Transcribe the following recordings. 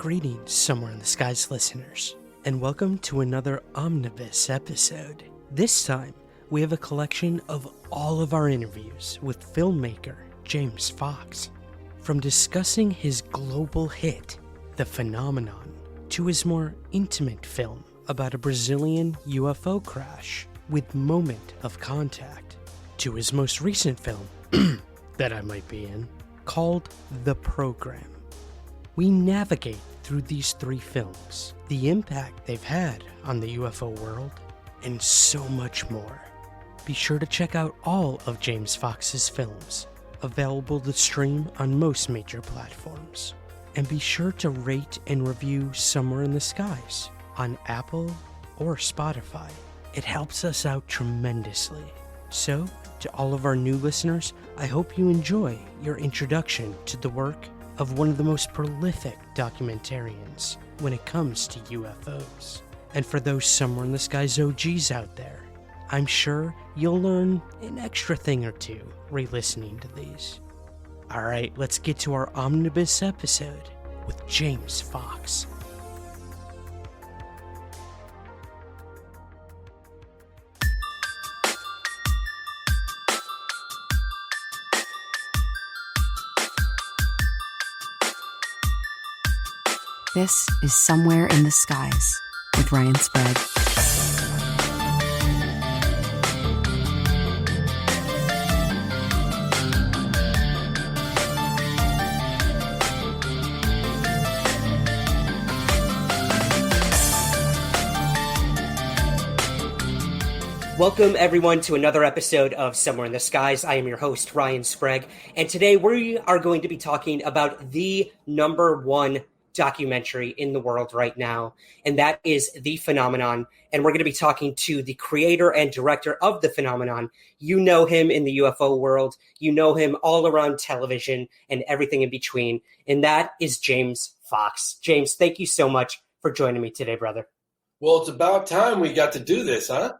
Greetings, Somewhere in the Skies listeners, and welcome to another OMNIBUS episode. This time, we have a collection of all of our interviews with filmmaker James Fox. From discussing his global hit, The Phenomenon, to his more intimate film about a Brazilian UFO crash with Moment of Contact, to his most recent film, that I might be in, called The Program. We navigate through these three films, the impact they've had on the UFO world, and so much more. Be sure to check out all of James Fox's films, available to stream on most major platforms. And be sure to rate and review Somewhere in the Skies on Apple or Spotify. It helps us out tremendously. So, to all of our new listeners, I hope you enjoy your introduction to the work of one of the most prolific documentarians when it comes to UFOs. And for those Somewhere in the Skies OGs out there, I'm sure you'll learn an extra thing or two re-listening to these. Alright, let's get to our Omnibus episode with James Fox. This is Somewhere in the Skies with Ryan Sprague. Welcome, everyone, to another episode of Somewhere in the Skies. I am your host, Ryan Sprague, and today we are going to be talking about the number one documentary in the world right now, and that is The Phenomenon. And we're going to be talking to the creator and director of The Phenomenon. You know him in the UFO world. You know him all around television and everything in between, and that is James Fox. James, thank you so much for joining me today, brother. Well, it's about time we got to do this, huh?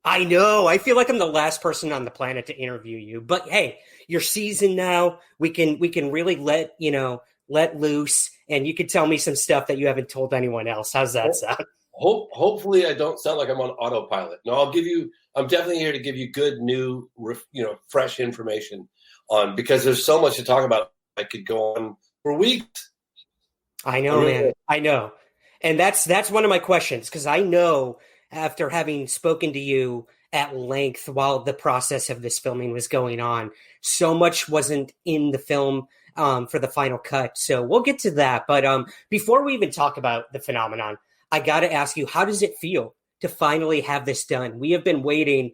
I know. I feel like I'm the last person on the planet to interview you. But hey, you're seasoned now. We can really let loose, and you can tell me some stuff that you haven't told anyone else. How's that sound? Hopefully I don't sound like I'm on autopilot. No, I'm definitely here to give you good, new, fresh information on, because there's so much to talk about. I could go on for weeks. I know, man. I know. And that's one of my questions, because I know, after having spoken to you at length while the process of this filming was going on, so much wasn't in the film for the final cut. So we'll get to that. But before we even talk about The Phenomenon, I got to ask you, how does it feel to finally have this done? We have been waiting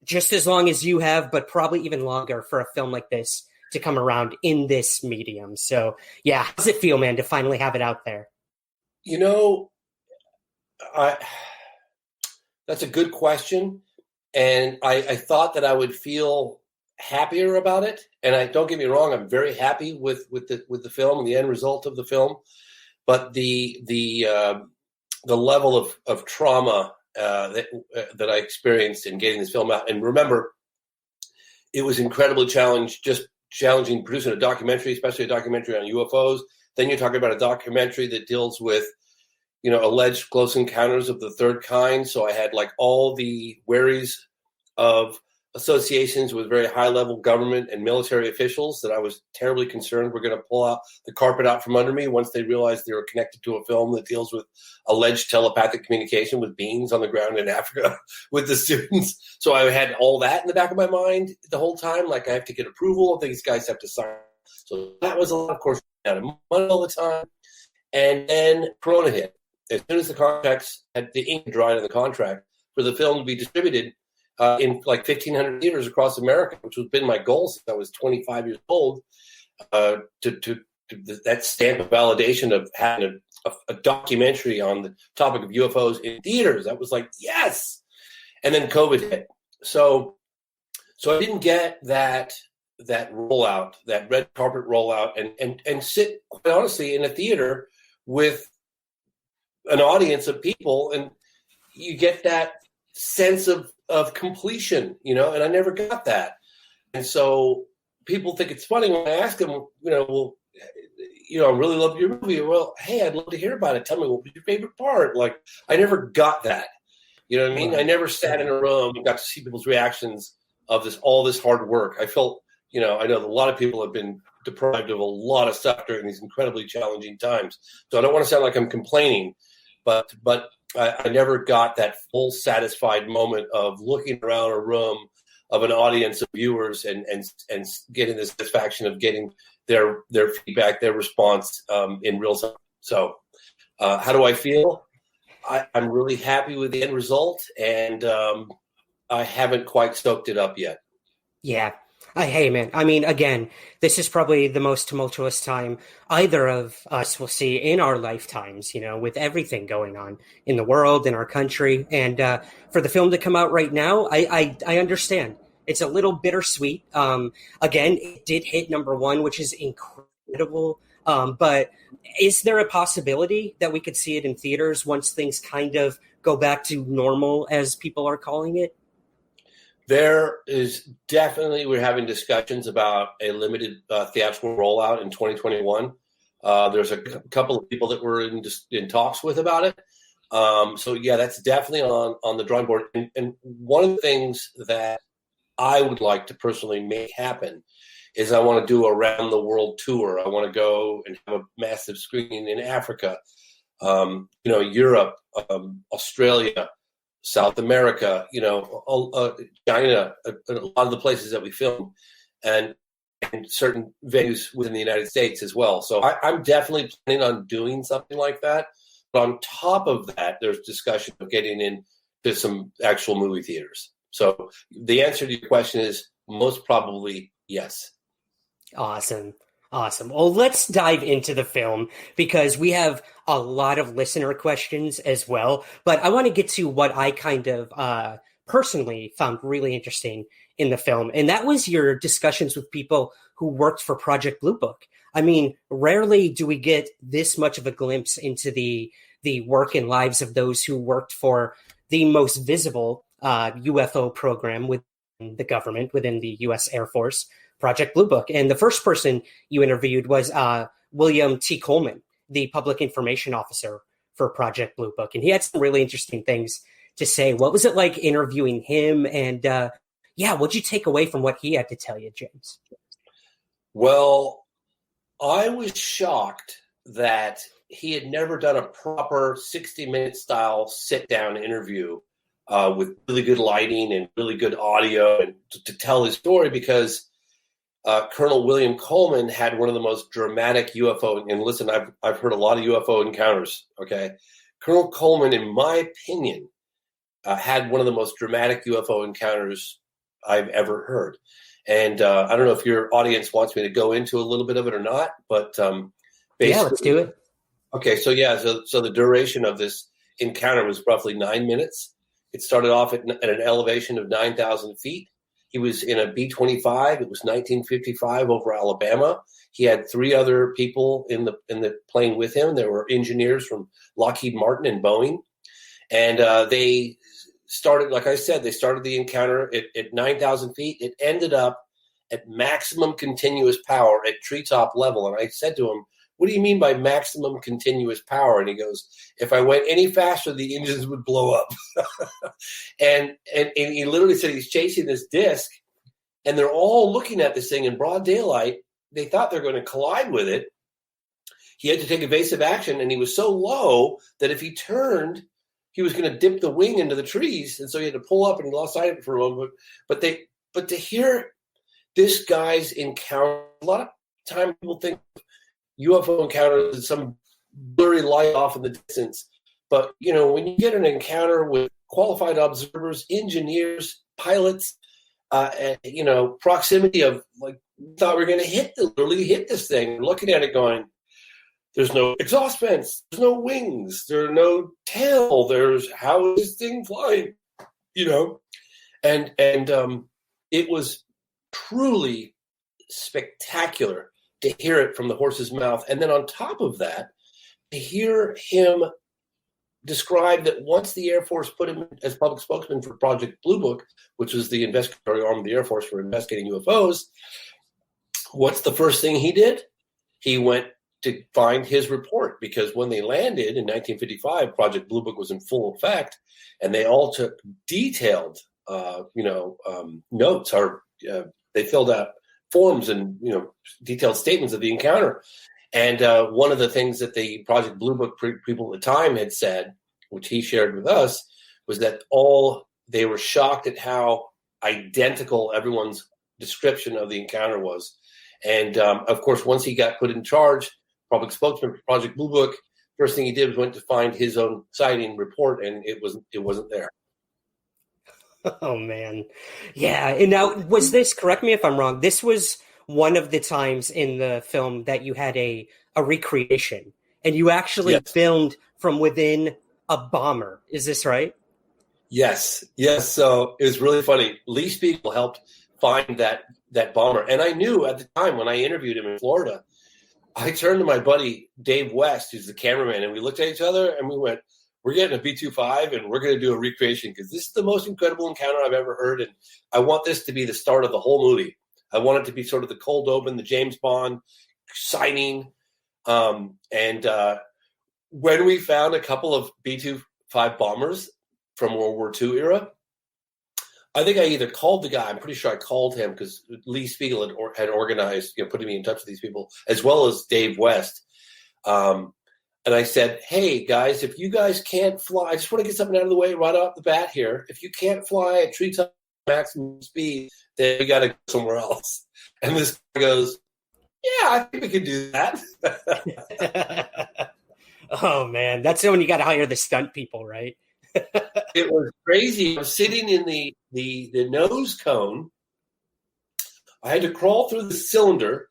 just as long as you have, but probably even longer, for a film like this to come around in this medium. So yeah, how does it feel, man, to finally have it out there? That's a good question. And I thought that I would feel happier about it. And don't get me wrong, I'm very happy with the film and the end result of the film. But the level of trauma that I experienced in getting this film out, and remember, it was incredibly challenging producing a documentary, especially a documentary on UFOs. Then you're talking about a documentary that deals with alleged close encounters of the third kind. So I had all the worries of associations with very high-level government and military officials that I was terribly concerned were going to pull out the carpet out from under me once they realized they were connected to a film that deals with alleged telepathic communication with beings on the ground in Africa with the students. So I had all that in the back of my mind the whole time. I have to get approval. These guys have to sign. So that was a lot, of course, out of money all the time. And then Corona hit. As soon as the contracts had the ink dried on the contract for the film to be distributed in 1,500 theaters across America, which has been my goal since I was 25 years old, to that stamp of validation of having a documentary on the topic of UFOs in theaters. That was yes. And then COVID hit. So I didn't get that rollout, that red carpet rollout, and sit, quite honestly, in a theater with an audience of people, and you get that sense of completion, and I never got that. And so people think it's funny when I ask them, I really loved your movie. Well, hey, I'd love to hear about it. Tell me, what was your favorite part? Like, I never got that. You know what I mean? Right. I never sat in a room and got to see people's reactions of all this hard work. I felt, I know that a lot of people have been deprived of a lot of stuff during these incredibly challenging times. So I don't want to sound like I'm complaining, but I never got that full satisfied moment of looking around a room of an audience of viewers and getting the satisfaction of getting their feedback, their response in real time. So how do I feel? I'm really happy with the end result, and I haven't quite soaked it up yet. Yeah. Hey, man. I mean, again, this is probably the most tumultuous time either of us will see in our lifetimes, with everything going on in the world, in our country. And for the film to come out right now, I understand. It's a little bittersweet. Again, it did hit #1, which is incredible. But is there a possibility that we could see it in theaters once things kind of go back to normal, as people are calling it? There is definitely, we're having discussions about a limited theatrical rollout in 2021. There's a couple of people that we're in talks with about it. So yeah, that's definitely on the drawing board. And one of the things that I would like to personally make happen is I want to do a round the world tour. I want to go and have a massive screening in Africa, Europe, Australia, South America, China, a lot of the places that we film, and certain venues within the United States as well. So I'm definitely planning on doing something like that. But on top of that, there's discussion of getting into some actual movie theaters. So the answer to your question is most probably yes. Awesome. Well, let's dive into the film because we have a lot of listener questions as well. But I want to get to what I kind of personally found really interesting in the film. And that was your discussions with people who worked for Project Blue Book. I mean, rarely do we get this much of a glimpse into the work and lives of those who worked for the most visible UFO program within the government, within the U.S. Air Force, Project Blue Book. And the first person you interviewed was William T. Coleman, the public information officer for Project Blue Book. And he had some really interesting things to say. What was it like interviewing him? And what'd you take away from what he had to tell you, James? Well, I was shocked that he had never done a proper 60-minute style sit-down interview with really good lighting and really good audio and to tell his story, because Colonel William Coleman had one of the most dramatic UFO, and listen, I've heard a lot of UFO encounters, okay? Colonel Coleman, in my opinion, had one of the most dramatic UFO encounters I've ever heard. And I don't know if your audience wants me to go into a little bit of it or not, but basically, yeah, let's do it. Okay, so the duration of this encounter was roughly 9 minutes. It started off at an elevation of 9,000 feet. He was in a B-25. It was 1955 over Alabama. He had 3 other people in the plane with him. There were engineers from Lockheed Martin and Boeing. And they started, like I said, the encounter at 9,000 feet. It ended up at maximum continuous power at treetop level. And I said to him, "What do you mean by maximum continuous power?" And he goes, "If I went any faster, the engines would blow up." and he literally said he's chasing this disc, and they're all looking at this thing in broad daylight. They thought they're going to collide with it. He had to take evasive action, and he was so low that if he turned, he was going to dip the wing into the trees, and so he had to pull up, and he lost sight of it for a moment. But to hear this guy's encounter, a lot of time people think UFO encounters is some blurry light off in the distance. But, when you get an encounter with qualified observers, engineers, pilots, proximity of, like, we thought we were going to literally hit this thing. We're looking at it going, there's no exhaust vents, there's no wings, there's no tail, how is this thing flying? And it was truly spectacular to hear it from the horse's mouth. And then on top of that, to hear him describe that once the Air Force put him as public spokesman for Project Blue Book, which was the investigatory arm of the Air Force for investigating UFOs, what's the first thing he did? He went to find his report, because when they landed in 1955, Project Blue Book was in full effect, and they all took detailed, notes, or they filled out forms and detailed statements of the encounter. And one of the things that the Project Blue Book people at the time had said, which he shared with us, was that they were shocked at how identical everyone's description of the encounter was. And of course, once he got put in charge, public spokesman for Project Blue Book, first thing he did was went to find his own sighting report, and it wasn't there. Oh man. Yeah. And now, was this, correct me if I'm wrong, this was one of the times in the film that you had a recreation, and you actually filmed from within a bomber. Is this right? Yes. So it was really funny. Lee Spiegel helped find that bomber. And I knew at the time when I interviewed him in Florida, I turned to my buddy Dave West, who's the cameraman, and we looked at each other and we went, we're getting a B-25 and we're going to do a recreation, because this is the most incredible encounter I've ever heard. And I want this to be the start of the whole movie. I want it to be sort of the cold open, the James Bond sighting. And when we found a couple of B-25 bombers from World War II era, I think I either called the guy. I'm pretty sure I called him, because Lee Spiegel had organized, putting me in touch with these people, as well as Dave West. And I said, hey, guys, if you guys can't fly, I just want to get something out of the way right off the bat here. If you can't fly at treetop maximum speed, then we got to go somewhere else. And this guy goes, yeah, I think we can do that. Oh, man. That's when you got to hire the stunt people, right? It was crazy. I was sitting in the nose cone. I had to crawl through the cylinder,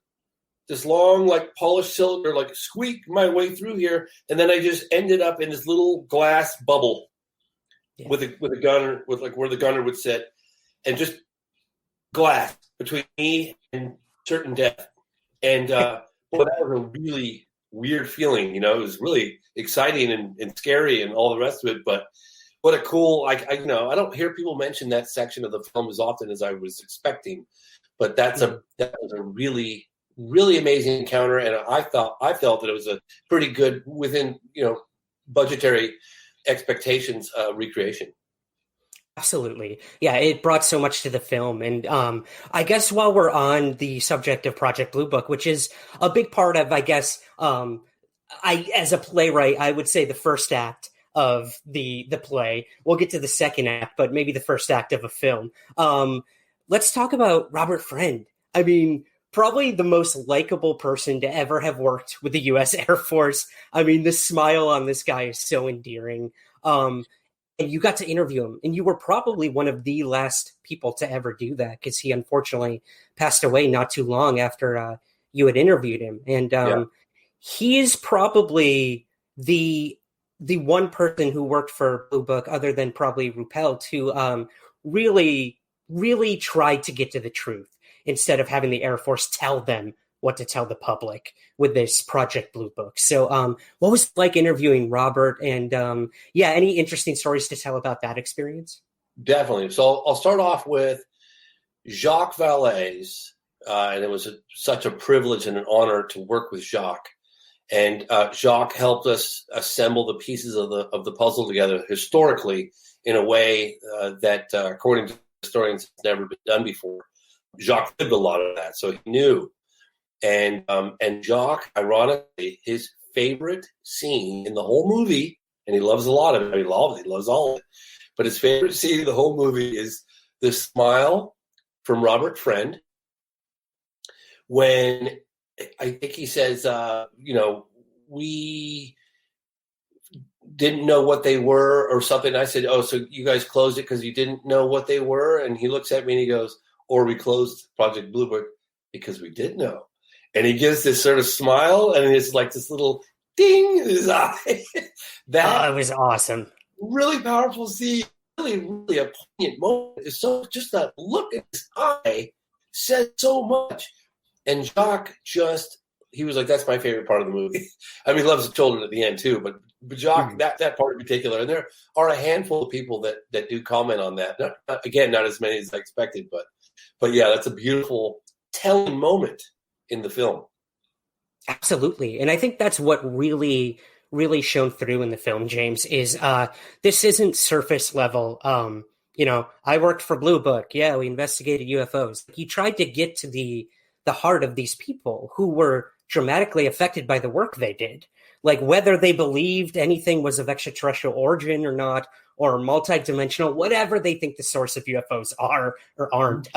this long, polished cylinder, squeak my way through here, and then I just ended up in this little glass bubble with a gunner, with where the gunner would sit, and just glass between me and certain death. And that was a really weird feeling. It was really exciting and scary and all the rest of it. But what a cool, I don't hear people mention that section of the film as often as I was expecting. But that was a really, really amazing encounter, and I felt that it was a pretty good, within budgetary expectations, recreation. Absolutely. Yeah, it brought so much to the film. And I guess while we're on the subject of Project Blue Book, which is a big part of, I guess, as a playwright, I would say the first act of the play. We'll get to the second act, but maybe the first act of a film. Let's talk about Robert Friend. I mean, probably the most likable person to ever have worked with the U.S. Air Force. I mean, the smile on this guy is so endearing. And you got to interview him, and you were probably one of the last people to ever do that, because he unfortunately passed away not too long after you had interviewed him. And he is probably the one person who worked for Blue Book, other than probably Ruppelt, who really, really tried to get to the truth instead of having the Air Force tell them what to tell the public with this Project Blue Book. So what was it like interviewing Robert? And any interesting stories to tell about that experience? Definitely. So I'll start off with Jacques Vallée. And it was such a privilege and an honor to work with Jacques. And Jacques helped us assemble the pieces of the puzzle together historically in a way that, according to historians, has never been done before. Jacques lived a lot of that, so he knew. And Jacques, ironically, his favorite scene in the whole movie, and he loves a lot of it. He loves all of it. But his favorite scene in the whole movie is the smile from Robert Friend when I think he says, we didn't know what they were or something. I said, oh, so you guys closed it because you didn't know what they were? And he looks at me and he goes, or we closed Project Blue Book because we did know. And he gives this sort of smile, and it's like this little ding in his eye. It was awesome. Really powerful scene. Really, really a poignant moment. It's so just that look in his eye said so much. And Jacques he was like, that's my favorite part of the movie. I mean, he loves the children at the end too, but Jacques, that part in particular. And there are a handful of people that do comment on that. Not as many as I expected, but yeah, that's a beautiful telling moment in the film. Absolutely. And I think that's what really shone through in the film, James, is this isn't surface level. I worked for Blue Book. Yeah, we investigated UFOs. He tried to get to the heart of these people who were dramatically affected by the work they did. Like whether they believed anything was of extraterrestrial origin or not, or multidimensional, whatever they think the source of UFOs are or aren't,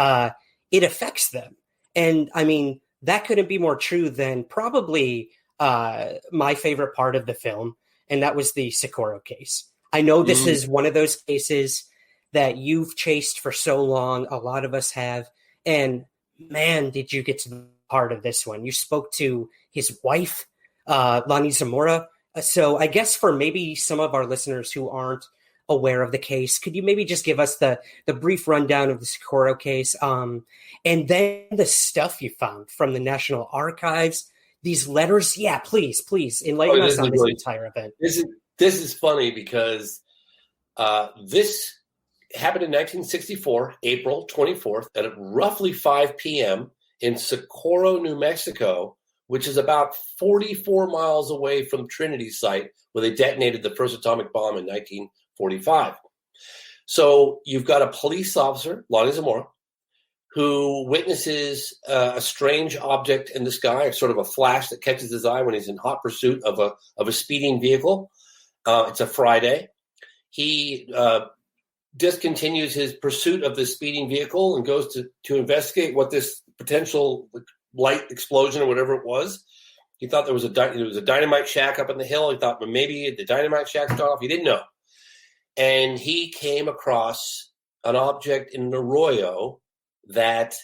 it affects them. And I mean, that couldn't be more true than probably my favorite part of the film, and that was the Socorro case. I know this is one of those cases that you've chased for so long. A lot of us have. And man, did you get to the heart of this one. You spoke to his wife, Lonnie Zamora. So I guess for maybe some of our listeners who aren't aware of the case, could you maybe just give us the brief rundown of the Socorro case? And then the stuff you found from the National Archives, these letters. Yeah, please enlighten us on this entire event. This is funny because this happened in 1964, April 24th, at roughly 5 p.m. in Socorro, New Mexico, which is about 44 miles away from Trinity site, where they detonated the first atomic bomb in 1945. So you've got a police officer, Lonnie Zamora, who witnesses a strange object in the sky, sort of a flash that catches his eye when he's in hot pursuit of a speeding vehicle. It's a Friday. He discontinues his pursuit of this speeding vehicle and goes to investigate what this potential light explosion or whatever it was. He thought there was a dynamite shack up in the hill. He thought, well, maybe the dynamite shack started off. He didn't know. And he came across an object in an arroyo that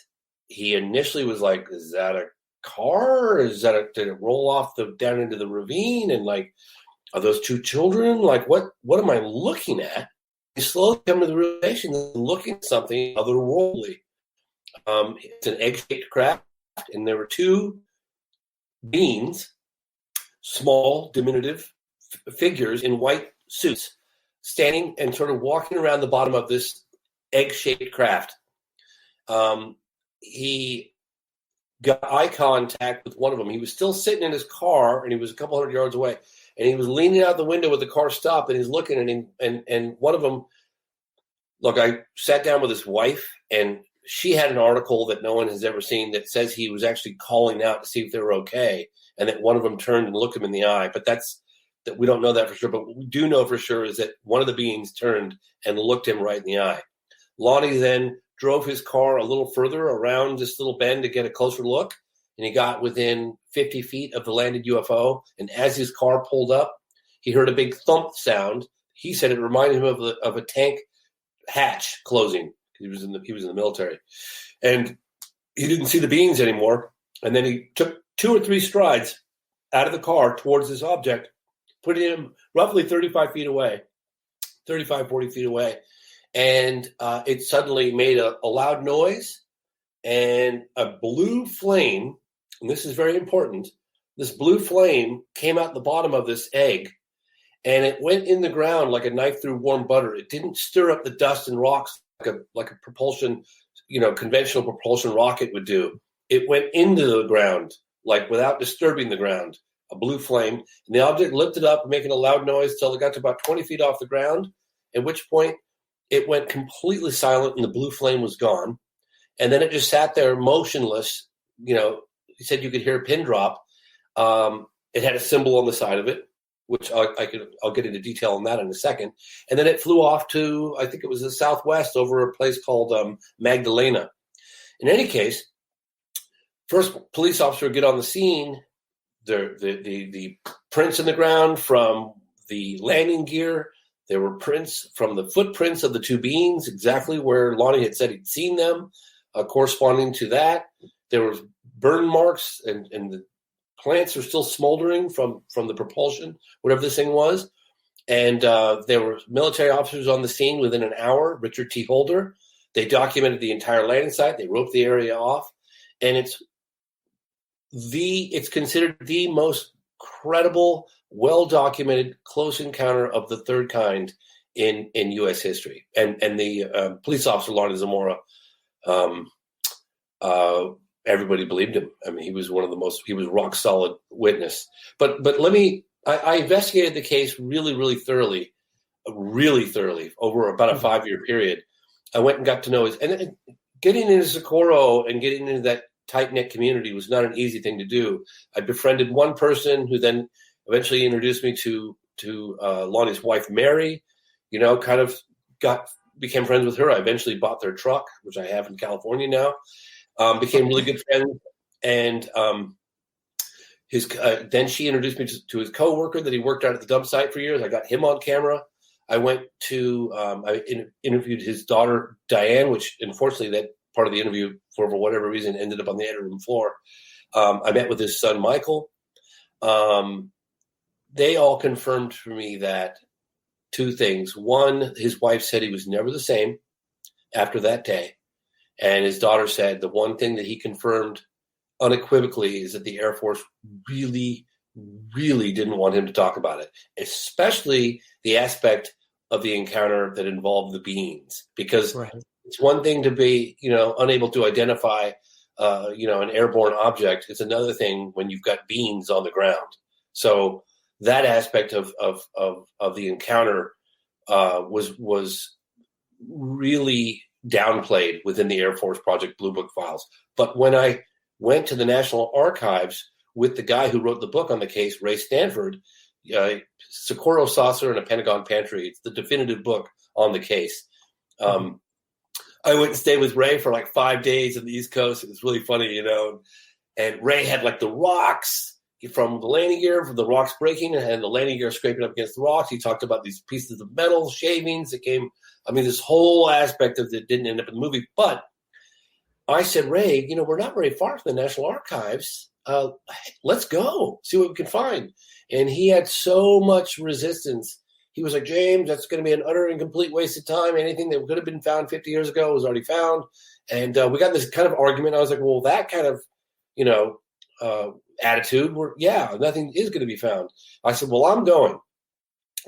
he initially was like, is that a car? Did it roll off down into the ravine? And like, are those two children? Like, what am I looking at? He slowly come to the realization that he's looking at something otherworldly. It's an egg-shaped craft, and there were two beings, small, diminutive figures in white suits, standing and sort of walking around the bottom of this egg-shaped craft. He got eye contact with one of them. He was still sitting in his car, and he was a couple hundred yards away. And he was leaning out the window with the car stopped, and he's looking at him. And one of them, look, I sat down with his wife, and she had an article that no one has ever seen that says he was actually calling out to see if they were okay, and that one of them turned and looked him in the eye. But that we don't know that for sure. But what we do know for sure is that one of the beings turned and looked him right in the eye. Lonnie then drove his car a little further around this little bend to get a closer look, and he got within 50 feet of the landed UFO. And as his car pulled up, he heard a big thump sound. He said it reminded him of a tank hatch closing. He was in the military, and he didn't see the beings anymore. And then he took 2 or 3 strides out of the car towards this object, putting him roughly 35, 40 feet away. And it suddenly made a loud noise, and a blue flame, and this is very important, this blue flame came out the bottom of this egg, and it went in the ground like a knife through warm butter. It didn't stir up the dust and rocks like a propulsion, conventional propulsion rocket would do. It went into the ground, like without disturbing the ground, a blue flame. And the object lifted up, making a loud noise till it got to about 20 feet off the ground, at which point it went completely silent and the blue flame was gone. And then it just sat there motionless. He said you could hear a pin drop. It had a symbol on the side of it, which I'll get into detail on that in a second. And then it flew off to, I think it was the southwest over a place called Magdalena. In any case, first police officer would get on the scene. The prints in the ground from the landing gear. There were prints from the footprints of the two beings, exactly where Lonnie had said he'd seen them, corresponding to that. There were burn marks, and the plants are still smoldering from the propulsion, whatever this thing was. And there were military officers on the scene within an hour, Richard T. Holder. They documented the entire landing site. They roped the area off. And it's considered the most credible, well-documented close encounter of the third kind in U.S. history. And the police officer, Lonnie Zamora, everybody believed him. I mean, he was he was rock solid witness. But I investigated the case really thoroughly over about a 5-year period. I went and got to know and getting into Socorro and getting into that tight-knit community was not an easy thing to do. I befriended one person who then eventually introduced me to Lonnie's wife, Mary, kind of became friends with her. I eventually bought their truck, which I have in California now, became really good friends. And then she introduced me to his coworker that he worked out at the dump site for years. I got him on camera. I went to, I interviewed his daughter, Diane, which unfortunately that part of the interview, for whatever reason, ended up on the editing room floor. I met with his son, Michael. They all confirmed for me that two things. One, his wife said he was never the same after that day. And his daughter said the one thing that he confirmed unequivocally is that the Air Force really didn't want him to talk about it, especially the aspect of the encounter that involved the beans. Because it's one thing to be, unable to identify, an airborne object. It's another thing when you've got beans on the ground. So that aspect of the encounter was really downplayed within the Air Force Project Blue Book files. But when I went to the National Archives with the guy who wrote the book on the case, Ray Stanford, Socorro Saucer and a Pentagon Pantry, it's the definitive book on the case. I went and stayed with Ray for like 5 days on the East Coast. It was really funny, and Ray had like the rocks from the landing gear, from the rocks breaking, and the landing gear scraping up against the rocks. He talked about these pieces of metal, shavings that came. I mean, this whole aspect of it didn't end up in the movie. But I said, Ray, we're not very far from the National Archives. Let's go, see what we can find. And he had so much resistance. He was like, James, that's going to be an utter and complete waste of time. Anything that could have been found 50 years ago was already found. And we got this kind of argument. I was like, well, that kind of, attitude, nothing is going to be found. I said, well, I'm going.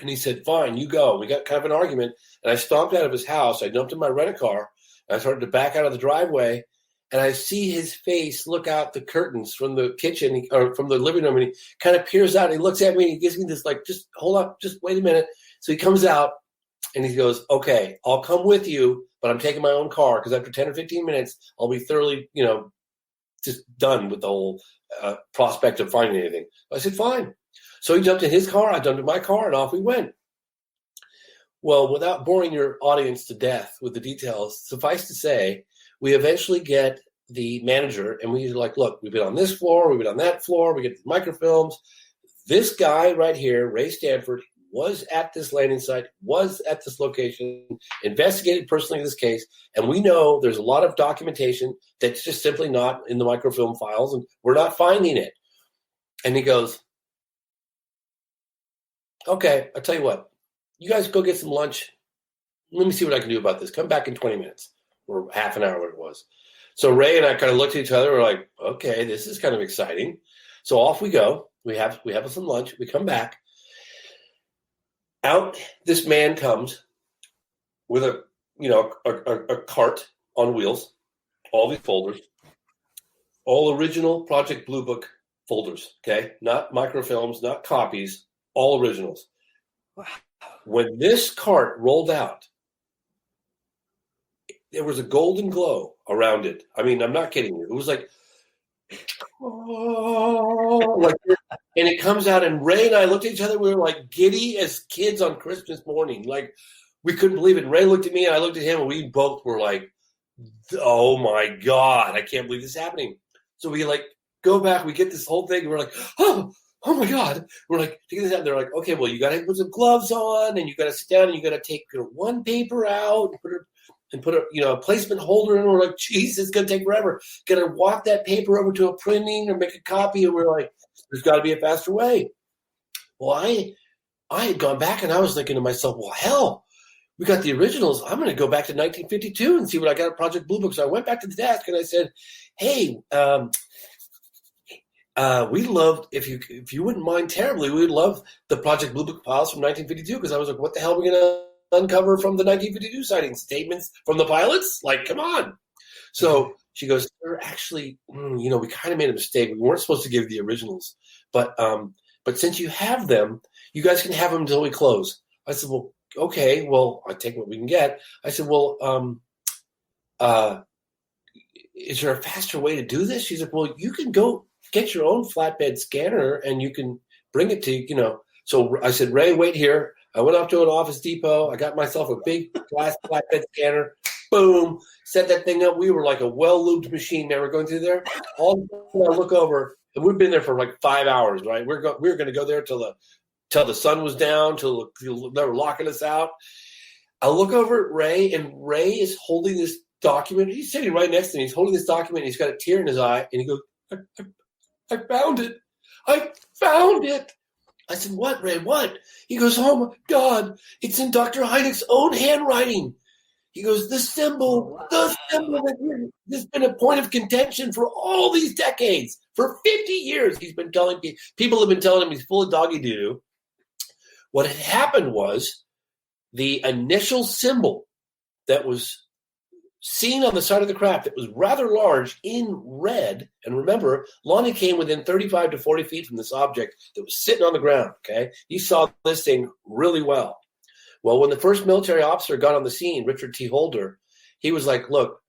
And he said, fine, you go. We got kind of an argument. And I stomped out of his house. I jumped in my rent-a-car. And I started to back out of the driveway. And I see his face look out the curtains from the kitchen or from the living room. And he kind of peers out. And he looks at me and he gives me this like, just hold up, just wait a minute. So he comes out and he goes, okay, I'll come with you, but I'm taking my own car because after 10 or 15 minutes, I'll be thoroughly, just done with the whole prospect of finding anything. I said, fine. So he jumped in his car, I jumped in my car, and off we went. Well, without boring your audience to death with the details, suffice to say, we eventually get the manager, and we're like, look, we've been on this floor, we've been on that floor, we get the microfilms. This guy right here, Ray Stanford, was at this landing site, was at this location, investigated personally this case, and we know there's a lot of documentation that's just simply not in the microfilm files, and we're not finding it. And he goes, okay, I'll tell you what. You guys go get some lunch. Let me see what I can do about this. Come back in 20 minutes or half an hour, what it was. So Ray and I kind of looked at each other. We're like, okay, this is kind of exciting. So off we go. We have some lunch. We come back. Out this man comes with a cart on wheels, all these folders, all original Project Blue Book folders, okay? Not microfilms, not copies, all originals. Wow. When this cart rolled out, there was a golden glow around it. I mean, I'm not kidding you. It was like, oh, like, and it comes out, and Ray and I looked at each other. We were like giddy as kids on Christmas morning. Like, we couldn't believe it. And Ray looked at me, and I looked at him, and we both were like, oh my God, I can't believe this is happening. So we like go back, we get this whole thing, and we're like, oh my God. We're like, take this out. And they're like, okay, well, you got to put some gloves on, and you got to sit down, and you got to take one paper out and put a placement holder in. And we're like, geez, it's going to take forever. Got to walk that paper over to a printing or make a copy. And we're like, there's got to be a faster way. Well, I had gone back, and I was thinking to myself, well, hell, we got the originals. I'm going to go back to 1952 and see what I got at Project Blue Book. So I went back to the desk, and I said, hey, we loved, if you wouldn't mind terribly, we'd love the Project Blue Book files from 1952, because I was like, what the hell are we going to uncover from the 1952 sighting? Statements from the pilots? Like, come on. So She goes, "Sir, actually, we kind of made a mistake. We weren't supposed to give the originals, but since you have them, you guys can have them until we close." I said, "Well, okay. Well, I take what we can get." I said, "Well, is there a faster way to do this?" She's like, "Well, you can go get your own flatbed scanner and you can bring it to. So I said, "Ray, wait here." I went up to an Office Depot. I got myself a big glass flatbed scanner. Boom, set that thing up. We were like a well-lubed machine, man. We're going through there. All of a sudden I look over, and we've been there for like 5 hours, right? We were going to go there till the sun was down, till they were locking us out. I look over at Ray, and Ray is holding this document. He's sitting right next to me. He's holding this document. And he's got a tear in his eye, and he goes, I found it. I found it." I said, "What, Ray? What?" He goes, "Oh, my God. It's in Dr. Hynek's own handwriting." He goes, the symbol that has been a point of contention for all these decades. For 50 years, he's been telling people have been telling him he's full of doggy doo. What had happened was the initial symbol that was seen on the side of the craft that was rather large in red. And remember, Lonnie came within 35 to 40 feet from this object that was sitting on the ground. Okay. He saw this thing really well. Well, when the first military officer got on the scene, Richard T. Holder, he was like, "Look,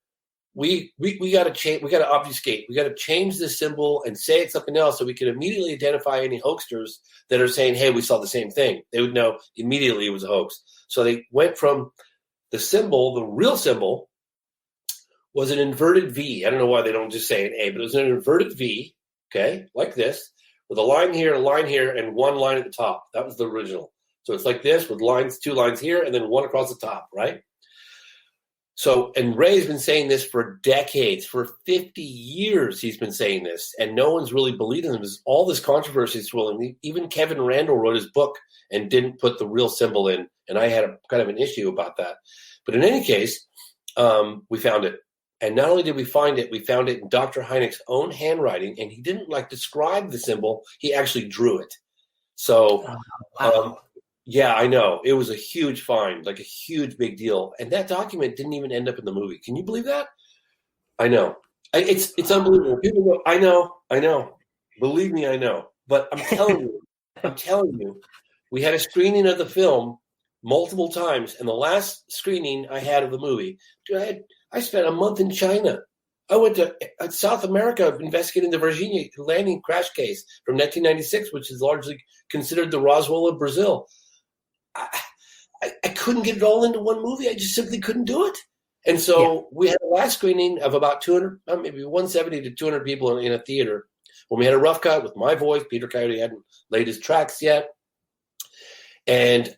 we got to change. We got to obfuscate. We got to change this symbol and say it's something else, so we can immediately identify any hoaxers that are saying, 'Hey, we saw the same thing.' They would know immediately it was a hoax." So they went from the symbol, the real symbol, was an inverted V. I don't know why they don't just say an A, but it was an inverted V. Okay, like this, with a line here, and one line at the top. That was the original. So it's like this with lines, 2 lines here, and then one across the top, right? So, and Ray's been saying this for decades, for 50 years he's been saying this, and no one's really believing him. There's all this controversy swirling. Even Kevin Randall wrote his book and didn't put the real symbol in, and I had a kind of an issue about that. But in any case, we found it. And not only did we find it, we found it in Dr. Hynek's own handwriting, and he didn't describe the symbol, he actually drew it. So, Wow. yeah, I know. It was a huge find, like a huge big deal. And that document didn't even end up in the movie. Can you believe that? I know. It's unbelievable. People go, I know. Believe me, I know. But I'm telling you, we had a screening of the film multiple times. And the last screening I had of the movie, dude, I spent a month in China. I went to South America investigating the Virginia landing crash case from 1996, which is largely considered the Roswell of Brazil. I couldn't get it all into one movie. I just simply couldn't do it. And so we had a last screening of about 200, maybe 170 to 200 people in a theater. When we had a rough cut with my voice, Peter Coyote hadn't laid his tracks yet. And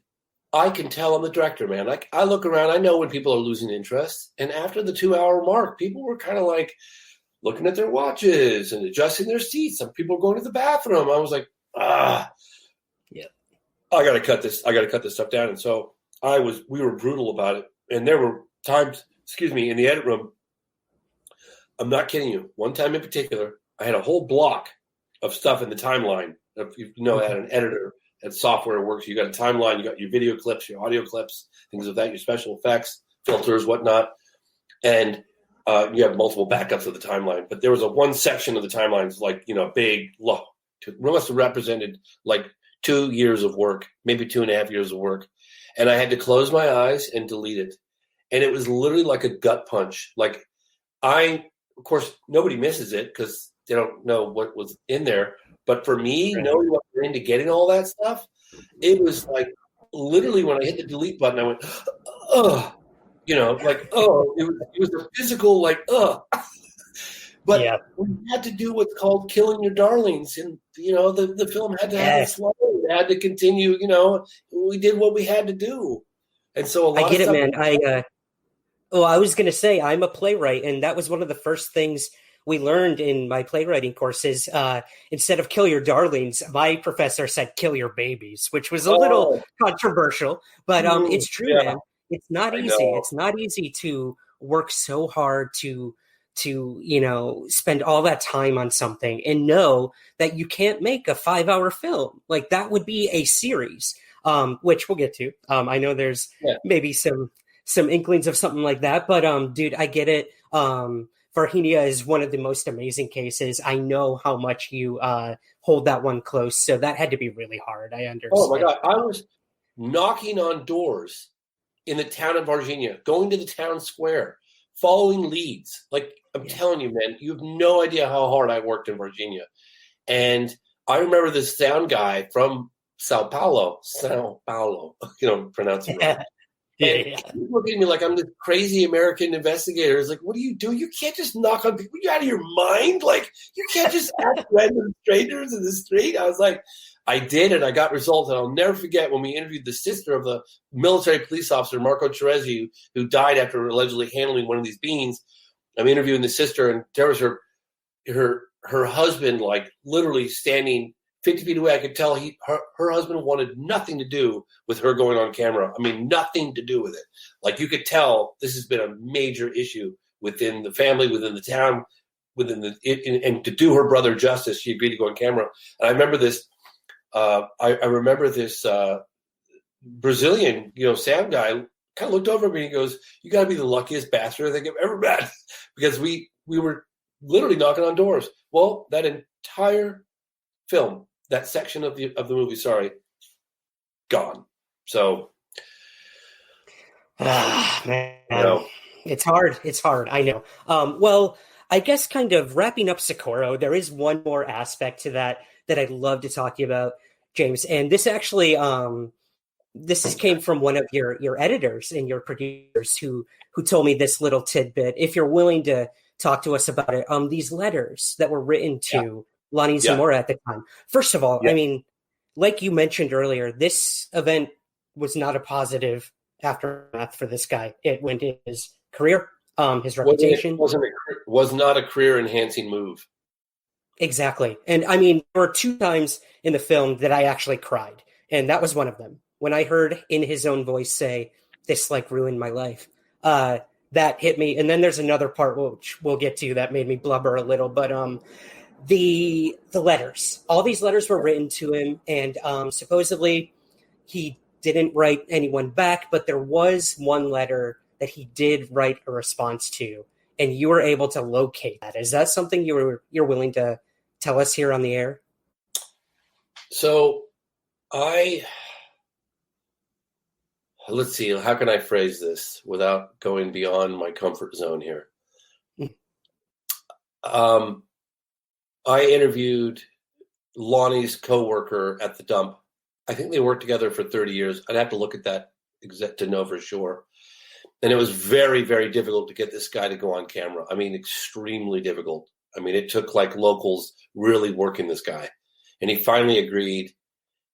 I can tell I'm the director, man. I look around, I know when people are losing interest. And after the 2-hour mark, people were kind of like looking at their watches and adjusting their seats. Some people were going to the bathroom. I was like, I got to cut this. I got to cut this stuff down. And so we were brutal about it. And there were times, in the edit room, I'm not kidding you. One time in particular, I had a whole block of stuff in the timeline. If you know, I had an editor and software works. You got a timeline, you got your video clips, your audio clips, things of that, your special effects, filters, whatnot. And you have multiple backups of the timeline. But there was one section of the timelines, big, must have represented 2 years of work, maybe 2.5 years of work. And I had to close my eyes and delete it. And it was literally like a gut punch. Of course, nobody misses it because they don't know what was in there. But for me, knowing what we're into getting all that stuff, it was literally when I hit the delete button, I went, it was a physical, But we had to do what's called killing your darlings. And, the film had to have a flow. It had to continue, we did what we had to do. And so I get it, man. I was going to say, I'm a playwright, and that was one of the first things we learned in my playwriting courses. Instead of kill your darlings, my professor said kill your babies, which was a little controversial, but it's true, man. It's not easy. It's not easy to work so hard to spend all that time on something and know that you can't make a 5-hour film. That would be a series, which we'll get to. I know there's maybe some inklings of something like that, but dude, I get it. Varhinia is one of the most amazing cases. I know how much you hold that one close, so that had to be really hard. I understand. Oh my God. I was knocking on doors in the town of Virginia, going to the town square, following leads. Like, I'm telling you, man, you have no idea how hard I worked in Virginia. And I remember this sound guy from Sao Paulo, pronounce it right. And he's looking at me like I'm this crazy American investigator. He's like, what do? You can't just knock on people. You out of your mind? Like, you can't just ask random strangers in the street. I was like, I did, and I got results. And I'll never forget when we interviewed the sister of the military police officer, Marco Ceresi, who died after allegedly handling one of these beans. I'm interviewing the sister, and there was her husband, like, literally standing 50 feet away. I could tell her husband wanted nothing to do with her going on camera. I mean, nothing to do with it. Like, you could tell this has been a major issue within the family, within the town, and to do her brother justice, she agreed to go on camera. And I remember this. I remember this Brazilian, sound guy kind of looked over at me and he goes, "You got to be the luckiest bastard I think I've ever met," because we were literally knocking on doors. Well, that entire film, that section of the movie, gone. So, man, it's hard. It's hard. I know. Well, I guess kind of wrapping up Socorro, there is one more aspect to that I'd love to talk to you about, James. And this actually, came from one of your editors and your producers who told me this little tidbit. If you're willing to talk to us about it, these letters that were written to Lonnie Zamora at the time. First of all, I mean, like you mentioned earlier, this event was not a positive aftermath for this guy. It went in his career, his reputation. Was not a career-enhancing move. Exactly. And I mean, there were 2 times in the film that I actually cried. And that was one of them. When I heard in his own voice say, "This like ruined my life," that hit me. And then there's another part, which we'll get to, that made me blubber a little. But the letters, all these letters were written to him. And supposedly he didn't write anyone back. But there was one letter that he did write a response to. And you were able to locate that. Is that something you're willing to tell us here on the air? So let's see, how can I phrase this without going beyond my comfort zone here? I interviewed Lonnie's coworker at the dump. I think they worked together for 30 years. I'd have to look at that to know for sure. And it was very, very difficult to get this guy to go on camera. I mean, extremely difficult. I mean, it took like locals really working this guy. And he finally agreed.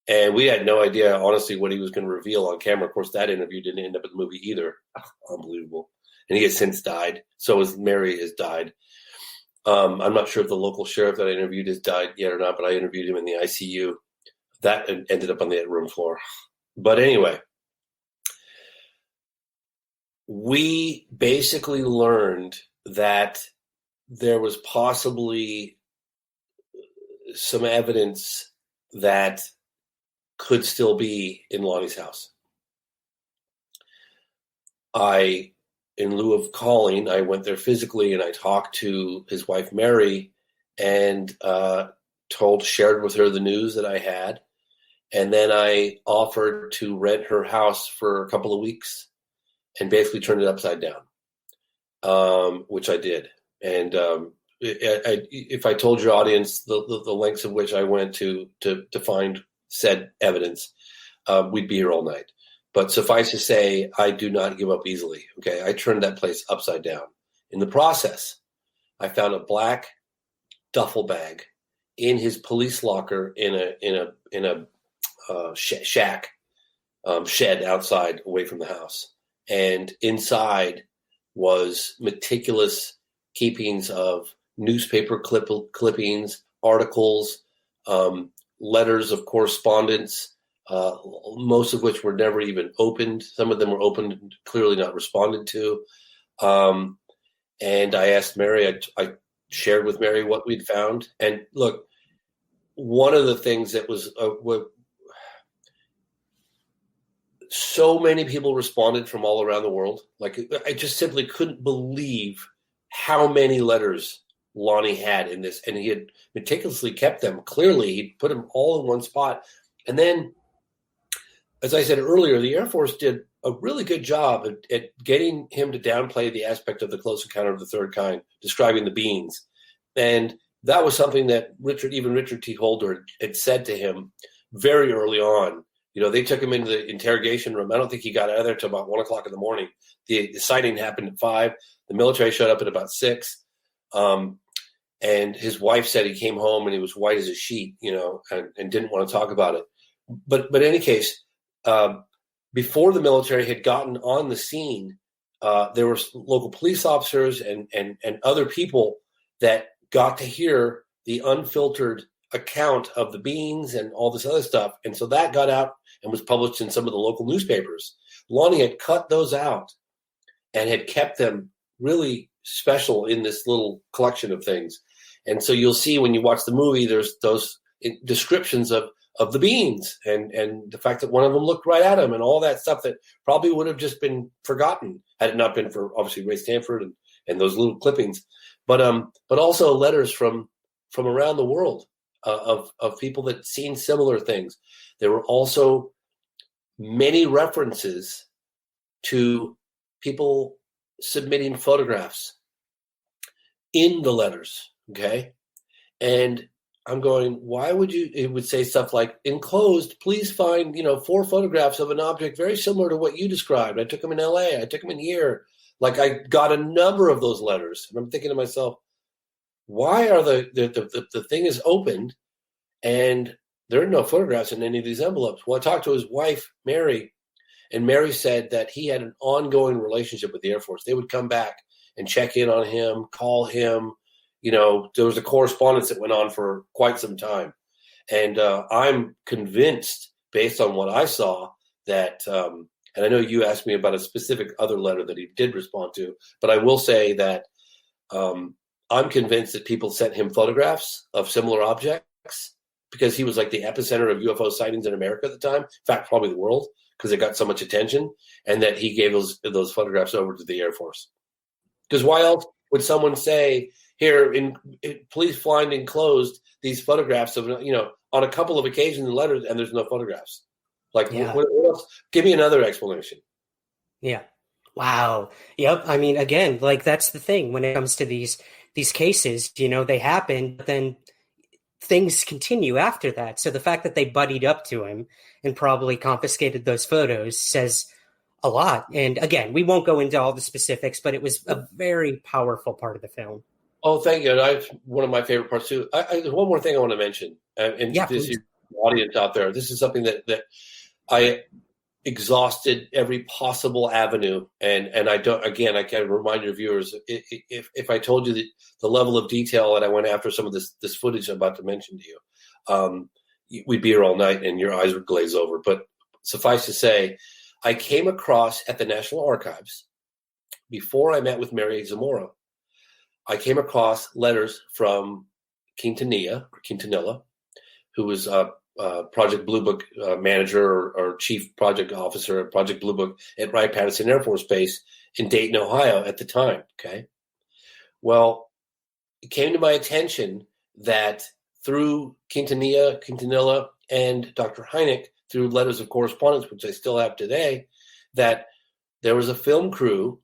And we had no idea, honestly, what he was going to reveal on camera. Of course, that interview didn't end up in the movie either. Unbelievable. And he has since died. So has Mary has died. I'm not sure if the local sheriff that I interviewed has died yet or not, but I interviewed him in the ICU. That ended up on the room floor. But anyway, we basically learned that there was possibly some evidence that could still be in Lonnie's house. In lieu of calling, I went there physically and I talked to his wife, Mary, and shared with her the news that I had. And then I offered to rent her house for a couple of weeks and basically turned it upside down, which I did. And if I told your audience the lengths of which I went to find said evidence, we'd be here all night. But suffice to say, I do not give up easily. Okay, I turned that place upside down. In the process, I found a black duffel bag in his police locker in a shack, shed outside away from the house. And inside was meticulous keepings of newspaper clippings, articles, letters of correspondence, most of which were never even opened. Some of them were opened and clearly not responded to. And I asked Mary, I shared with Mary what we'd found. And look, one of the things that was so many people responded from all around the world. Like, I just simply couldn't believe how many letters Lonnie had in this, and he had meticulously kept them. Clearly, he put them all in one spot. And then, as I said earlier, the Air Force did a really good job at getting him to downplay the aspect of the Close Encounter of the Third Kind, describing the beings. And that was something that Richard T. Holder had said to him very early on. They took him into the interrogation room. I don't think he got out of there till about 1 o'clock in the morning. The sighting happened at 5. The military showed up at about 6. And his wife said he came home and he was white as a sheet, and didn't want to talk about it. But in any case, before the military had gotten on the scene, there were local police officers and other people that got to hear the unfiltered account of the beings and all this other stuff. And so that got out and was published in some of the local newspapers. Lonnie had cut those out and had kept them really special in this little collection of things. And so you'll see when you watch the movie, there's those descriptions of the beings and the fact that one of them looked right at him and all that stuff that probably would have just been forgotten had it not been for obviously Ray Stanford and those little clippings, but also letters from around the world of people that seen similar things. There were also many references to people submitting photographs in the letters. Okay. And I'm going, why would you, it would say stuff like, enclosed, please find, 4 photographs of an object very similar to what you described. I took them in LA. I took them in here. Like I got a number of those letters. And I'm thinking to myself, why are the thing is opened and there are no photographs in any of these envelopes? Well, I talked to his wife, Mary, and Mary said that he had an ongoing relationship with the Air Force. They would come back and check in on him, call him. There was a correspondence that went on for quite some time. And I'm convinced, based on what I saw, that, and I know you asked me about a specific other letter that he did respond to, but I will say that I'm convinced that people sent him photographs of similar objects because he was like the epicenter of UFO sightings in America at the time. In fact, probably the world, because it got so much attention, and that he gave those photographs over to the Air Force. Because why else would someone say, here, please find enclosed these photographs of, on a couple of occasions in letters, and there's no photographs. Like, Yeah. what else? Give me another explanation. Yeah. Wow. Yep. I mean, again, like that's the thing when it comes to these cases, they happen, but then things continue after that. So the fact that they buddied up to him and probably confiscated those photos says a lot. And again, we won't go into all the specifics, but it was a very powerful part of the film. Oh, thank you. And one of my favorite parts too. There's one more thing I want to mention, and Yeah, this please. audience out there. This is something that I exhausted every possible avenue, and I don't. Again, I can remind your viewers if I told you the level of detail that I went after some of this footage I'm about to mention to you, we'd be here all night and your eyes would glaze over. But suffice to say, I came across at the National Archives before I met with Mary Zamora. I came across letters from Quintanilla, who was Project Blue Book manager or chief project officer at Project Blue Book at Wright-Patterson Air Force Base in Dayton, Ohio at the time. Okay. Well, it came to my attention that through Quintanilla and Dr. Hynek, through letters of correspondence, which I still have today, that there was a film crew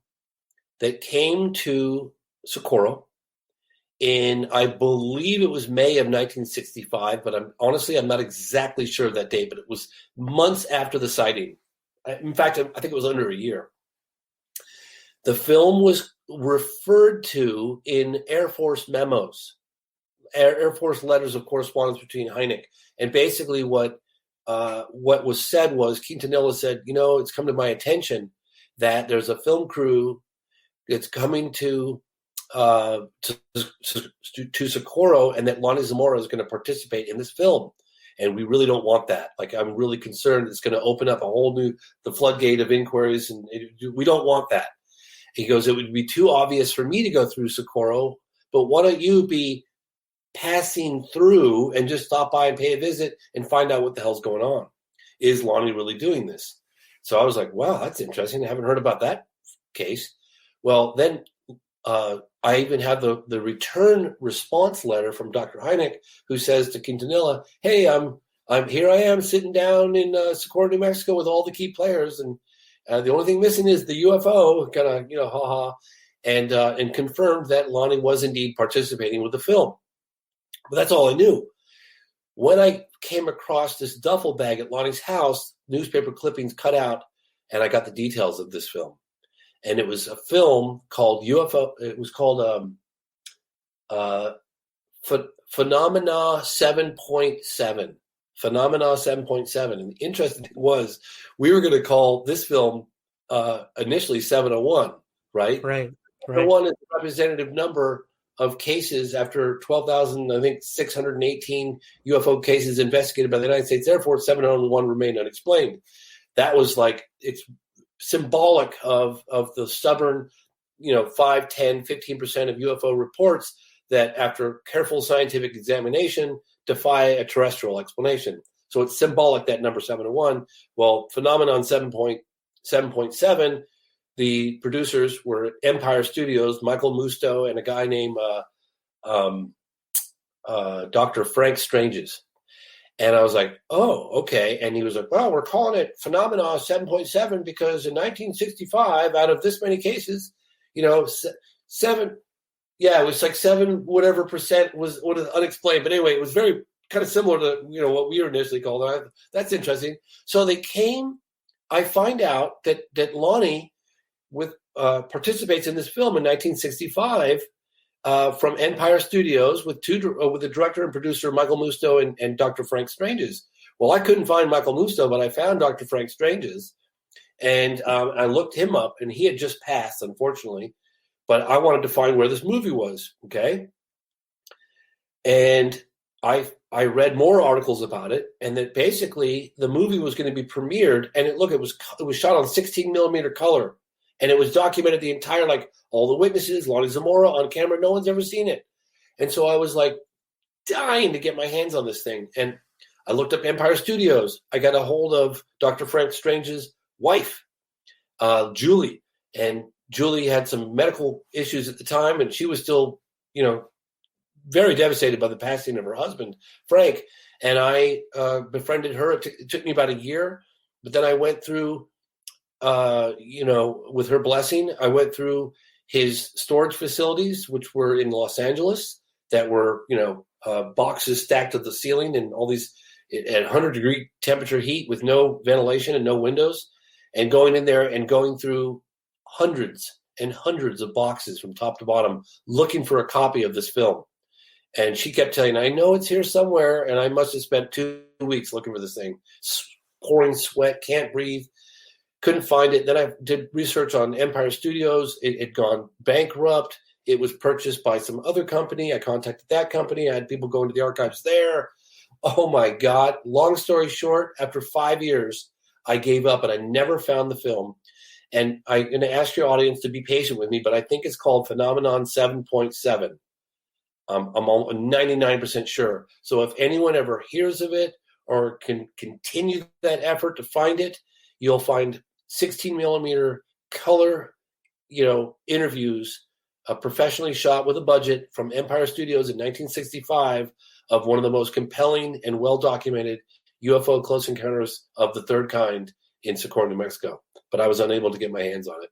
that came to Socorro in, I believe it was May of 1965, but I'm not exactly sure of that date, but it was months after the sighting. In fact, I think it was under a year. The film was referred to in Air Force memos, Air Force letters of correspondence between Hynek. And basically what was said was, Quintanilla said, it's come to my attention that there's a film crew that's coming to Socorro, and that Lonnie Zamora is going to participate in this film, and we really don't want that. Like, I'm really concerned it's going to open up a whole new the floodgate of inquiries, and we don't want that. He goes, it would be too obvious for me to go through Socorro, but why don't you be passing through and just stop by and pay a visit and find out what the hell's going on? Is Lonnie really doing this? So I was like, wow, that's interesting. I haven't heard about that case. Well, then I even have the return response letter from Dr. Hynek, who says to Quintanilla, "Hey, I'm here. I am sitting down in Socorro, New Mexico, with all the key players, and the only thing missing is the UFO." Kind of, haha, and confirmed that Lonnie was indeed participating with the film. But that's all I knew. When I came across this duffel bag at Lonnie's house, newspaper clippings cut out, and I got the details of this film. And it was a film called UFO. It was called Phenomena 7.7. Phenomena 7.7. And the interesting thing was, we were going to call this film initially 701, right? Right. 701 is the representative number of cases after 12,618 UFO cases investigated by the United States Air Force. 701 remained unexplained. That was like, it's symbolic of the stubborn, 5, 10, 15% of UFO reports that, after careful scientific examination, defy a terrestrial explanation. So it's symbolic, that number 701. Well, Phenomenon 7.7, the producers were at Empire Studios, Michael Musto and a guy named Dr. Frank Stranges. And I was like, oh, okay. And he was like, well, we're calling it Phenomena 7.7 because in 1965, out of this many cases, it was like 7 whatever percent was unexplained. But anyway, it was very kind of similar to, what we were initially called. That's interesting. So they came, I find out that Lonnie participates in this film in 1965 from Empire Studios with the director and producer Michael Musto and Dr. Frank Stranges. Well, I couldn't find Michael Musto, but I found Dr. Frank Stranges, and I looked him up, and he had just passed, unfortunately. But I wanted to find where this movie was. Okay, and I read more articles about it, and that basically the movie was going to be premiered, and it was shot on 16 millimeter color. And it was documented the entire, all the witnesses, Lonnie Zamora on camera. No one's ever seen it. And so I was dying to get my hands on this thing. And I looked up Empire Studios. I got a hold of Dr. Frank Strange's wife, Julie. And Julie had some medical issues at the time, and she was still, very devastated by the passing of her husband, Frank. And I befriended her. It took me about a year. But then I went through, with her blessing, I went through his storage facilities, which were in Los Angeles, that were, boxes stacked to the ceiling and all these at 100-degree temperature heat with no ventilation and no windows, and going in there and going through hundreds and hundreds of boxes from top to bottom, looking for a copy of this film. And she kept telling me, I know it's here somewhere. And I must have spent 2 weeks looking for this thing, pouring sweat, can't breathe. Couldn't find it. Then I did research on Empire Studios. It had gone bankrupt. It was purchased by some other company. I contacted that company. I had people go into the archives there. Oh, my God. Long story short, after 5 years, I gave up and I never found the film. And I'm going to ask your audience to be patient with me, but I think it's called Phenomenon 7.7. I'm 99% sure. So if anyone ever hears of it or can continue that effort to find it, you'll find 16 millimeter color, interviews, professionally shot with a budget from Empire Studios in 1965 of one of the most compelling and well-documented UFO close encounters of the third kind in Socorro, New Mexico. But I was unable to get my hands on it.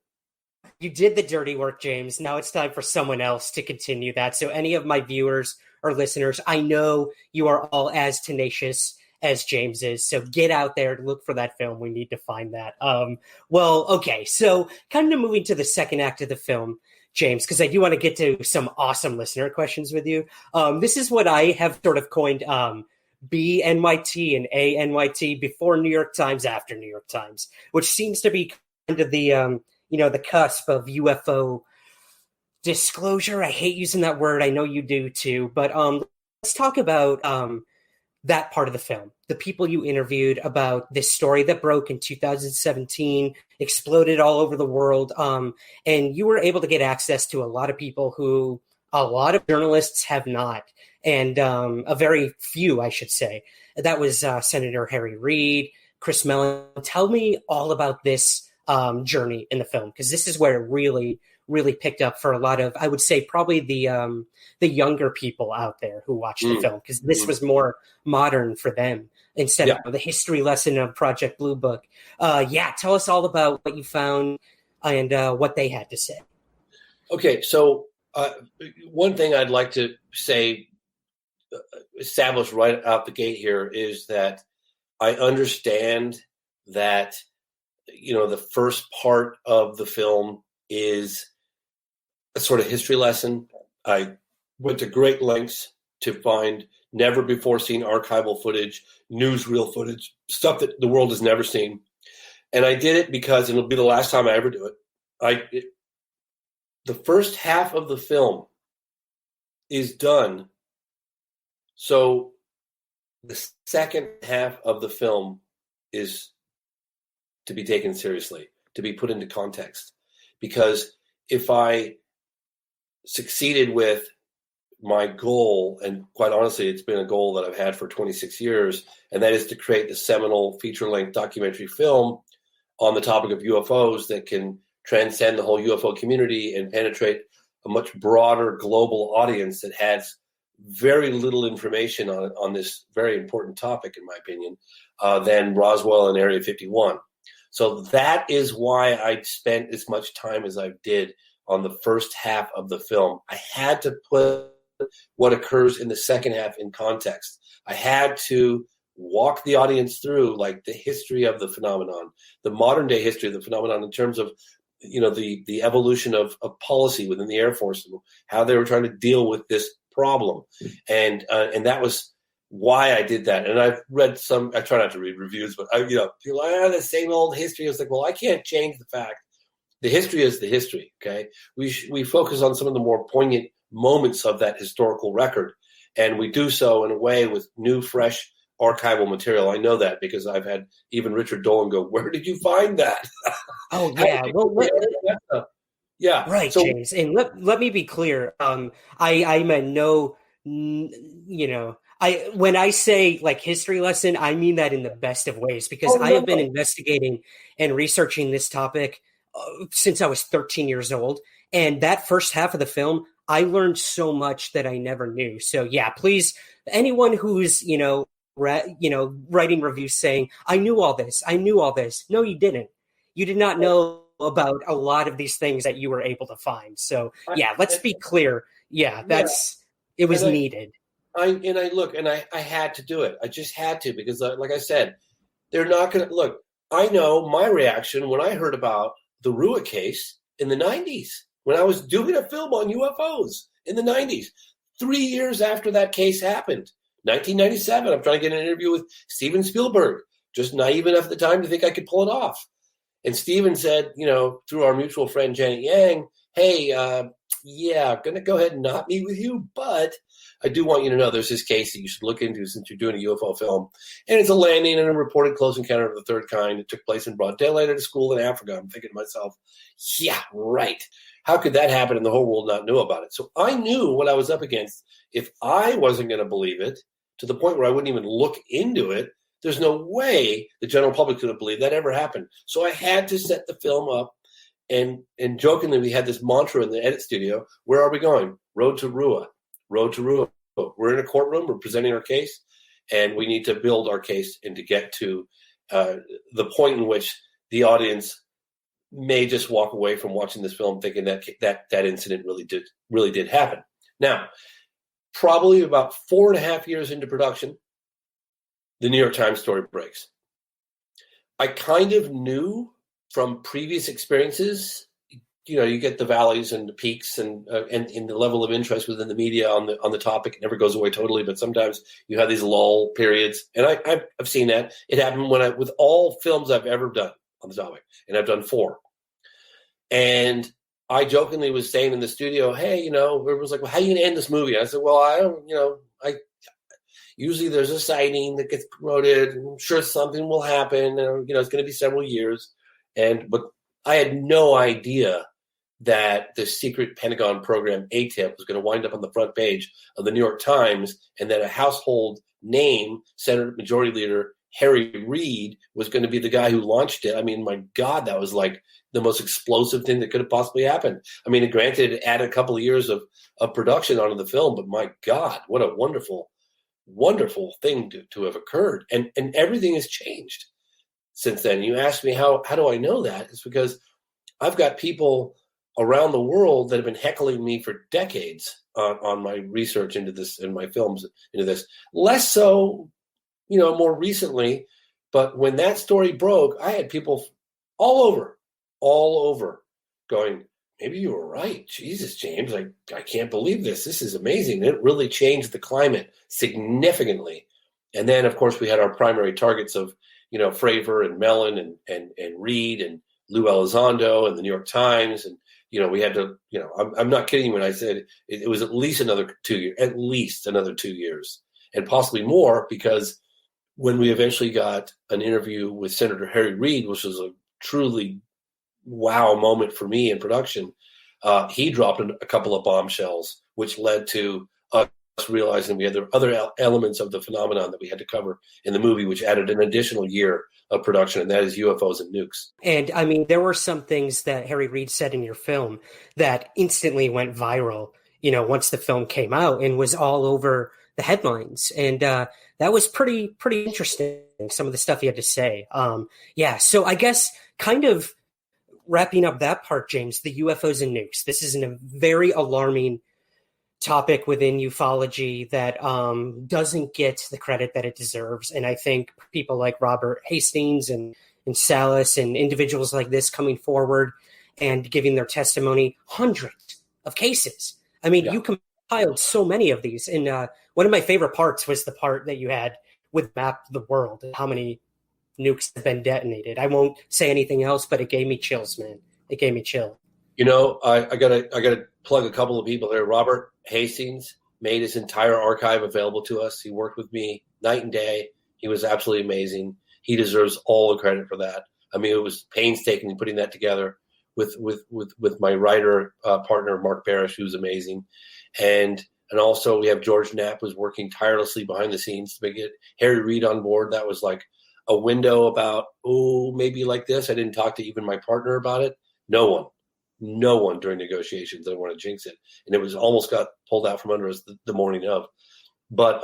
You did the dirty work, James. Now it's time for someone else to continue that. So any of my viewers or listeners, I know you are all as tenacious as James is. So get out there and look for that film. We need to find that. Okay. So kind of moving to the second act of the film, James, because I do want to get to some awesome listener questions with you. This is what I have sort of coined BNYT and ANYT, before New York Times, after New York Times, which seems to be kind of the, the cusp of UFO disclosure. I hate using that word. I know you do too. But let's talk about that part of the film, the people you interviewed about this story that broke in 2017, exploded all over the world. And you were able to get access to a lot of people who a lot of journalists have not. And a very few, I should say. That was Senator Harry Reid, Chris Mellon. Tell me all about this journey in the film, because this is where it really, really picked up for a lot of, I would say, probably the younger people out there who watched the film, because this was more modern for them instead of the history lesson of Project Blue Book. Tell us all about what you found and what they had to say. Okay, so one thing I'd like to say, establish right out the gate here, is that I understand that, the first part of the film is a sort of history lesson. I went to great lengths to find never before seen archival footage, newsreel footage, stuff that the world has never seen. And I did it because it'll be the last time I ever do it. The first half of the film is done, so the second half of the film is to be taken seriously, to be put into context. Because if I succeeded with my goal, and quite honestly, it's been a goal that I've had for 26 years, and that is to create the seminal feature-length documentary film on the topic of UFOs that can transcend the whole UFO community and penetrate a much broader global audience that has very little information on this very important topic, in my opinion, than Roswell and Area 51. So that is why I spent as much time as I did on the first half of the film. I had to put what occurs in the second half in context. I had to walk the audience through like the history of the phenomenon, the modern day history of the phenomenon in terms of the evolution of policy within the Air Force and how they were trying to deal with this problem. And that was why I did that. And I've read some, I try not to read reviews, but people are the same old history. I was like, well, I can't change the fact. The history is the history. Okay. We focus on some of the more poignant moments of that historical record. And we do so in a way with new, fresh archival material. I know that because I've had even Richard Dolan go, "Where did you find that?" Oh yeah. Yeah. Right, So, James. And let me be clear. I'm a no, when I say like history lesson, I mean that in the best of ways, because I have been investigating and researching this topic since I was 13 years old. And that first half of the film, I learned so much that I never knew. So yeah, please, anyone who's, writing reviews saying, I knew all this. No, you didn't. You did not know about a lot of these things that you were able to find. So yeah, let's be clear. Yeah, it was needed. I had to do it. I just had to, because like I said, they're not going to look. I know my reaction when I heard about the Rua case in the 90s, when I was doing a film on UFOs in the 90s, 3 years after that case happened, 1997, I'm trying to get an interview with Steven Spielberg, just naive enough at the time to think I could pull it off. And Steven said, through our mutual friend Janet Yang, hey, going to go ahead and not meet with you, but I do want you to know there's this case that you should look into since you're doing a UFO film. And it's a landing and a reported close encounter of the third kind. It took place in broad daylight at a school in Africa. I'm thinking to myself, yeah, right. How could that happen and the whole world not know about it? So I knew what I was up against. If I wasn't going to believe it, to the point where I wouldn't even look into it, there's no way the general public could have believed that ever happened. So I had to set the film up, and jokingly, we had this mantra in the edit studio. Where are we going? Road to Rua. Road to Rua. We're in a courtroom. We're presenting our case, and we need to build our case and to get to the point in which the audience may just walk away from watching this film thinking that incident really did happen. Now, probably about 4.5 years into production, the New York Times story breaks. I kind of knew from previous experiences, you get the valleys and the peaks and the level of interest within the media on the topic. It never goes away totally, but sometimes you have these lull periods, and I've seen that. It happened with all films I've ever done on the topic, and I've done 4. And I jokingly was saying in the studio, hey, it was like, well, how are you going to end this movie? And I said, well, I don't, usually there's a sighting that gets promoted. I'm sure something will happen. And, it's going to be several years. But I had no idea that the secret Pentagon program ATIP was going to wind up on the front page of the New York Times, and that a household name, Senate Majority Leader Harry Reid was going to be the guy who launched it. I mean, my God, that was like the most explosive thing that could have possibly happened. I mean, granted, it added a couple of years of production onto the film, but my God, what a wonderful, wonderful thing to have occurred. And everything has changed since then. You asked me, how do I know that? It's because I've got people around the world that have been heckling me for decades on my research into this and my films into this. Less so, more recently, but when that story broke, I had people all over going, maybe you were right. Jesus, James, I can't believe this. This is amazing. It really changed the climate significantly. And then, of course, we had our primary targets of, Fravor and Mellon and Reed and Lou Elizondo and the New York Times. And, we had to, I'm not kidding when I said it was at least another 2 years, and possibly more, because when we eventually got an interview with Senator Harry Reid, which was a truly wow moment for me in production, he dropped a couple of bombshells, which led to us realizing we had the other elements of the phenomenon that we had to cover in the movie, which added an additional year of production, and that is UFOs and nukes. And I mean, there were some things that Harry Reid said in your film that instantly went viral, once the film came out and was all over the headlines. And that was pretty interesting, some of the stuff he had to say. So I guess kind of wrapping up that part, James, the UFOs and nukes. This is a very alarming topic within ufology that doesn't get the credit that it deserves. And I think people like Robert Hastings and Salas and individuals like this coming forward and giving their testimony, hundreds of cases. I mean, you compiled so many of these. And one of my favorite parts was the part that you had with Map the World and how many nukes have been detonated. I won't say anything else, but it gave me chills, man. It gave me chill. I gotta plug a couple of people there. Robert Hastings made his entire archive available to us. He worked with me night and day. He was absolutely amazing. He deserves all the credit for that. I mean, it was painstaking putting that together with my writer partner Mark Parrish, who's amazing, and also we have George Knapp, who's working tirelessly behind the scenes to get Harry Reid on board. That was like a window about maybe like this. I didn't talk to even my partner about it. No one during negotiations. I don't want to jinx it. And it was almost got pulled out from under us the morning of. But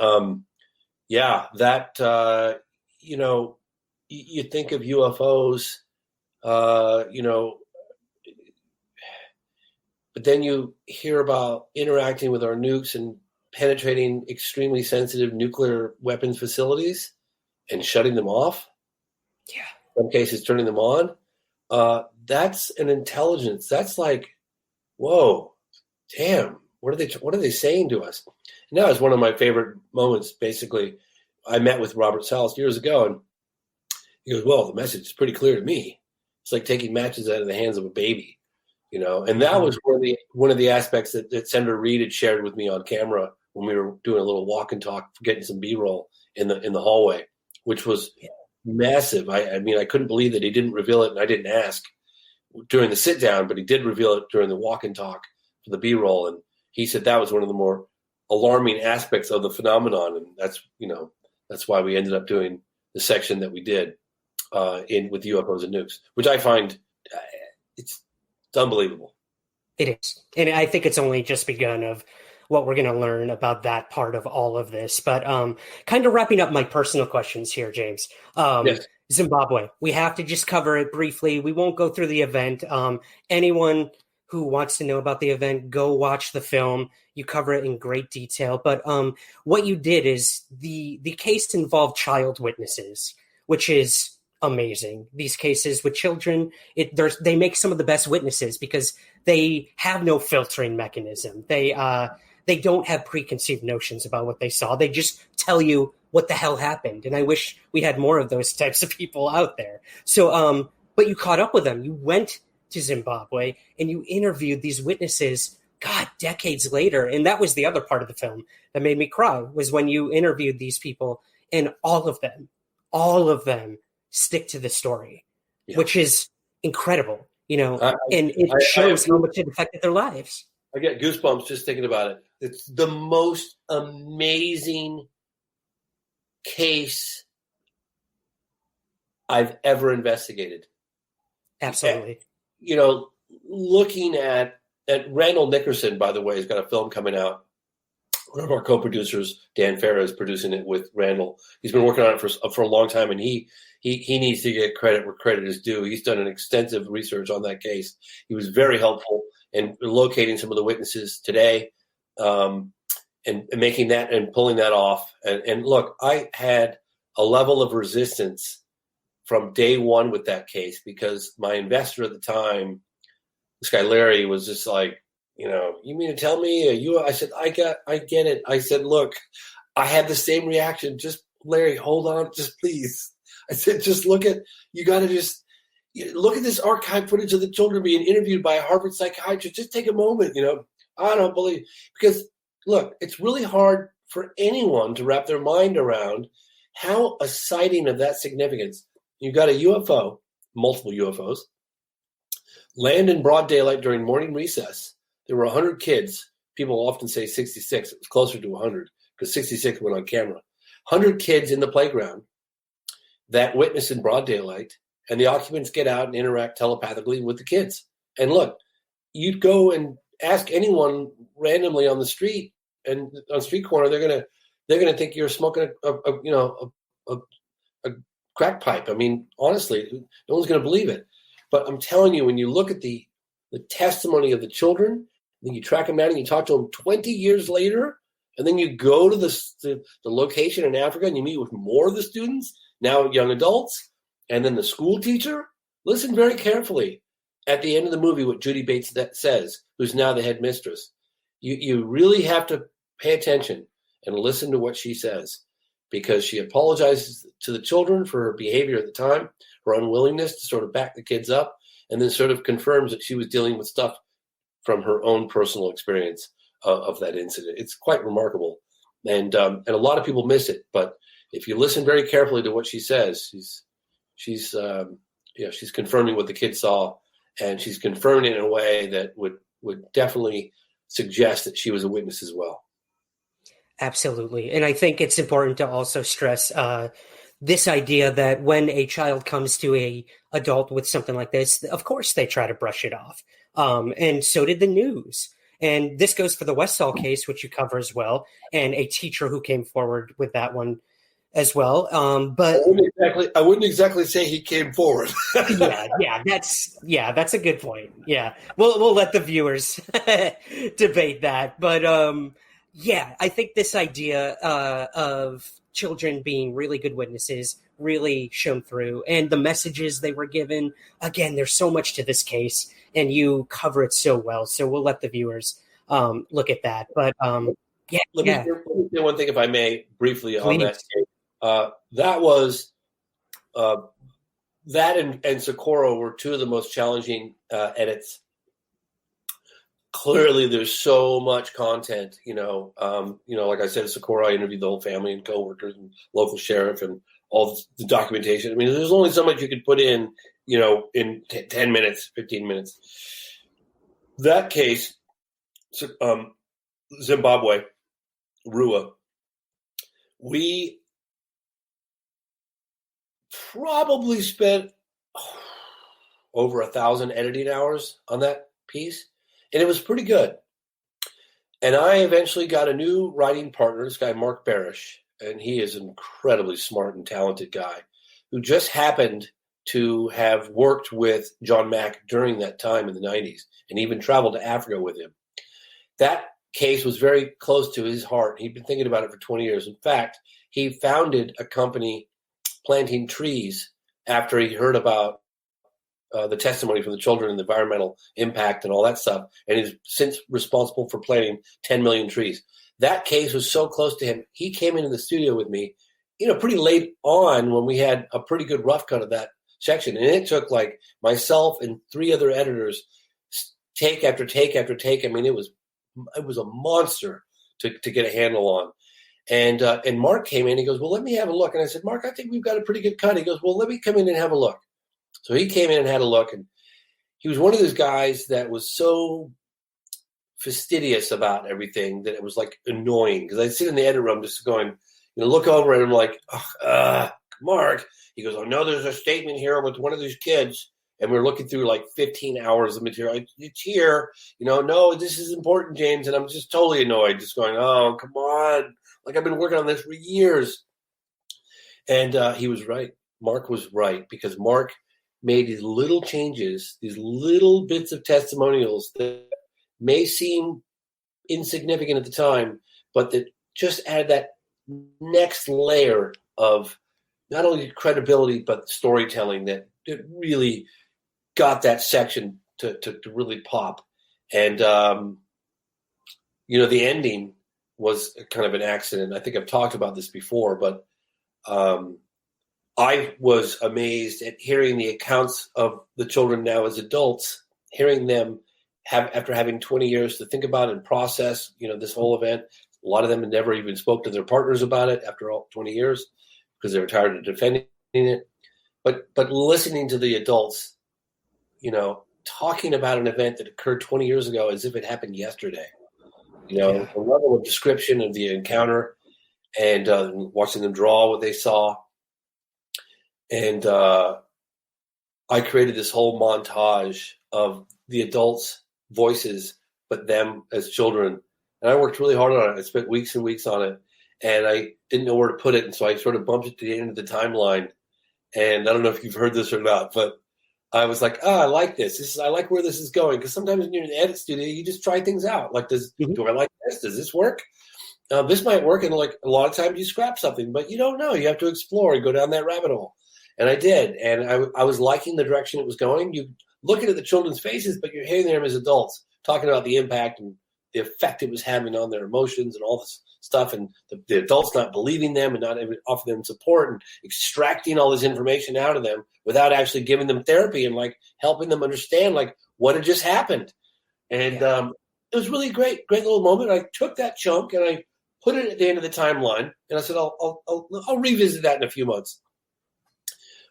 you think of UFOs, but then you hear about interacting with our nukes and penetrating extremely sensitive nuclear weapons facilities and shutting them off. Yeah. In some cases, turning them on. That's an intelligence. That's like, whoa, damn. What are they saying to us? And that was one of my favorite moments. Basically, I met with Robert Salas years ago, and he goes, "Well, the message is pretty clear to me. It's like taking matches out of the hands of a baby, And that was one of the aspects that Senator Reid had shared with me on camera when we were doing a little walk and talk, getting some B-roll in the hallway, which was massive. I mean, I couldn't believe that he didn't reveal it, and I didn't ask during the sit down, but he did reveal it during the walk and talk for the B-roll, and he said that was one of the more alarming aspects of the phenomenon, and that's why we ended up doing the section that we did with UFOs and nukes, which I find it's unbelievable. It is, and I think it's only just begun of what we're going to learn about that part of all of this. But kind of wrapping up my personal questions here, James. Yes. Zimbabwe, we have to just cover it briefly. We won't go through the event. Anyone who wants to know about the event, go watch the film. You cover it in great detail. But what you did is the case involved child witnesses, which is amazing. These cases with children, they make some of the best witnesses because they have no filtering mechanism. They don't have preconceived notions about what they saw. They just tell you what the hell happened. And I wish we had more of those types of people out there. So, but you caught up with them. You went to Zimbabwe and you interviewed these witnesses, decades later. And that was the other part of the film that made me cry, was when you interviewed these people, and all of them stick to the story, which is incredible, and it shows how much it affected their lives. I get goosebumps just thinking about it. It's the most amazing case I've ever investigated. Absolutely. You know, looking at Randall Nickerson, by the way, has got a film coming out. One of our co-producers, Dan Farah, is producing it with Randall. He's been working on it for a long time, and he needs to get credit where credit is due. He's done an extensive research on that case. He was very helpful in locating some of the witnesses today, and making that and pulling that off. And look, I had a level of resistance from day one with that case because my investor at the time, this guy Larry, was just like, you mean to tell me I said, I get it. I said, look, I had the same reaction. Just Larry, hold on, just please. I said, just look at this archive footage of the children being interviewed by a Harvard psychiatrist. Just take a moment, I don't believe, because look, it's really hard for anyone to wrap their mind around how a sighting of that significance, you've got a UFO, multiple UFOs, land in broad daylight during morning recess. There were 100 kids. People often say 66. It was closer to 100 because 66 went on camera. 100 kids in the playground that witness in broad daylight, and the occupants get out and interact telepathically with the kids. And look, you'd go and ask anyone randomly on the street and on street corner, they're gonna think you're smoking a crack pipe. I mean, honestly, no one's gonna believe it. But I'm telling you, when you look at the testimony of the children, then you track them down and you talk to them 20 years later, and then you go to the location in Africa and you meet with more of the students, now young adults, and then the school teacher. Listen very carefully at the end of the movie what Judy Bates says, who's now the head mistress. You really have to pay attention and listen to what she says, because she apologizes to the children for her behavior at the time, her unwillingness to sort of back the kids up, and then sort of confirms that she was dealing with stuff from her own personal experience of that incident. It's quite remarkable. And a lot of people miss it. But if you listen very carefully to what she says, she's confirming what the kids saw, and she's confirming it in a way that would definitely suggest that she was a witness as well. Absolutely. And I think it's important to also stress this idea that when a child comes to a adult with something like this, of course they try to brush it off. And so did the news. And this goes for the Westall case, which you cover as well, and a teacher who came forward with that one as well. But I wouldn't exactly say he came forward. that's a good point. Yeah, we'll let the viewers debate that. But I think this idea of children being really good witnesses really shone through, and the messages they were given. Again, there's so much to this case, and you cover it so well. So we'll let the viewers look at that. But let me say one thing, if I may, briefly. Please. On that case. That was that and Socorro were two of the most challenging edits. Clearly, there's so much content. Like I said, Socorro, I interviewed the whole family and coworkers and local sheriff and all the documentation. I mean, there's only so much you could put in, in 10 minutes, 15 minutes. That case, Zimbabwe, Rua, we probably spent over 1,000 editing hours on that piece, and it was pretty good. And I eventually got a new writing partner, this guy, Mark Barish, and he is an incredibly smart and talented guy who just happened to have worked with John Mack during that time in the 90s and even traveled to Africa with him. That case was very close to his heart. He'd been thinking about it for 20 years. In fact, he founded a company planting trees after he heard about the testimony from the children and the environmental impact and all that stuff, and he's since responsible for planting 10 million trees. That case was so close to him. He came into the studio with me, pretty late on when we had a pretty good rough cut of that section. And it took like myself and 3 other editors take after take after take. I mean, it was a monster to get a handle on. And Mark came in, he goes, well, let me have a look. And I said, Mark, I think we've got a pretty good cut. He goes, well, let me come in and have a look. So he came in and had a look, and he was one of those guys that was so fastidious about everything that it was like annoying, because I'd sit in the edit room just going, look over at him like, come Mark, he goes, I know there's a statement here with one of these kids. And we're looking through like 15 hours of material. It's here. No, this is important, James. And I'm just totally annoyed, just going, oh, come on. Like, I've been working on this for years. And he was right. Mark was right, because Mark made these little changes, these little bits of testimonials that may seem insignificant at the time, but that just add that next layer of not only credibility, but storytelling that really got that section to really pop. And, the ending was kind of an accident. I think I've talked about this before, but I was amazed at hearing the accounts of the children now as adults, hearing them after having 20 years to think about and process, this whole event. A lot of them had never even spoke to their partners about it after all 20 years because they were tired of defending it. But listening to the adults, talking about an event that occurred 20 years ago as if it happened yesterday, the level of description of the encounter, and watching them draw what they saw. And I created this whole montage of the adults' voices, but them as children. And I worked really hard on it. I spent weeks and weeks on it, and I didn't know where to put it. And so I sort of bumped it to the end of the timeline. And I don't know if you've heard this or not, but I was like, I like this. I like where this is going. Because sometimes when you're in the edit studio, you just try things out. Like, do I like this? Does this work? This might work. And like a lot of times you scrap something, but you don't know. You have to explore and go down that rabbit hole. And I did. And I was liking the direction it was going. You looking at the children's faces, but you're hearing them as adults talking about the impact and the effect it was having on their emotions and all this stuff, and the adults not believing them and not even offering them support and extracting all this information out of them without actually giving them therapy and like helping them understand like what had just happened. And it was really great little moment. I took that chunk and I put it at the end of the timeline, and I said, I'll revisit that in a few months.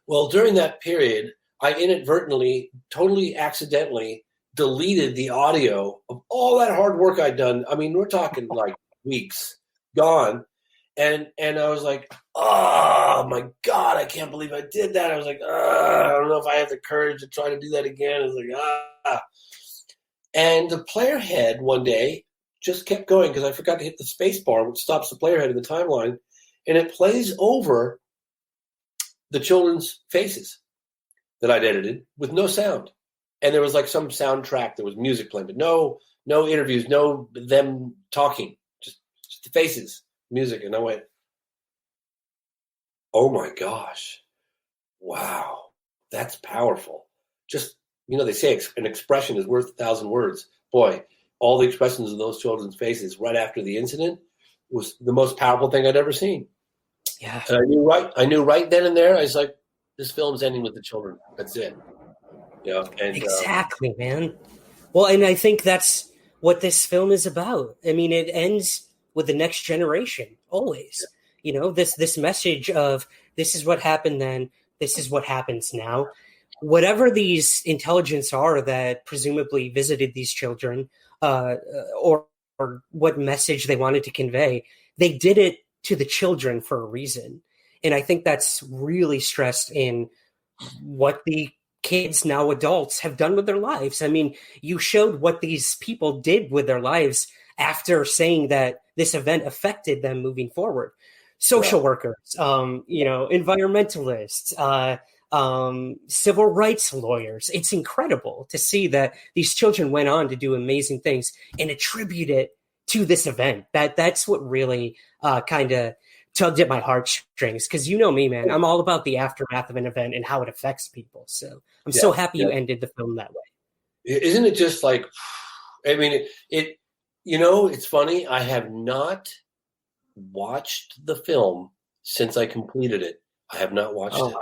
Well, during that period, I inadvertently, totally accidentally deleted the audio of all that hard work I'd done. I mean, we're talking like weeks gone. And I was like, oh my God, I can't believe I did that. I was like, I don't know if I have the courage to try to do that again. I was like, And the player head one day just kept going because I forgot to hit the space bar, which stops the player head in the timeline. And it plays over the children's faces that I'd edited with no sound. And there was like some soundtrack, there was music playing, but no interviews, no them talking, just the faces, music. And I went, oh my gosh, wow, that's powerful. Just, they say an expression is worth 1,000 words. Boy, all the expressions of those children's faces right after the incident was the most powerful thing I'd ever seen. Yeah. And I knew right then and there, I was like, this film's ending with the children. That's it. And exactly, man. Well, and I think that's what this film is about. I mean, it ends with the next generation always. This message of this is what happened then, this is what happens now. Whatever these intelligence are that presumably visited these children, or what message they wanted to convey, they did it to the children for a reason. And I think that's really stressed in what the kids, now adults, have done with their lives. I mean, you showed what these people did with their lives after saying that this event affected them moving forward. Social workers, environmentalists, civil rights lawyers. It's incredible to see that these children went on to do amazing things and attribute it to this event. That's what really kind of tugged at my heartstrings, because me, man, I'm all about the aftermath of an event and how it affects people. So I'm so happy you ended the film that way. Isn't it just like, I mean, it's funny. I have not watched the film since I completed it. I have not watched it.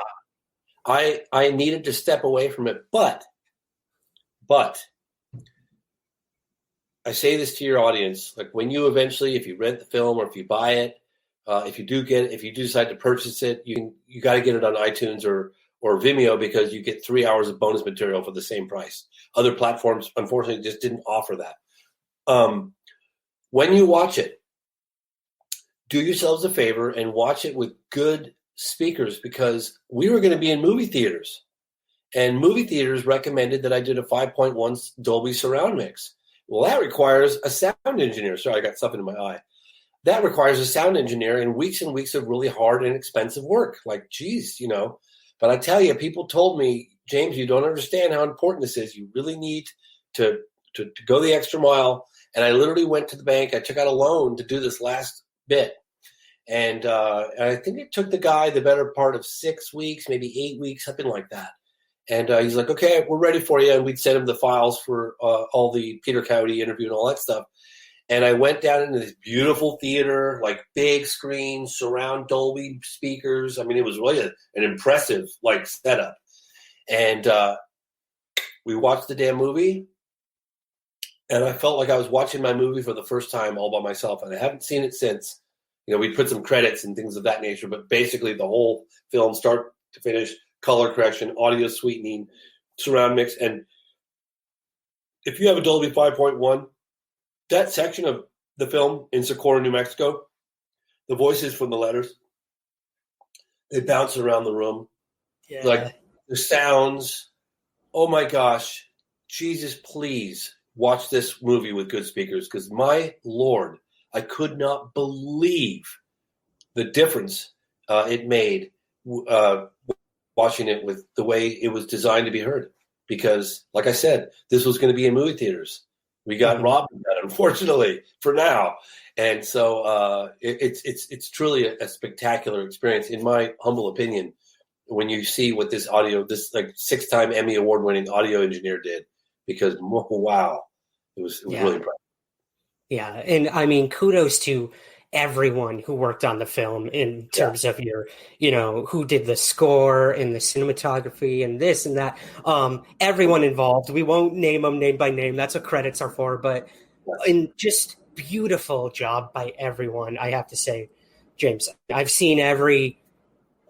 I needed to step away from it, but I say this to your audience, like when you eventually, if you rent the film or if you buy it, if you do decide to purchase it, you got to get it on iTunes or Vimeo, because you get 3 hours of bonus material for the same price. Other platforms, unfortunately, just didn't offer that. When you watch it, do yourselves a favor and watch it with good speakers because we were going to be in movie theaters, and movie theaters recommended that I did a 5.1 Dolby surround mix. Well, that requires a sound engineer. Sorry, I got something in my eye. That requires a sound engineer and weeks of really hard and expensive work. Like, geez, But I tell you, people told me, James, you don't understand how important this is. You really need to go the extra mile. And I literally went to the bank. I took out a loan to do this last bit. And I think it took the guy the better part of 6 weeks, maybe 8 weeks, something like that. And he's like, okay, we're ready for you. And we'd send him the files for all the Peter Coyote interview and all that stuff. And I went down into this beautiful theater, like big screen, surround Dolby speakers. I mean, it was really an impressive setup. And we watched the damn movie. And I felt like I was watching my movie for the first time all by myself. And I haven't seen it since. We put some credits and things of that nature. But basically the whole film, start to finish, color correction, audio sweetening, surround mix. And if you have a Dolby 5.1, that section of the film in Socorro, New Mexico, the voices from the letters, they bounce around the room. Yeah. Like the sounds. Oh my gosh. Jesus, please watch this movie with good speakers, because my Lord, I could not believe the difference it made watching it with the way it was designed to be heard. Because, like I said, this was going to be in movie theaters. We got robbed of that, unfortunately, for now. And so it's truly a spectacular experience, in my humble opinion, when you see what this 6-time Emmy award-winning audio engineer did. Because, wow, it was really impressive. Yeah, and I mean, kudos to everyone who worked on the film in terms of who did the score and the cinematography and this and that. Everyone involved. We won't name them name by name. That's what credits are for. But in just beautiful job by everyone, I have to say, James. I've seen every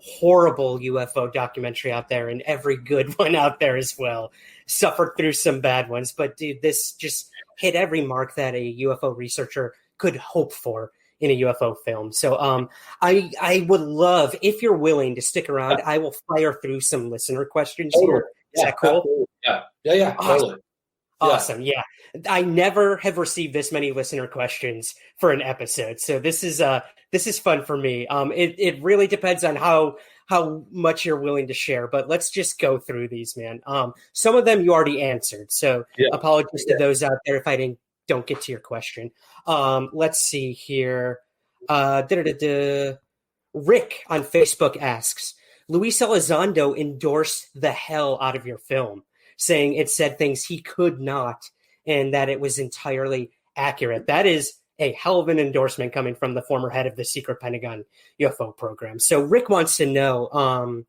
horrible UFO documentary out there and every good one out there as well. Suffered through some bad ones, but dude, this just hit every mark that a UFO researcher could hope for in a UFO film. So I would love, if you're willing to stick around, I will fire through some listener questions here. Is that cool? Yeah, totally. Awesome. Yeah. I never have received this many listener questions for an episode. So this is fun for me. It really depends on how much you're willing to share, but let's just go through these, man. Some of them you already answered. So apologies to those out there if I don't get to your question. Let's see here. Rick on Facebook asks, Luis Elizondo endorsed the hell out of your film, saying it said things he could not and that it was entirely accurate. That is a hell of an endorsement coming from the former head of the secret Pentagon UFO program. So Rick wants to know,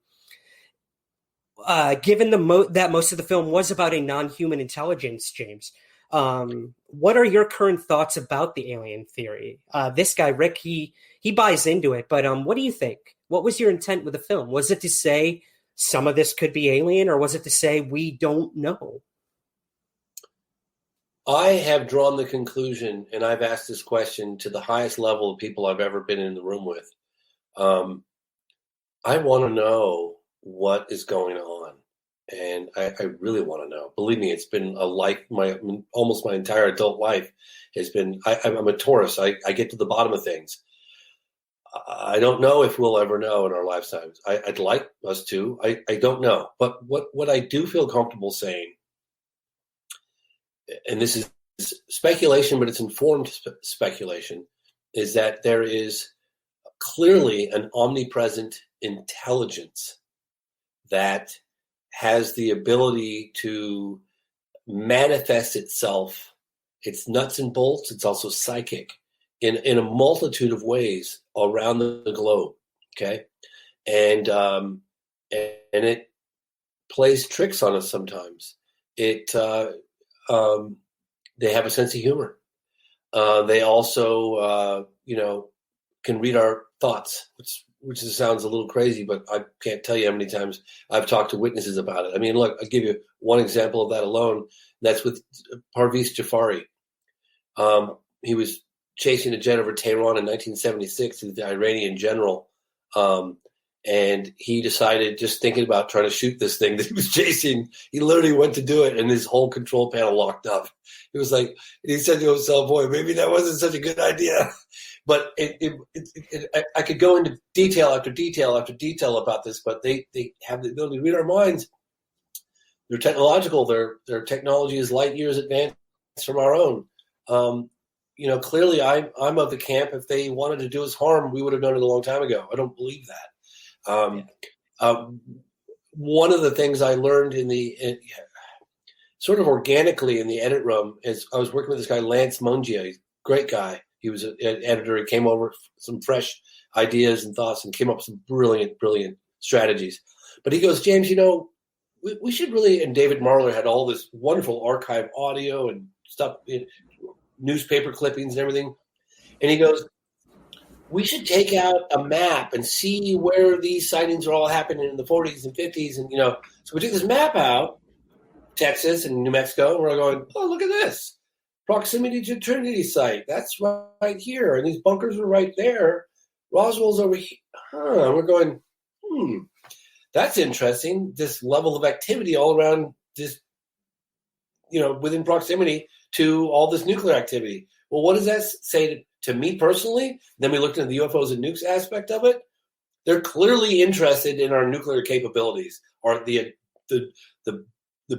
given that most of the film was about a non-human intelligence, James, what are your current thoughts about the alien theory? This guy, Rick, he buys into it, but what do you think? What was your intent with the film? Was it to say some of this could be alien, or was it to say we don't know? I have drawn the conclusion, and I've asked this question to the highest level of people I've ever been in the room with. I want to know what is going on, and I really want to know. Believe me, it's been almost my entire adult life has been. I'm a Taurus. I get to the bottom of things. I don't know if we'll ever know in our lifetimes. I'd like us to. I don't know, but what I do feel comfortable saying, and this is speculation, but it's informed speculation, is that there is clearly an omnipresent intelligence that has the ability to manifest itself. It's nuts and bolts. It's also psychic in a multitude of ways around the globe. Okay. And it plays tricks on us sometimes. They have a sense of humor. They also, can read our thoughts, which sounds a little crazy, but I can't tell you how many times I've talked to witnesses about it. I mean, look, I'll give you one example of that alone. That's with Parviz Jafari. He was chasing a jet over Tehran in 1976. He was the Iranian general. And he decided, just thinking about trying to shoot this thing that he was chasing, he literally went to do it, and his whole control panel locked up. He was like, he said to himself, boy, maybe that wasn't such a good idea. But I could go into detail after detail after detail about this, but they have the ability to read our minds. They're technological. Their technology is light years advanced from our own. Clearly I'm of the camp, if they wanted to do us harm, we would have done it a long time ago. I don't believe that. One of the things I learned sort of organically in the edit room is I was working with this guy, Lance Mungia. He's a great guy. He was an editor. He came over with some fresh ideas and thoughts and came up with some brilliant, brilliant strategies. But he goes, James, we should really, and David Marler had all this wonderful archive audio and stuff, newspaper clippings and everything. And he goes, we should take out a map and see where these sightings are all happening in the 40s and 50s. And, so we took this map out, Texas and New Mexico, and we're going, oh, look at this. Proximity to Trinity site. That's right here. And these bunkers are right there. Roswell's over here. And we're going, that's interesting. This level of activity all around this, within proximity to all this nuclear activity. Well, what does that say to me personally? Then we looked into the UFOs and nukes aspect of it. They're clearly interested in our nuclear capabilities, or the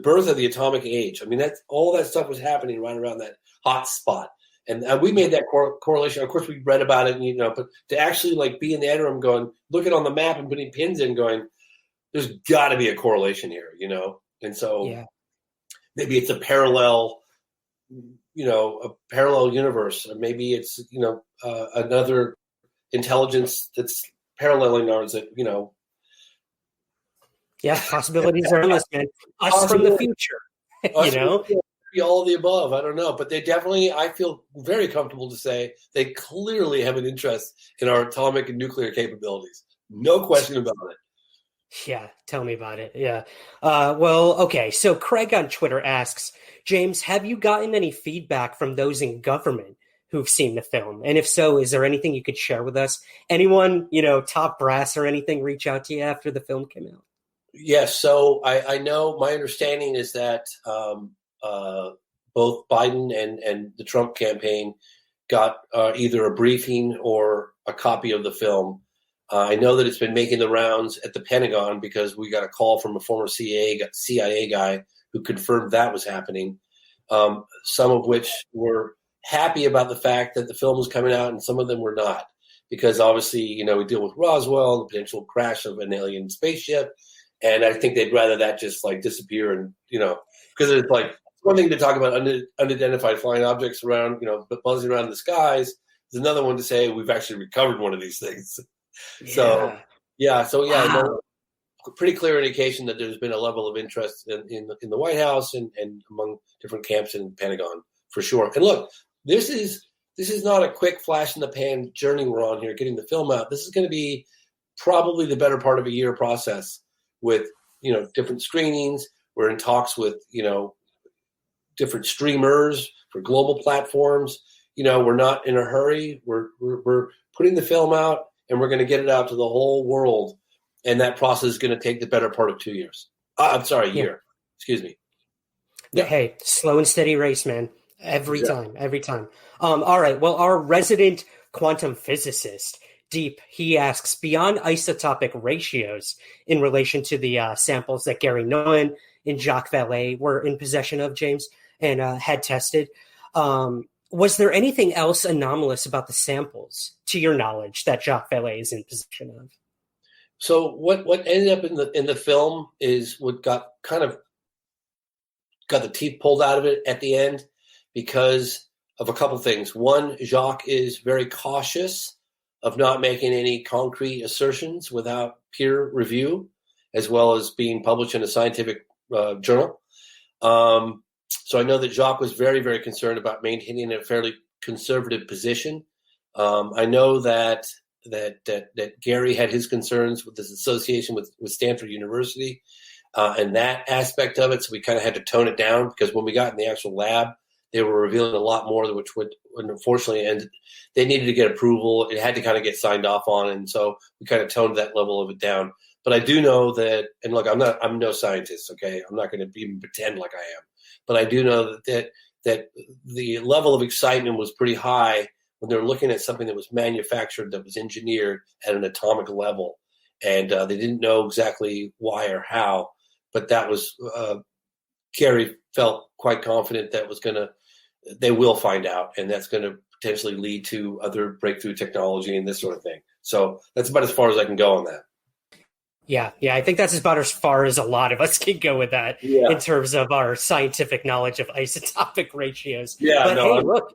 birth of the atomic age. I mean, that's all that stuff was happening right around that hot spot. And we made that correlation. Of course, we read about it, but to actually be in the edit room going, looking on the map and putting pins in going, there's got to be a correlation here, And so maybe it's a parallel universe, or maybe it's, another intelligence that's paralleling ours that, Yeah, possibilities are endless, man. Us from the future, All of the above. I don't know, but they definitely, I feel very comfortable to say they clearly have an interest in our atomic and nuclear capabilities. No question about it. Yeah, tell me about it. Yeah. Well, okay. So Craig on Twitter asks, James, have you gotten any feedback from those in government who've seen the film? And if so, is there anything you could share with us? Anyone, top brass or anything reach out to you after the film came out? Yes. So I know, my understanding is that both Biden and the Trump campaign got either a briefing or a copy of the film. I know that it's been making the rounds at the Pentagon because we got a call from a former CIA guy who confirmed that was happening, some of which were happy about the fact that the film was coming out, and some of them were not, because obviously, we deal with Roswell, the potential crash of an alien spaceship, and I think they'd rather that just disappear, and because it's one thing to talk about unidentified flying objects around, buzzing around the skies. There's another one to say we've actually recovered one of these things. Yeah. No, pretty clear indication that there's been a level of interest in the White House and among different camps in the Pentagon, for sure. And look, this is not a quick flash in the pan journey we're on here, getting the film out. This is going to be probably the better part of a year process with, different screenings. We're in talks with, different streamers for global platforms. We're not in a hurry. We're putting the film out, and we're going to get it out to the whole world. And that process is going to take the better part of 2 years. A year. Excuse me. Yeah. Hey, slow and steady race, man. Every time. All right. Well, our resident quantum physicist, Deep, he asks, beyond isotopic ratios in relation to the samples that Gary Nolan and Jacques Vallée were in possession of, James, and had tested, was there anything else anomalous about the samples, to your knowledge, that Jacques Vallée is in possession of? So what ended up in the film is what got the teeth pulled out of it at the end because of a couple things. One, Jacques is very cautious of not making any concrete assertions without peer review, as well as being published in a scientific journal. So I know that Jacques was very, very concerned about maintaining a fairly conservative position. I know that Gary had his concerns with this association with Stanford University and that aspect of it. So we kind of had to tone it down because when we got in the actual lab, they were revealing a lot more, which would unfortunately end. They needed to get approval. It had to kind of get signed off on, and so we kind of toned that level of it down. But I do know that, and look, I'm no scientist, okay? I'm not going to even pretend like I am. But I do know that the level of excitement was pretty high when they were looking at something that was manufactured, that was engineered at an atomic level. And they didn't know exactly why or how, but that was, Kerry felt quite confident that they will find out, and that's going to potentially lead to other breakthrough technology and this sort of thing. So that's about as far as I can go on that. Yeah, I think that's about as far as a lot of us can go with that in terms of our scientific knowledge of isotopic ratios. Yeah, but hey, look,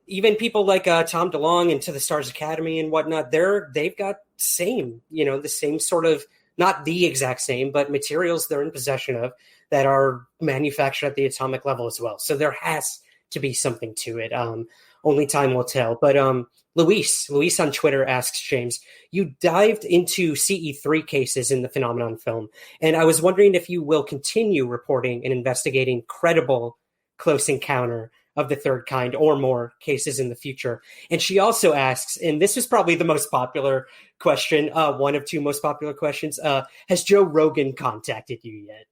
even people like Tom DeLonge and To the Stars Academy and whatnot, they've got the same sort of, not the exact same, but materials they're in possession of that are manufactured at the atomic level as well. So there has to be something to it. Only time will tell. But Luis on Twitter asks, James, you dived into CE3 cases in the Phenomenon film, and I was wondering if you will continue reporting and investigating credible close encounter of the third kind or more cases in the future. And she also asks, and this is probably the most popular question, one of two most popular questions, has Joe Rogan contacted you yet?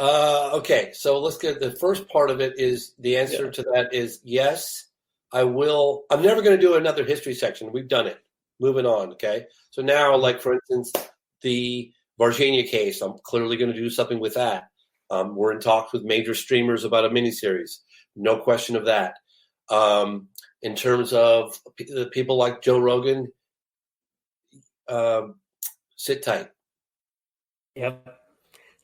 Okay, so let's get the first part of it. Is the answer to that is yes, I will. I'm never going to do another history section. We've done it. Moving on, okay? So now, like, for instance, the Varginha case, I'm clearly going to do something with that. We're in talks with major streamers about a miniseries. No question of that. In terms of people like Joe Rogan, sit tight. Yep.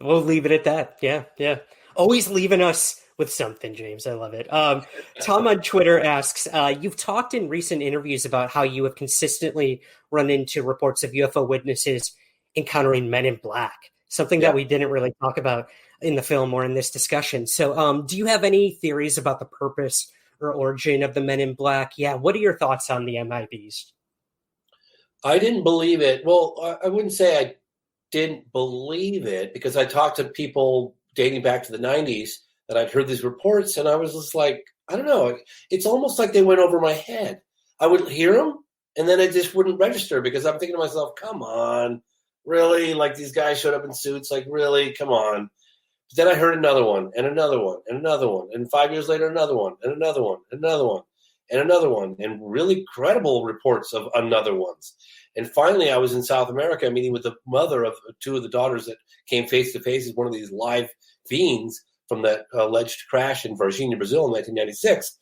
We'll leave it at that. Yeah. Always leaving us with something, James. I love it. Tom on Twitter asks, you've talked in recent interviews about how you have consistently run into reports of UFO witnesses encountering men in black, something that we didn't really talk about in the film or in this discussion. So do you have any theories about the purpose or origin of the men in black? Yeah. What are your thoughts on the MIBs? I didn't believe it. Well, I wouldn't say I didn't believe it, because I talked to people dating back to the 90s that I'd heard these reports, and I was just like, I don't know. It's almost like they went over my head. I would hear them, and then it just wouldn't register, because I'm thinking to myself, come on, really? Like, these guys showed up in suits, like, really? Come on. But then I heard another one, and another one, and another one, and 5 years later, another one, and another one, and another one, and another one, and really credible reports of another ones. And finally, I was in South America meeting with the mother of two of the daughters that came face to face as one of these live beings from that alleged crash in Varginha, Brazil in 1996.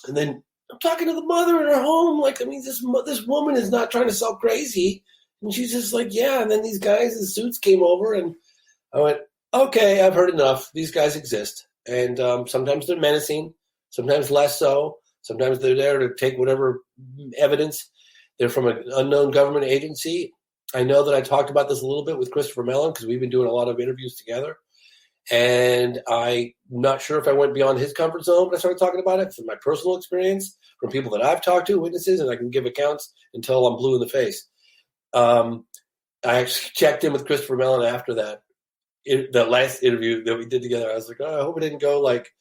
And then I'm talking to the mother in her home. Like, I mean, this woman is not trying to sell crazy. And she's just like, yeah. And then these guys in suits came over, and I went, okay, I've heard enough. These guys exist. And sometimes they're menacing, sometimes less so. Sometimes they're there to take whatever evidence. They're from an unknown government agency. I know that I talked about this a little bit with Christopher Mellon, because we've been doing a lot of interviews together. And I'm not sure if I went beyond his comfort zone when I started talking about it, from my personal experience, from people that I've talked to, witnesses, and I can give accounts until I'm blue in the face. I actually checked in with Christopher Mellon after that last interview that we did together. I was like, oh, I hope it didn't go like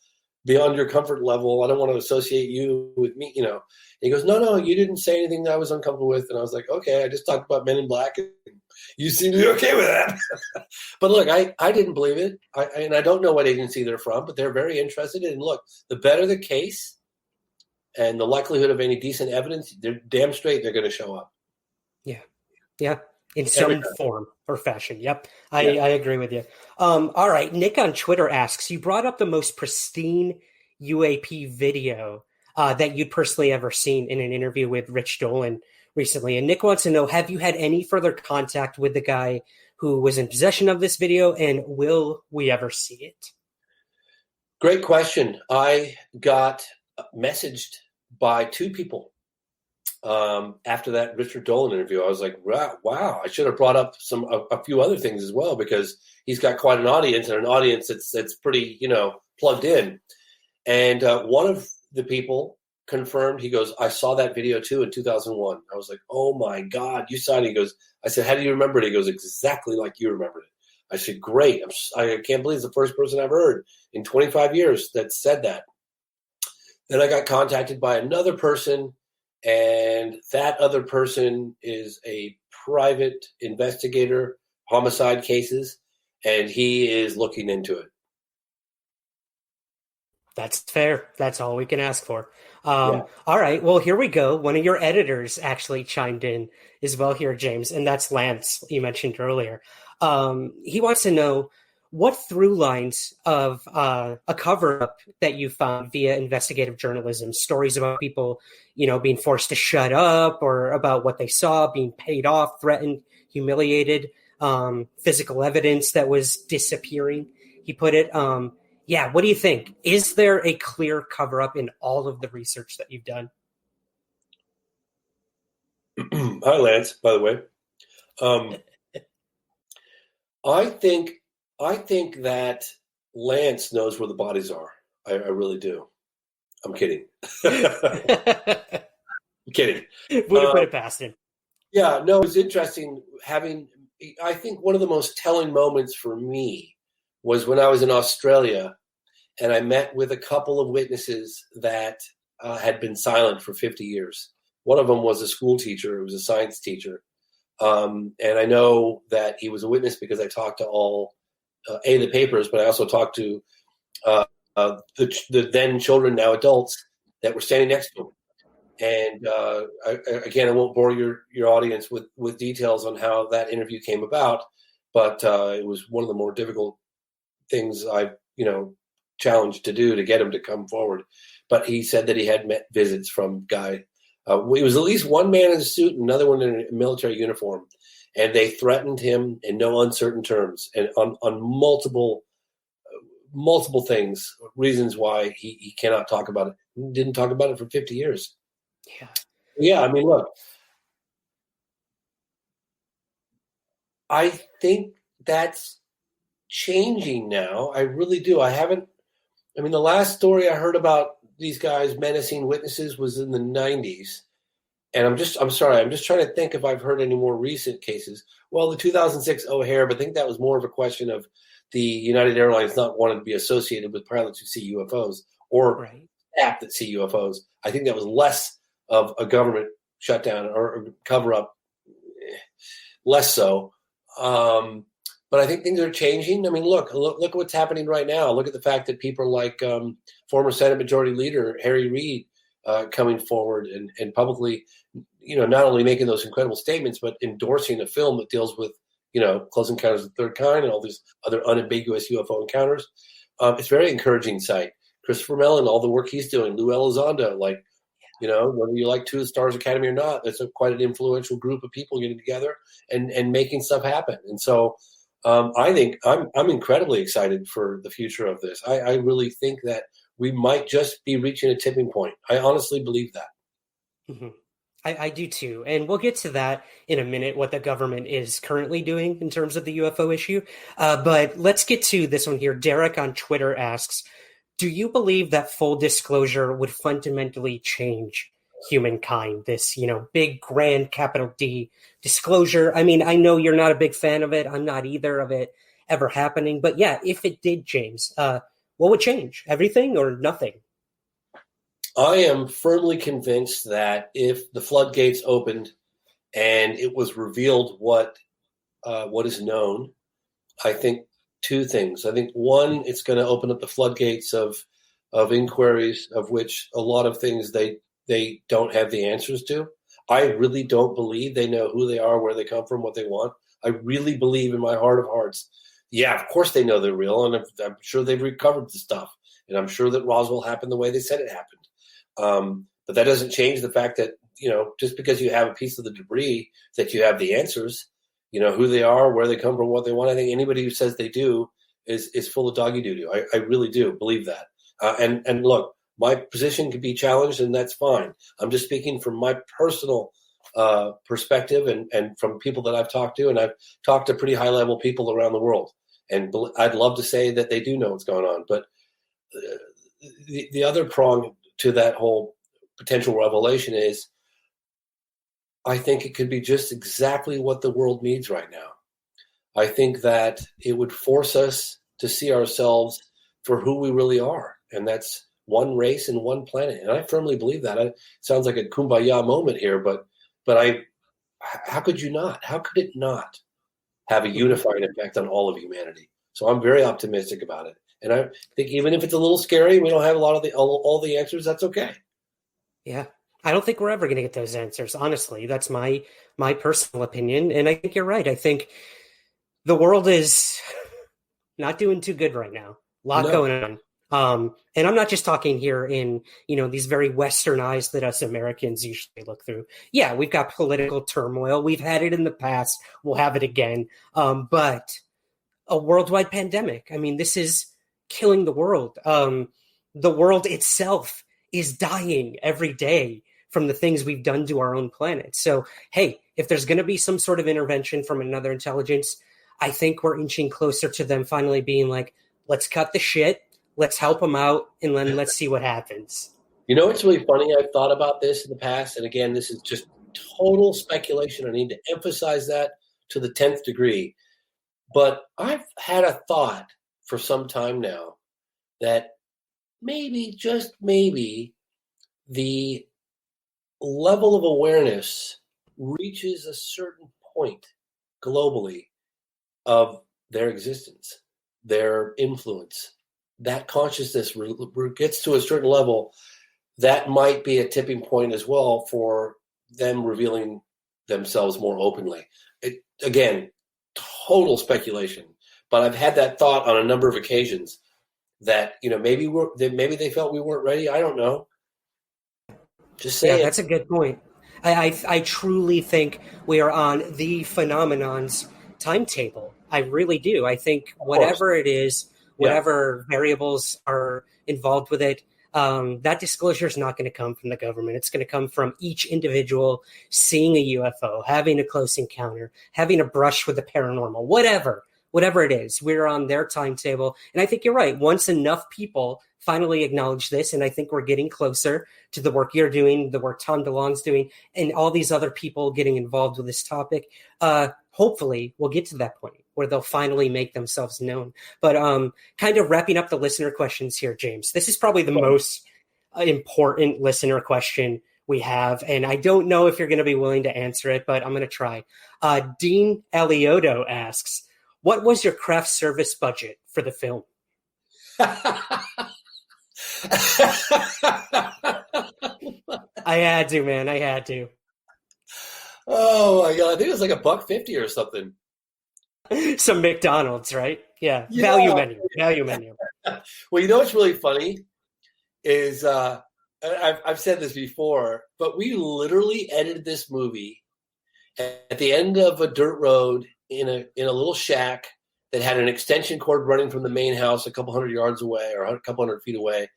beyond your comfort level. I don't want to associate you with me, you know. And he goes, no, you didn't say anything that I was uncomfortable with. And I was like, okay, I just talked about Men in Black, and you seem to be okay with that. But look, I didn't believe it. And I don't know what agency they're from, but they're very interested in, look, the better the case and the likelihood of any decent evidence, they're damn straight they're going to show up. Yeah. In some form or fashion. Yep. I agree with you. All right. Nick on Twitter asks, you brought up the most pristine UAP video that you'd personally ever seen in an interview with Rich Dolan recently. And Nick wants to know, have you had any further contact with the guy who was in possession of this video, and will we ever see it? Great question. I got messaged by two people after that Richard Dolan interview. I was like, wow, I should have brought up a few other things as well, because he's got quite an audience, and an audience that's pretty, plugged in. And one of the people confirmed, he goes, I saw that video too in 2001. I was like, oh my God, you saw it? He goes, I said, how do you remember it? He goes, exactly like you remembered it. I said, great. I can't believe it's the first person I've heard in 25 years that said that. Then I got contacted by another person, and that other person is a private investigator, homicide cases, and he is looking into it. That's fair. That's all we can ask for. Yeah. All right. Well, here we go. One of your editors actually chimed in as well here, James, and that's Lance, you mentioned earlier. He wants to know what through lines of a cover up that you found via investigative journalism, stories about people, being forced to shut up, or about what they saw, being paid off, threatened, humiliated, physical evidence that was disappearing. He put it. Yeah, what do you think? Is there a clear cover up in all of the research that you've done? Hi, Lance, by the way. I think that Lance knows where the bodies are. I really do. I'm kidding. I'm kidding. Wouldn't put it past him. Yeah, no, it's interesting I think one of the most telling moments for me was when I was in Australia and I met with a couple of witnesses that had been silent for 50 years. One of them was a school teacher. It was a science teacher. And I know that he was a witness because I talked to all the papers, but I also talked to the then children, now adults, that were standing next to him. And I won't bore your audience with details on how that interview came about, but it was one of the more difficult things I challenged to do to get him to come forward. But he said that he had met visits from guy. It was at least one man in a suit and another one in a military uniform, and they threatened him in no uncertain terms and on multiple things, reasons why he cannot talk about it. He didn't talk about it for 50 years. Yeah. I mean, look, I think that's changing now. I really do. The last story I heard about these guys menacing witnesses was in the 90s. And I'm just trying to think if I've heard any more recent cases. Well, the 2006 O'Hare, but I think that was more of a question of the United Airlines not wanting to be associated with pilots who see UFOs or staff that see UFOs. I think that was less of a government shutdown or cover up, less so. But I think things are changing. I mean, look at what's happening right now. Look at the fact that people like former Senate Majority Leader Harry Reid coming forward and publicly, not only making those incredible statements, but endorsing a film that deals with, Close Encounters of the Third Kind and all these other unambiguous UFO encounters. It's a very encouraging sight. Christopher Mellon, all the work he's doing, Lou Elizondo, whether you like Two Stars Academy or not, that's quite an influential group of people getting together and making stuff happen. And so I think I'm incredibly excited for the future of this. I really think that we might just be reaching a tipping point. I honestly believe that. Mm-hmm. I do too. And we'll get to that in a minute, what the government is currently doing in terms of the UFO issue. But let's get to this one here. Derek on Twitter asks, do you believe that full disclosure would fundamentally change humankind? This, big, grand, capital D disclosure. I mean, I know you're not a big fan of it. I'm not either of it ever happening. But yeah, if it did, James, what would change? Everything or nothing? I am firmly convinced that if the floodgates opened and it was revealed what is known, I think two things. I think one, it's going to open up the floodgates of inquiries of which a lot of things they don't have the answers to. I really don't believe they know who they are, where they come from, what they want. I really believe in my heart of hearts. Yeah, of course they know they're real, and I'm sure they've recovered the stuff, and I'm sure that Roswell happened the way they said it happened. But that doesn't change the fact that, just because you have a piece of the debris, that you have the answers, who they are, where they come from, what they want. I think anybody who says they do is full of doggy doo-doo. I really do believe that. And look, my position could be challenged, and that's fine. I'm just speaking from my personal perspective and from people that I've talked to, and I've talked to pretty high-level people around the world. And I'd love to say that they do know what's going on. But the other prong to that whole potential revelation is, I think it could be just exactly what the world needs right now. I think that it would force us to see ourselves for who we really are. And that's one race and one planet. And I firmly believe that. It sounds like a kumbaya moment here, but how could you not? How could it not have a unifying effect on all of humanity? So I'm very optimistic about it. And I think even if it's a little scary, we don't have a lot of all the answers, that's okay. Yeah. I don't think we're ever going to get those answers. Honestly, that's my personal opinion. And I think you're right. I think the world is not doing too good right now. A lot going on. And I'm not just talking here in, these very Western eyes that us Americans usually look through. Yeah, we've got political turmoil. We've had it in the past. We'll have it again. But a worldwide pandemic. I mean, this is killing the world. The world itself is dying every day from the things we've done to our own planet. So, hey, if there's going to be some sort of intervention from another intelligence, I think we're inching closer to them finally being like, let's cut the shit, let's help them out, and then let's see what happens. It's really funny. I've thought about this in the past, and again, this is just total speculation. I need to emphasize that to the 10th degree. But I've had a thought for some time now that maybe, just maybe, the level of awareness reaches a certain point globally of their existence, their influence. That consciousness gets to a certain level that might be a tipping point as well for them revealing themselves more openly. Again, total speculation, but I've had that thought on a number of occasions that maybe they felt we weren't ready. I don't know. Just saying. Yeah, that's a good point. I truly think we are on the phenomenon's timetable. I really do. I think whatever it is, whatever variables are involved with it, that disclosure is not going to come from the government. It's going to come from each individual seeing a UFO, having a close encounter, having a brush with the paranormal, whatever it is. We're on their timetable. And I think you're right. Once enough people finally acknowledge this, and I think we're getting closer to the work you're doing, the work Tom DeLonge's doing, and all these other people getting involved with this topic, hopefully we'll get to that point where they'll finally make themselves known. But kind of wrapping up the listener questions here, James, this is probably the most important listener question we have, and I don't know if you're going to be willing to answer it, but I'm going to try. Dean Eliotto asks, what was your craft service budget for the film? I had to, man. I had to. Oh my God. I think it was like $1.50 or something. Some McDonald's, right? Yeah. Value menu. Well, what's really funny is I've said this before, but we literally edited this movie at the end of a dirt road in a little shack that had an extension cord running from the main house a couple hundred yards away or a couple hundred feet away.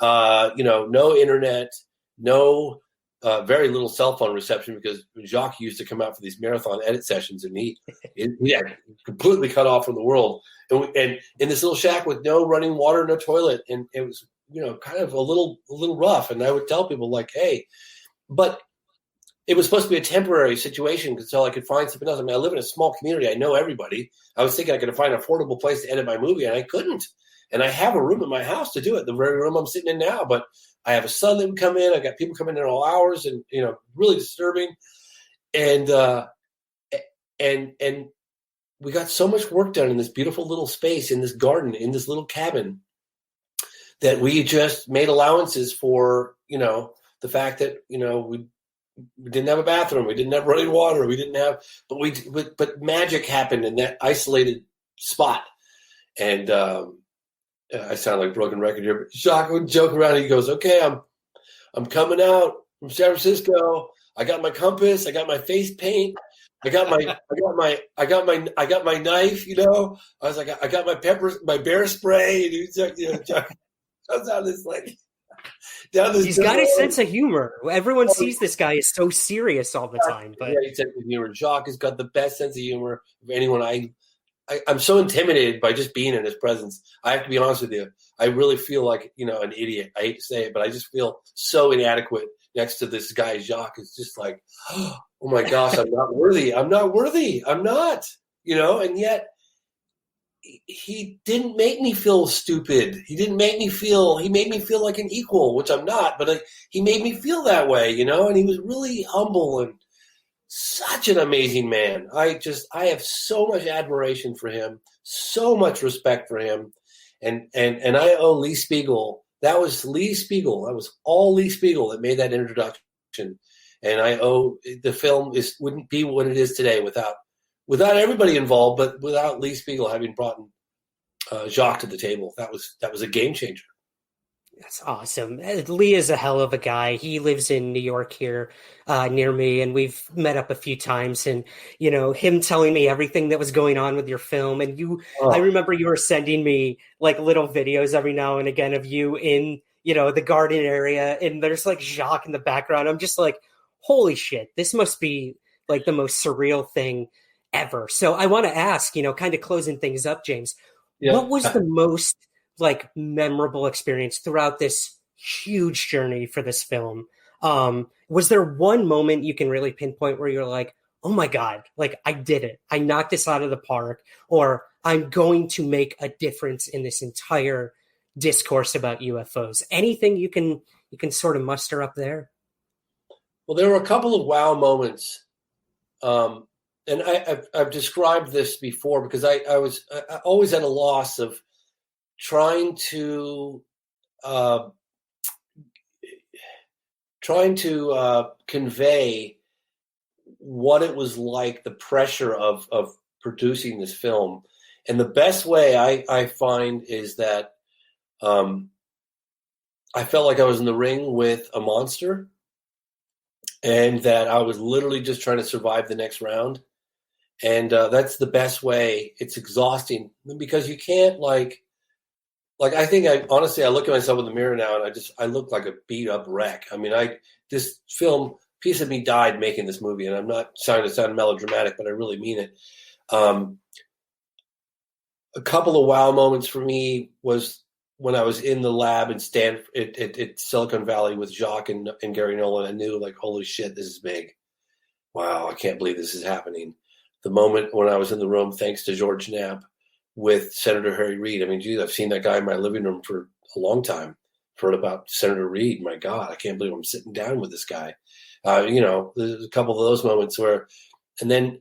No internet, no very little cell phone reception because Jacques used to come out for these marathon edit sessions and he completely cut off from the world. And in this little shack with no running water, no toilet. And it was, kind of a little rough. And I would tell people like, hey, but it was supposed to be a temporary situation until I could find something else. I mean, I live in a small community. I know everybody. I was thinking I could find an affordable place to edit my movie, and I couldn't. And I have a room in my house to do it, the very room I'm sitting in now. But I have a son that would come in. I got people coming in at all hours, and really disturbing. And we got so much work done in this beautiful little space, in this garden, in this little cabin, that we just made allowances for the fact that we didn't have a bathroom. We didn't have running water. We didn't have, but magic happened in that isolated spot. And I sound like a broken record here, but Jacques would joke around. He goes, "Okay, I'm coming out from San Francisco. I got my compass. I got my face paint. I got my knife. I was like, I got my bear spray." And he was like, Jacques comes out this like. He's got a sense of humor. Everyone sees this guy is so serious all the time. But yeah, sense of humor. Jacques has got the best sense of humor of anyone. I'm so intimidated by just being in his presence. I have to be honest with you. I really feel like an idiot. I hate to say it, but I just feel so inadequate next to this guy. Jacques is just like, oh my gosh, I'm not worthy. I'm not worthy. I'm not. and yet he didn't make me feel stupid. He made me feel like an equal, which I'm not, but he made me feel that way, and he was really humble and such an amazing man. I have so much admiration for him, so much respect for him. And I owe Lee Spiegel. That was Lee Spiegel. That was all Lee Spiegel that made that introduction. And I owe the film wouldn't be what it is today without everybody involved, but without Lee Spiegel having brought Jacques to the table. That was a game changer. That's awesome. Lee is a hell of a guy. He lives in New York here, near me, and we've met up a few times. And him telling me everything that was going on with your film. And I remember you were sending me like little videos every now and again of you in the garden area, and there's like Jacques in the background. I'm just like, holy shit, this must be like the most surreal thing ever. So I want to ask, kind of closing things up, James, what was the most like memorable experience throughout this huge journey for this film? Was there one moment you can really pinpoint where you're like, oh my God, like I did it. I knocked this out of the park, or I'm going to make a difference in this entire discourse about UFOs? Anything you can sort of muster up there? Well, there were a couple of wow moments. And I've described this before because I was always at a loss of trying to convey what it was like, the pressure of producing this film. And the best way I find is that I felt like I was in the ring with a monster, and that I was literally just trying to survive the next round. And that's the best way. It's exhausting because you can't I think honestly, I look at myself in the mirror now and I look like a beat up wreck. I mean, this film, piece of me died making this movie, and I'm not trying to sound melodramatic, but I really mean it. A couple of wow moments for me was when I was in the lab in Stanford at Silicon Valley with Jacques and Gary Nolan. I knew, like, holy shit, this is big. Wow, I can't believe this is happening. The moment when I was in the room, thanks to George Knapp, with Senator Harry Reid. I mean, geez, I've seen that guy in my living room for a long time. Heard about Senator Reid. My God, I can't believe I'm sitting down with this guy. There's a couple of those moments and then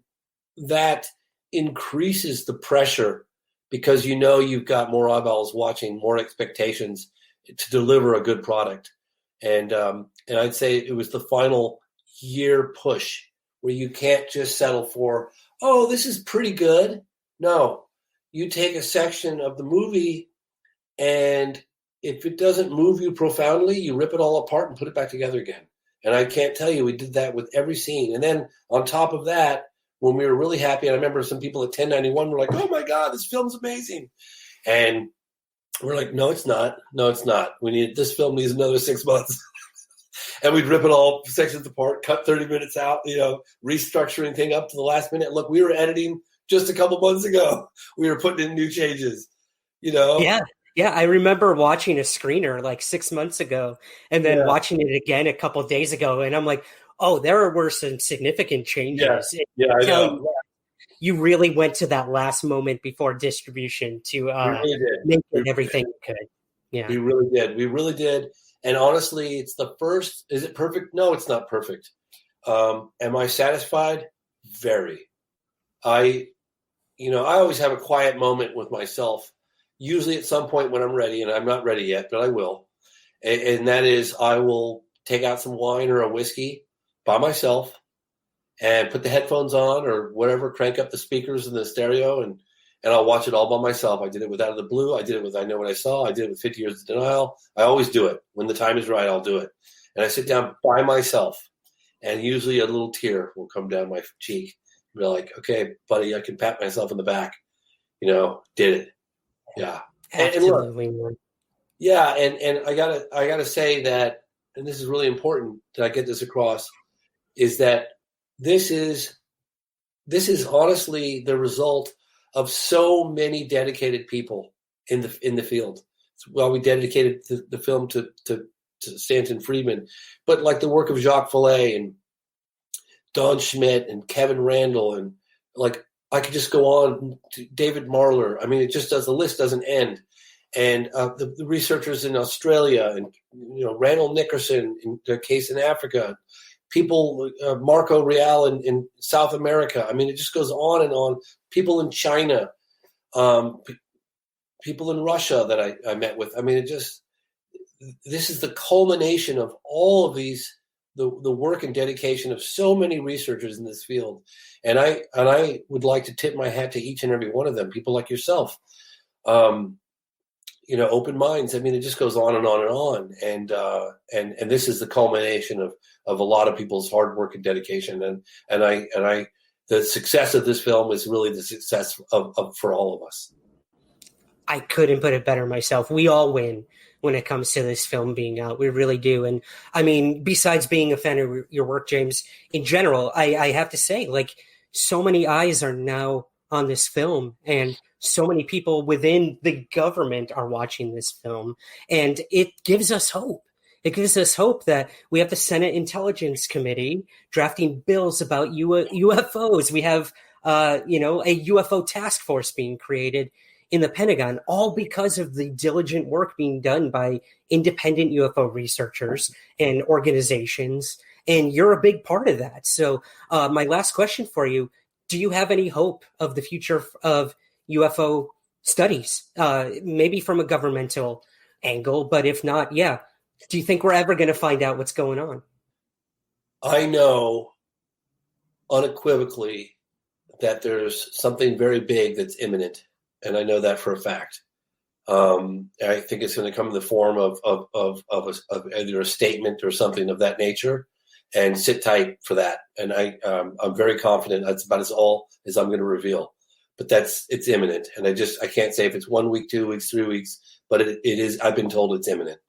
that increases the pressure because you've got more eyeballs watching, more expectations to deliver a good product. And I'd say it was the final year push where you can't just settle for, oh, this is pretty good. No, you take a section of the movie, and if it doesn't move you profoundly, you rip it all apart and put it back together again. And I can't tell you, we did that with every scene. And then on top of that, when we were really happy, and I remember some people at 1091 were like, oh my God, this film's amazing. And we're like, no, it's not. No, it's not. This film needs another 6 months. And we'd rip it all sections apart, cut 30 minutes out, restructuring thing up to the last minute. Look, we were editing just a couple months ago. We were putting in new changes, Yeah. Yeah, I remember watching a screener like 6 months ago and then watching it again a couple of days ago. And I'm like, oh, there were some significant changes. Yeah, I know. You really went to that last moment before distribution to make everything you could. Yeah, we really did. We really did. And honestly, it's the first. Is it perfect? No, it's not perfect. Am I satisfied? Very. I always have a quiet moment with myself, usually at some point when I'm ready, and I'm not ready yet, but I will. And that is, I will take out some wine or a whiskey by myself and put the headphones on or whatever, crank up the speakers and the stereo, and I'll watch it all by myself. I did it with Out of the Blue. I did it with I Know What I Saw. I did it with 50 Years of Denial. I always do it. When the time is right, I'll do it. And I sit down by myself, and usually a little tear will come down my cheek. Be like, okay, buddy, I can pat myself on the back. Did it. Yeah. Absolutely. And look, yeah, and I gotta say that, and this is really important that I get this across, is that this is honestly the result of so many dedicated people in the field. Well, we dedicated the film to Stanton Friedman, but like the work of Jacques Vallée and Don Schmidt and Kevin Randall and like I could just go on to David Marler. I mean, it just does, the list doesn't end. And the researchers in Australia, and Randall Nickerson in the case in Africa, people, Marco Real in South America. I mean, it just goes on and on. People in China, people in Russia that I met with. I mean, this is the culmination of all of these, the work and dedication of so many researchers in this field. And I would like to tip my hat to each and every one of them, people like yourself. Open minds. I mean, it just goes on and on and on. And this is the culmination of a lot of people's hard work and dedication. And the success of this film is really the success of for all of us. I couldn't put it better myself. We all win when it comes to this film being out. We really do. And I mean, besides being a fan of your work, James, in general, I have to say, like, so many eyes are now on this film, and so many people within the government are watching this film, and it gives us hope. It gives us hope that we have the Senate Intelligence Committee drafting bills about UFOs. We have, a UFO task force being created in the Pentagon, all because of the diligent work being done by independent UFO researchers and organizations. And you're a big part of that. So my last question for you, do you have any hope of the future of UFO studies, maybe from a governmental angle? But if not, do you think we're ever going to find out what's going on? I know unequivocally that there's something very big that's imminent. And I know that for a fact. I think it's going to come in the form of either a statement or something of that nature, and sit tight for that. And I'm very confident that's about as all as I'm going to reveal. But it's imminent. And I can't say if it's 1 week, 2 weeks, 3 weeks, but it is, I've been told it's imminent.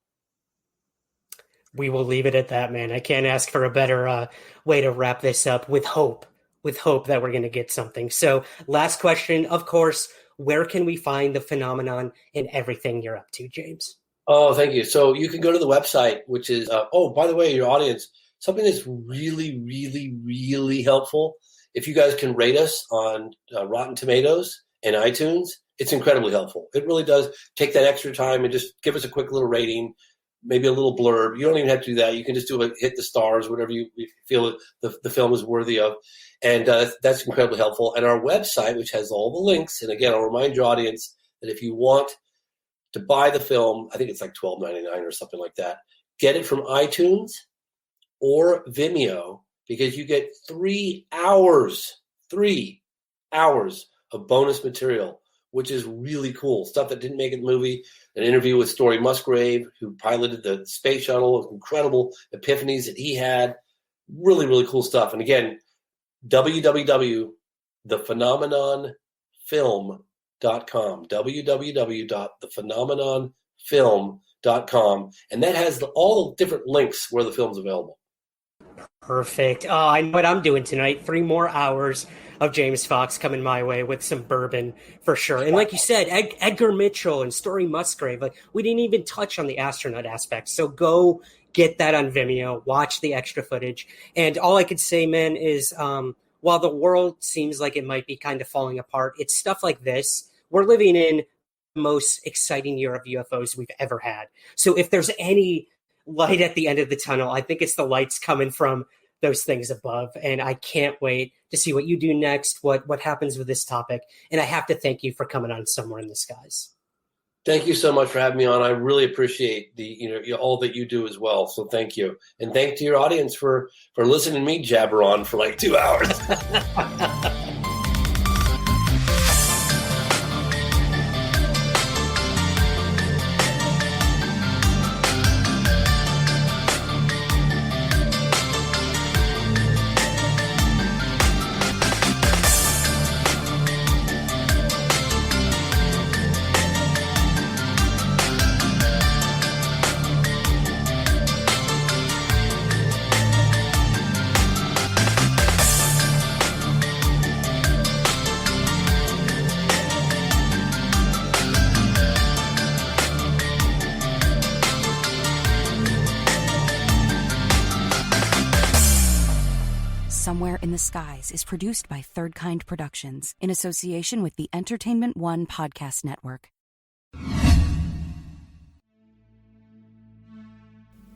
We will leave it at that, man. I can't ask for a better way to wrap this up, with hope that we're going to get something. So last question, of course, where can we find the phenomenon and everything you're up to, James? Oh, thank you. So you can go to the website, which is, by the way, your audience, something that's really, really, really helpful. If you guys can rate us on Rotten Tomatoes and iTunes, it's incredibly helpful. It really does. Take that extra time and just give us a quick little rating, maybe a little blurb. You don't even have to do that. You can just hit the stars, whatever you feel the film is worthy of. And that's incredibly helpful. And our website, which has all the links, and again, I'll remind your audience that if you want to buy the film, I think it's like $12.99 or something like that, get it from iTunes or Vimeo, because you get 3 hours of bonus material, which is really cool. Stuff that didn't make it in the movie. An interview with Story Musgrave, who piloted the space shuttle, incredible epiphanies that he had. Really, really cool stuff. And again, www.thephenomenonfilm.com, www.thephenomenonfilm.com, and that has all the different links where the film's available. Perfect. Oh, I know what I'm doing tonight. 3 more hours of James Fox coming my way with some bourbon for sure. And like you said, Edgar Mitchell and Story Musgrave, we didn't even touch on the astronaut aspect. So go get that on Vimeo, watch the extra footage. And all I could say, man, is while the world seems like it might be kind of falling apart, it's stuff like this. We're living in the most exciting year of UFOs we've ever had. So if there's any light at the end of the tunnel, I think it's the lights coming from those things above. And I can't wait to see what you do next, what happens with this topic. And I have to thank you for coming on Somewhere in the Skies. Thank you so much for having me on. I really appreciate all that you do as well. So thank you. And thank to your audience for listening to me jabber on for like 2 hours. in the Skies is produced by Third Kind Productions in association with the Entertainment One Podcast Network.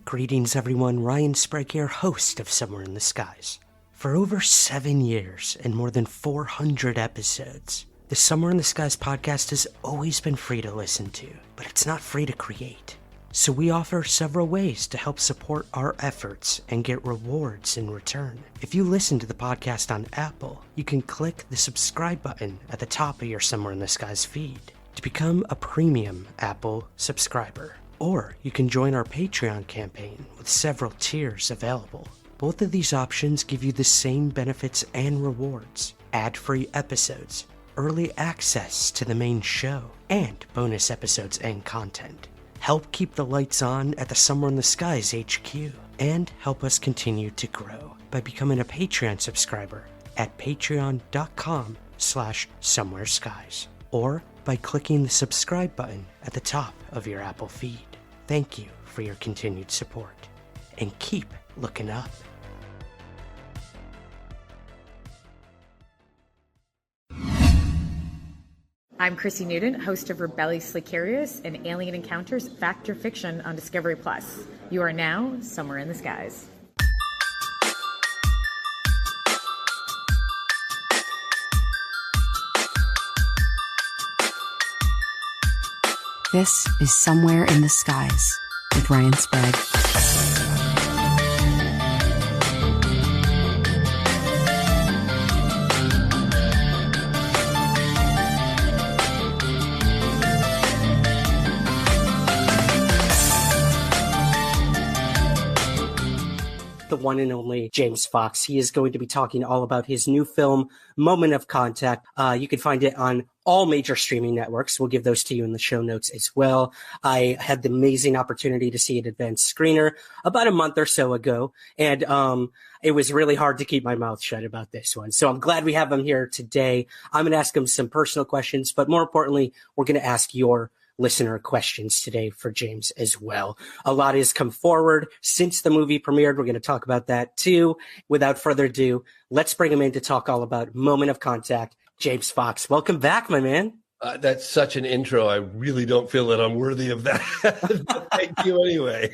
Greetings, everyone. Ryan Sprague here, host of Somewhere in the Skies. For over 7 years and more than 400 episodes, the Somewhere in the Skies podcast has always been free to listen to, but it's not free to create. So we offer several ways to help support our efforts and get rewards in return. If you listen to the podcast on Apple, you can click the subscribe button at the top of your Somewhere in the Skies feed to become a premium Apple subscriber. Or you can join our Patreon campaign with several tiers available. Both of these options give you the same benefits and rewards: ad-free episodes, early access to the main show, and bonus episodes and content. Help keep the lights on at the Somewhere in the Skies HQ, and help us continue to grow by becoming a Patreon subscriber at patreon.com/somewhereskies, or by clicking the subscribe button at the top of your Apple feed. Thank you for your continued support, and keep looking up. I'm Chrissy Newton, host of Rebelliously Curious and Alien Encounters Fact or Fiction on Discovery Plus. You are now Somewhere in the Skies. This is Somewhere in the Skies with Ryan Sprague. The one and only James Fox. He is going to be talking all about his new film, Moment of Contact. You can find it on all major streaming networks. We'll give those to you in the show notes as well. I had the amazing opportunity to see an advanced screener about a month or so ago, and it was really hard to keep my mouth shut about this one. So I'm glad we have him here today. I'm going to ask him some personal questions, but more importantly, we're going to ask your listener questions today for James as well. A lot has come forward since the movie premiered. We're going to talk about that too. Without further ado, let's bring him in to talk all about Moment of Contact. James Fox, welcome back, my man. That's such an intro. I really don't feel that I'm worthy of that. Thank you anyway.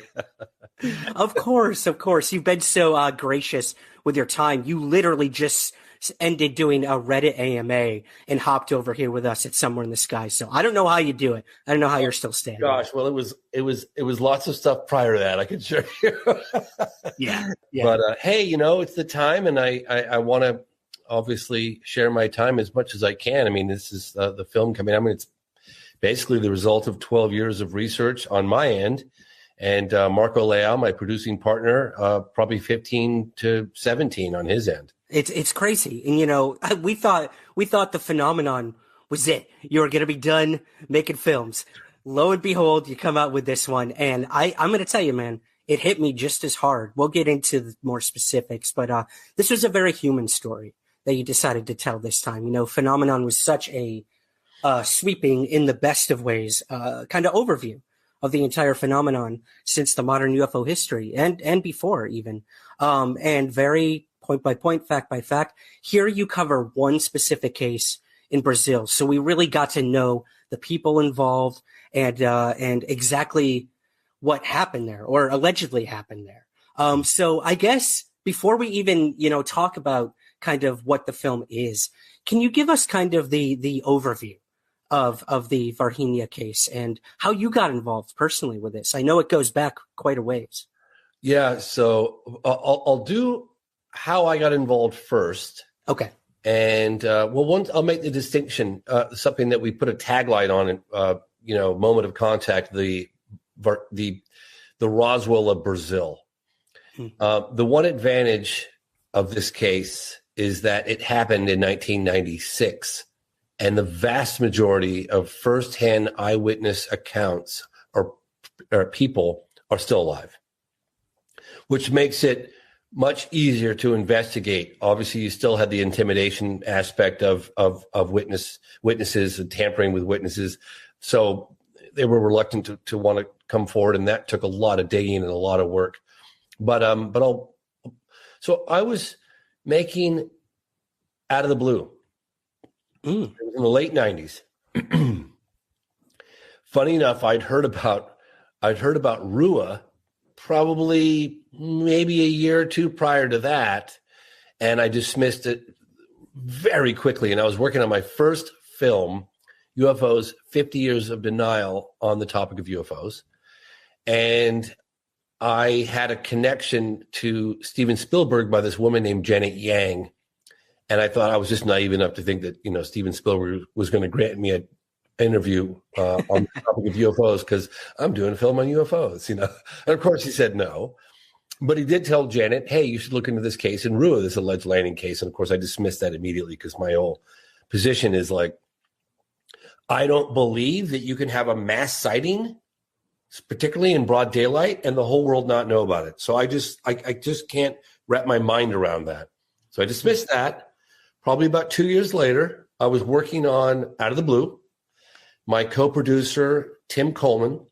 Of course. You've been so gracious with your time. You literally just ended doing a Reddit AMA and hopped over here with us at Somewhere in the Sky. So I don't know how you do it. I don't know how you're still standing. Gosh, well, it was lots of stuff prior to that, I can assure you. Yeah. But hey, it's the time, and I want to obviously share my time as much as I can. I mean, this is the film coming. I mean, it's basically the result of 12 years of research on my end, and Marco Leal, my producing partner, probably 15 to 17 on his end. It's crazy. And, we thought the phenomenon was it. You were going to be done making films. Lo and behold, you come out with this one. And I'm going to tell you, man, it hit me just as hard. We'll get into the more specifics, but this was a very human story that you decided to tell this time. Phenomenon was such a sweeping, in the best of ways, kind of overview of the entire phenomenon since the modern UFO history and before even, and very point by point, fact by fact. Here you cover one specific case in Brazil. So we really got to know the people involved and exactly what happened there or allegedly happened there. So I guess before we even, talk about kind of what the film is, can you give us kind of the overview of the Varginha case and how you got involved personally with this? I know it goes back quite a ways. Yeah. So I'll do how I got involved first. Okay. And once I'll make the distinction, something that we put a tagline on it, Moment of Contact, the Roswell of Brazil. The one advantage of this case is that it happened in 1996, and the vast majority of firsthand eyewitness accounts or people are still alive, which makes it much easier to investigate. Obviously, you still had the intimidation aspect of witnesses and tampering with witnesses. So they were reluctant to want to come forward, and that took a lot of digging and a lot of work. So I was making Out of the Blue. It was in the late 90s. Funny enough, I'd heard about Rua probably maybe a year or two prior to that, and I dismissed it very quickly. And I was working on my first film, UFOs, 50 Years of Denial, on the topic of UFOs. And I had a connection to Steven Spielberg by this woman named Janet Yang. And I thought I was just naive enough to think that, Steven Spielberg was going to grant me an interview on the topic of UFOs because I'm doing a film on UFOs, And of course he said no. But he did tell Janet, hey, you should look into this case in Rua, this alleged landing case. And of course I dismissed that immediately because my whole position is like, I don't believe that you can have a mass sighting, particularly in broad daylight, and the whole world not know about it. So I just can't wrap my mind around that. So I dismissed that. Probably about 2 years later, I was working on Out of the Blue. My co-producer, Tim Coleman,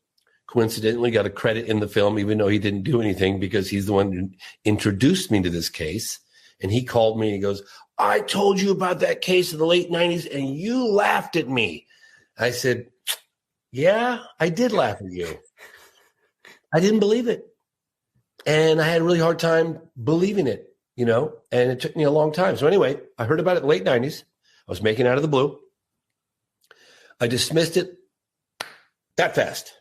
coincidentally got a credit in the film, even though he didn't do anything, because he's the one who introduced me to this case. And he called me and he goes, I told you about that case in the late 90s and you laughed at me. I said, yeah, I did laugh at you. I didn't believe it. And I had a really hard time believing it. And it took me a long time. So anyway, I heard about it in the late 90s. I was making Out of the Blue. I dismissed it that fast.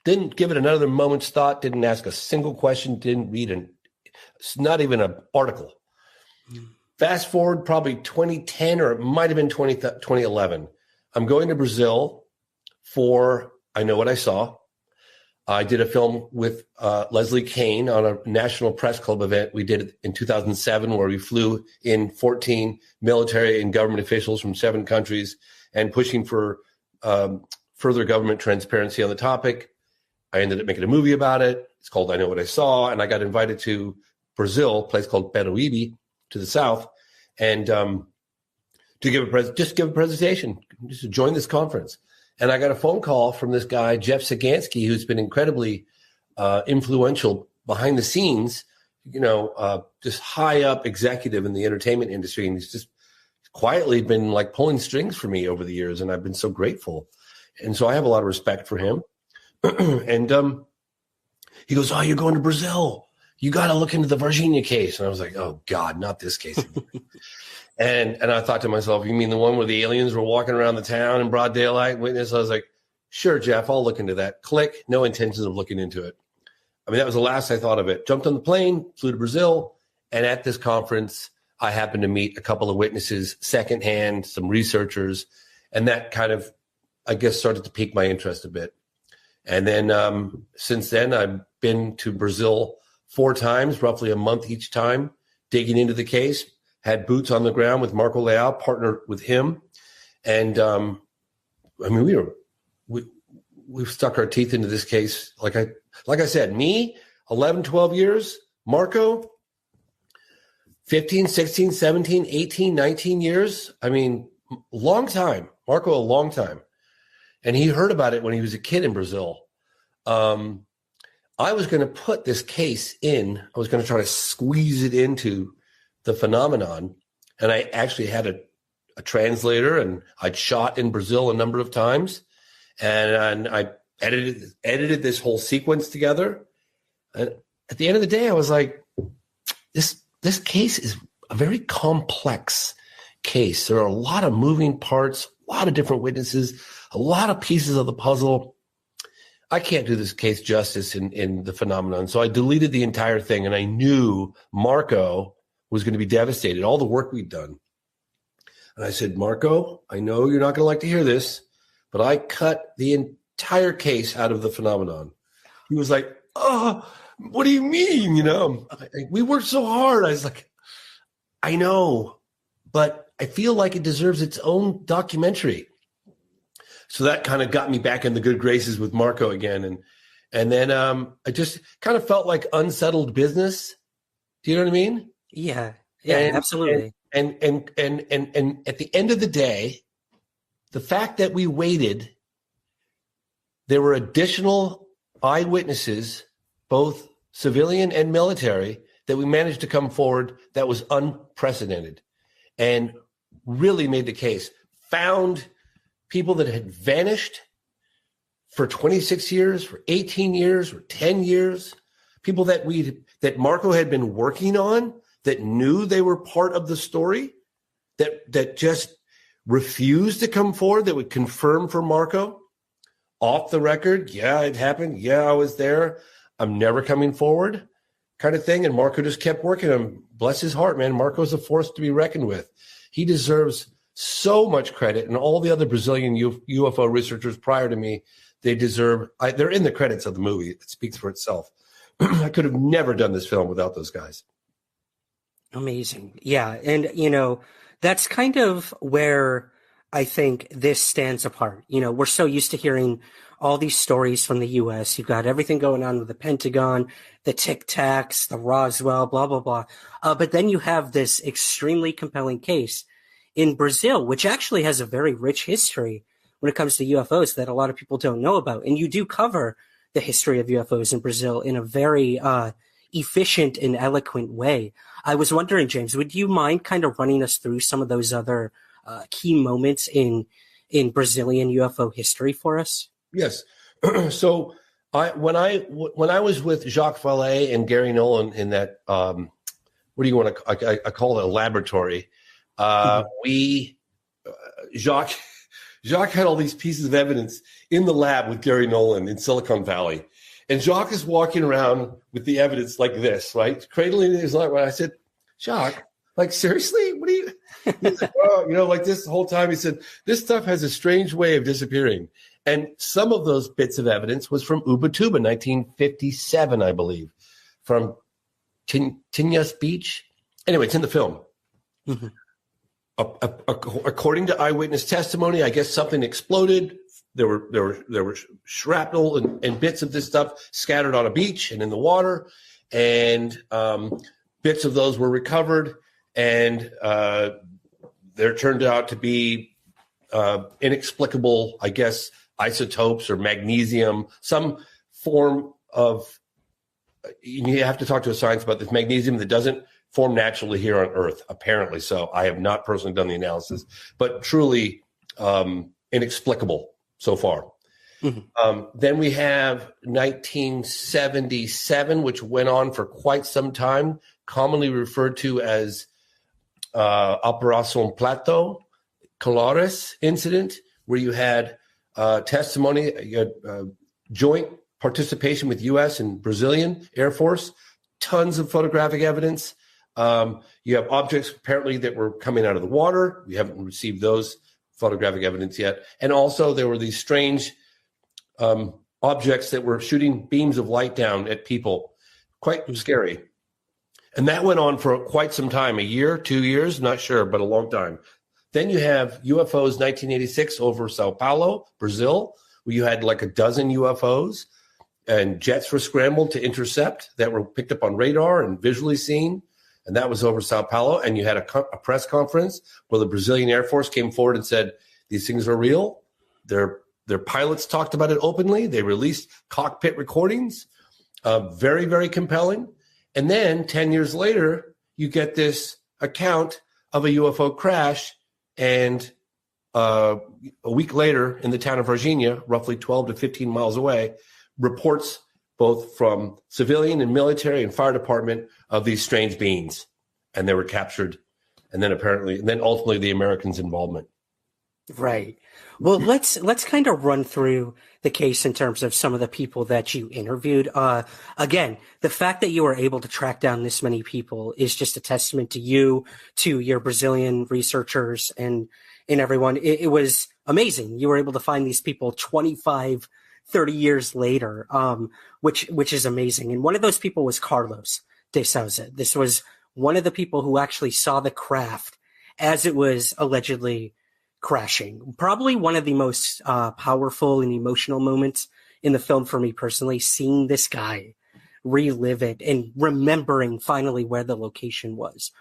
Didn't give it another moment's thought. Didn't ask a single question. Didn't read not even an article. Fast forward probably 2010, or it might have been 2011. I'm going to Brazil for I Know What I Saw. I did a film with Leslie Kane on a National Press Club event. We did it in 2007, where we flew in 14 military and government officials from 7 countries and pushing for further government transparency on the topic. I ended up making a movie about it. It's called I Know What I Saw. And I got invited to Brazil, a place called Peruíbe, to the south, and to give a presentation, just to join this conference. And I got a phone call from this guy, Jeff Sagansky, who's been incredibly influential behind the scenes, just high up executive in the entertainment industry. And he's just quietly been like pulling strings for me over the years. And I've been so grateful. And so I have a lot of respect for him. And he goes, oh, you're going to Brazil. You got to look into the Varginha case. And I was like, oh, God, not this case. And I thought to myself, you mean the one where the aliens were walking around the town in broad daylight? Witness? I was like, sure, Jeff, I'll look into that. Click. No intentions of looking into it. I mean, that was the last I thought of it. Jumped on the plane, flew to Brazil. And at this conference, I happened to meet a couple of witnesses secondhand, some researchers. And that kind of, I guess, started to pique my interest a bit. And then since then, I've been to Brazil 4 times, roughly a month each time, digging into the case. Had boots on the ground with Marco Leal, partnered with him. And I mean, we've stuck our teeth into this case. Like I said, me, 11, 12 years, Marco, 15, 16, 17, 18, 19 years. I mean, long time. Marco, a long time. And he heard about it when he was a kid in Brazil. I was going to put this case in. I was going to try to squeeze it into the phenomenon. And I actually had a translator, and I'd shot in Brazil a number of times. And I edited this whole sequence together. And at the end of the day, I was like, this case is a very complex case. There are a lot of moving parts, a lot of different witnesses, a lot of pieces of the puzzle. I can't do this case justice in the phenomenon. So I deleted the entire thing, and I knew Marco was going to be devastated, all the work we'd done. And I said, Marco, I know you're not going to like to hear this, but I cut the entire case out of the phenomenon. He was like, oh, what do you mean? We worked so hard. I was like, I know, but I feel like it deserves its own documentary. So that kind of got me back in the good graces with Marco again. And then I just kind of felt like unsettled business. Do you know what I mean? Yeah, absolutely. And at the end of the day, the fact that we waited, there were additional eyewitnesses, both civilian and military, that we managed to come forward that was unprecedented and really made the case. Found people that had vanished for 26 years, for 18 years, for 10 years, people that Marco had been working on, that knew they were part of the story, that just refused to come forward, that would confirm for Marco off the record. Yeah, it happened. Yeah, I was there. I'm never coming forward, kind of thing. And Marco just kept working on him. Bless his heart, man. Marco's a force to be reckoned with. He deserves so much credit. And all the other Brazilian UFO researchers prior to me, they deserve, they're in the credits of the movie. It speaks for itself. I could have never done this film without those guys. Amazing. Yeah. And, that's kind of where I think this stands apart. We're so used to hearing all these stories from the U.S. You've got everything going on with the Pentagon, the Tic Tacs, the Roswell, blah, blah, blah. But then you have this extremely compelling case in Brazil, which actually has a very rich history when it comes to UFOs that a lot of people don't know about. And you do cover the history of UFOs in Brazil in a very efficient and eloquent way. I was wondering, James, would you mind kind of running us through some of those other key moments in Brazilian UFO history for us? Yes. So when I was with Jacques Vallée and Gary Nolan in that, what do you want to, I call it a laboratory. Jacques had all these pieces of evidence in the lab with Gary Nolan in Silicon Valley. And Jacques is walking around with the evidence like this, right? Cradling his light. I said, Jacques, like, seriously? What are you? He's like, well, like this whole time. He said, this stuff has a strange way of disappearing. And some of those bits of evidence was from Ubatuba, 1957, I believe, from Tinhas Beach. Anyway, it's in the film. Mm-hmm. According to eyewitness testimony, I guess something exploded. There were shrapnel and bits of this stuff scattered on a beach and in the water, and bits of those were recovered, and there turned out to be inexplicable, I guess, isotopes or magnesium, some form of. You have to talk to a scientist about this magnesium that doesn't form naturally here on Earth, apparently. So I have not personally done the analysis, but truly inexplicable so far. Mm-hmm. Then we have 1977, which went on for quite some time, commonly referred to as Operação Plato Colares incident, where you had testimony, you had joint participation with U.S. and Brazilian Air Force, tons of photographic evidence. You have objects apparently that were coming out of the water. We haven't received those photographic evidence yet. And also there were these strange objects that were shooting beams of light down at people. Quite scary. And that went on for quite some time, a year, 2 years, not sure, but a long time. Then you have UFOs 1986 over Sao Paulo, Brazil, where you had like a dozen UFOs and jets were scrambled to intercept that were picked up on radar and visually seen. And that was over Sao Paulo. And you had a press conference where the Brazilian Air Force came forward and said, these things are real. Their pilots talked about it openly. They released cockpit recordings. Very, very compelling. And then 10 years later, you get this account of a UFO crash. And a week later in the town of Varginha, roughly 12 to 15 miles away, reports both from civilian and military and fire department of these strange beings, and they were captured, and then ultimately the Americans' involvement. Right. Well, let's kind of run through the case in terms of some of the people that you interviewed. Again, the fact that you were able to track down this many people is just a testament to you, to your Brazilian researchers, and everyone. It was amazing. You were able to find these people 25, 30 years later, which is amazing. And one of those people was Carlos de Souza. This was one of the people who actually saw the craft as it was allegedly crashing. Probably one of the most powerful and emotional moments in the film for me personally, seeing this guy relive it and remembering finally where the location was.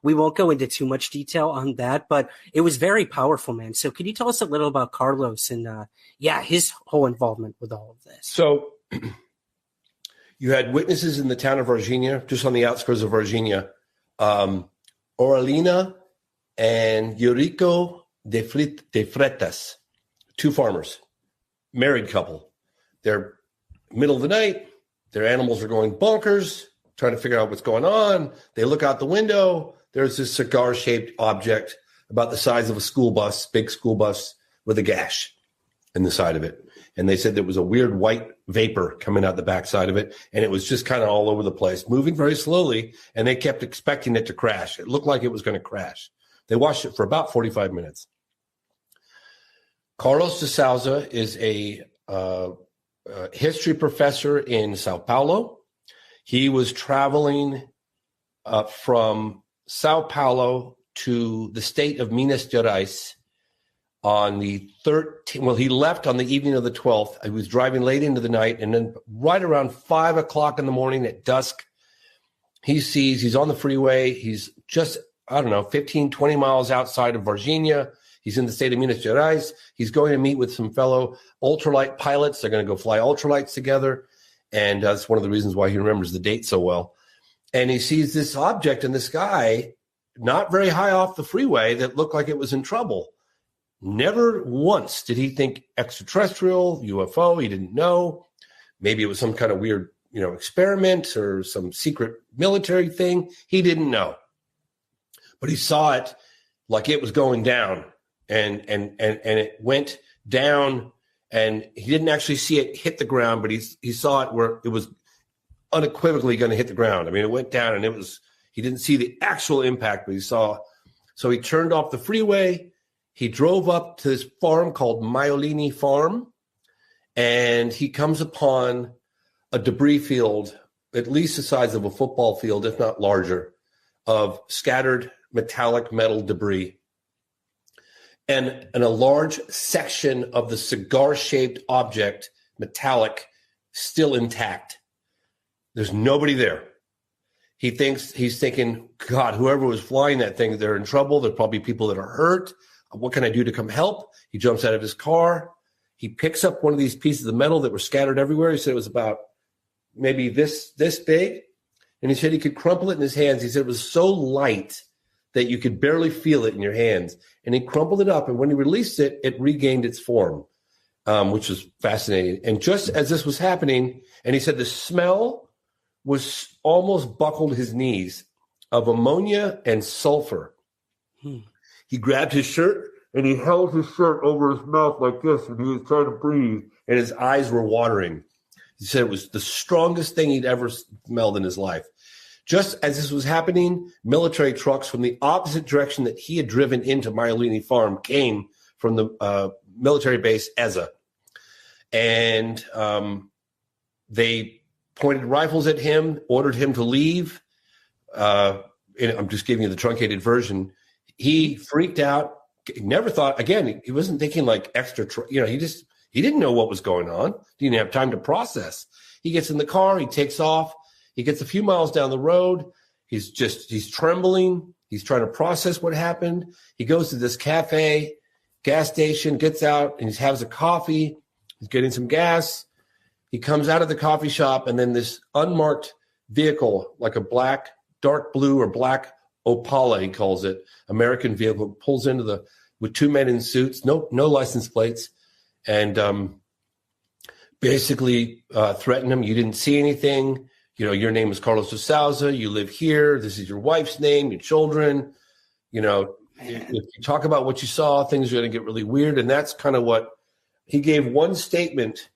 We won't go into too much detail on that, but it was very powerful, man. So could you tell us a little about Carlos and his whole involvement with all of this? So You had witnesses in the town of Varginha, just on the outskirts of Varginha, Oralina and Eurico de Freitas, two farmers, married couple. They're middle of the night. Their animals are going bonkers, trying to figure out what's going on. They look out the window. There's this cigar-shaped object about the size of a school bus, big school bus, with a gash in the side of it. And they said there was a weird white vapor coming out the backside of it, and it was just kind of all over the place, moving very slowly, and they kept expecting it to crash. It looked like it was going to crash. They watched it for about 45 minutes. Carlos de Souza is a history professor in Sao Paulo. He was traveling from Sao Paulo to the state of Minas Gerais on the 13th. Well, he left on the evening of the 12th. He was driving late into the night, and then right around 5 o'clock in the morning at dusk, he's on the freeway. He's just, 15, 20 miles outside of Varginha. He's in the state of Minas Gerais. He's going to meet with some fellow ultralight pilots. They're going to go fly ultralights together. And that's one of the reasons why he remembers the date so well. And he sees this object in the sky, not very high off the freeway, that looked like it was in trouble. Never once did he think extraterrestrial, UFO. He didn't know. Maybe it was some kind of weird, experiment or some secret military thing. He didn't know. But he saw it like it was going down. And it went down, and he didn't actually see it hit the ground, but he saw it where it was unequivocally going to hit the ground. I mean, it went down, and he didn't see the actual impact, but he saw. So he turned off the freeway. He drove up to this farm called Maiolini Farm, and he comes upon a debris field, at least the size of a football field, if not larger, of scattered metallic metal debris. And a large section of the cigar-shaped object, metallic, still intact. There's nobody there. He's thinking, God, whoever was flying that thing, they're in trouble. There's probably people that are hurt. What can I do to come help? He jumps out of his car. He picks up one of these pieces of metal that were scattered everywhere. He said it was about maybe this big. And he said he could crumple it in his hands. He said it was so light that you could barely feel it in your hands. And he crumpled it up, and when he released it, it regained its form, which was fascinating. And just as this was happening, and he said the smell was almost buckled his knees of ammonia and sulfur. He grabbed his shirt, and he held his shirt over his mouth like this, and he was trying to breathe, and his eyes were watering. He said it was the strongest thing he'd ever smelled in his life. Just as this was happening, military trucks from the opposite direction that he had driven into Maiolini Farm came from the military base Eza. And they pointed rifles at him, ordered him to leave. And I'm just giving you the truncated version. He freaked out, never thought, again, he wasn't thinking like extra, he didn't know what was going on. Didn't have time to process. He gets in the car, he takes off. He gets a few miles down the road. He's trembling. He's trying to process what happened. He goes to this cafe, gas station, gets out, and he has a coffee. He's getting some gas. He comes out of the coffee shop, and then this unmarked vehicle, like a black, dark blue or black Opala, he calls it, American vehicle, pulls into with two men in suits, no license plates, and basically threatened him. You didn't see anything. Your name is Carlos de Souza. You live here. This is your wife's name, your children. If you talk about what you saw, things are going to get really weird. And that's kind of what he gave one statement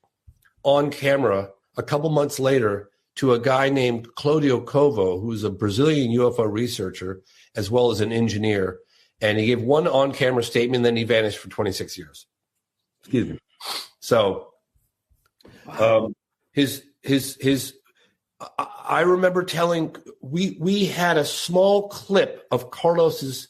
on camera a couple months later to a guy named Claudio Covo, who's a Brazilian UFO researcher, as well as an engineer. And he gave one on-camera statement, and then he vanished for 26 years. Excuse me. So I remember telling, we had a small clip of Carlos's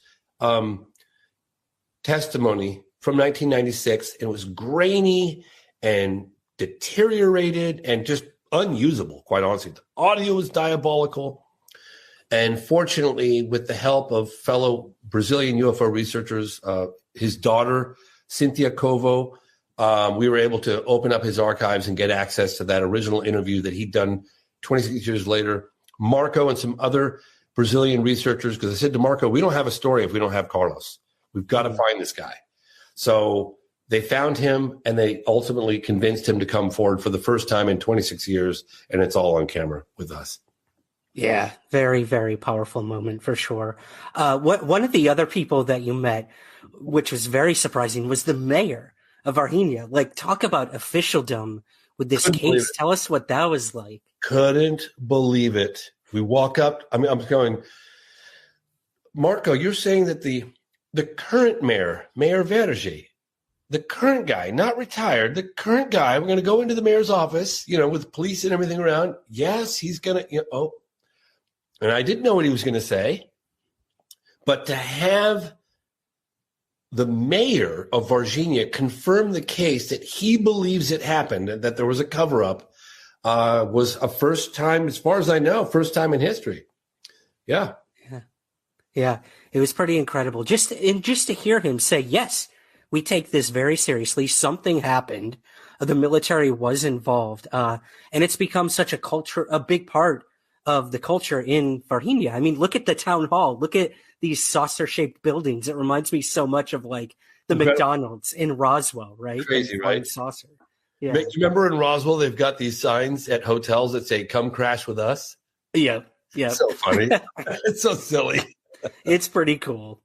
testimony from 1996. And it was grainy and deteriorated and just unusable, quite honestly. The audio was diabolical. And fortunately, with the help of fellow Brazilian UFO researchers, his daughter, Cynthia Covo, we were able to open up his archives and get access to that original interview that he'd done 26 years later, Marco and some other Brazilian researchers, because I said to Marco, we don't have a story if we don't have Carlos. We've got to find this guy. So they found him, and they ultimately convinced him to come forward for the first time in 26 years, and it's all on camera with us. Yeah, very, very powerful moment for sure. One of the other people that you met, which was very surprising, was the mayor of Armenia. Like, talk about officialdom with this case. Tell us what that was like. Couldn't believe it. We walk up. I'm going, Marco, you're saying that the current mayor, Mayor Verge, the current guy, not retired, the current guy, we're going to go into the mayor's office, with police and everything around. Yes, he's going to, and I didn't know what he was going to say, but to have the mayor of Varginha confirm the case that he believes it happened and that there was a cover-up was a first time, as far as I know, first time in history. Yeah. Yeah. It was pretty incredible. Just to hear him say, yes, we take this very seriously. Something happened. The military was involved. And it's become such a big part of the culture in Varginha. I mean, look at the town hall. Look at these saucer-shaped buildings. It reminds me so much of like the McDonald's in Roswell, right? Crazy, right? Saucer. Yeah. Do you remember in Roswell, they've got these signs at hotels that say, come crash with us? Yeah. Yeah. So funny. It's so silly. It's pretty cool.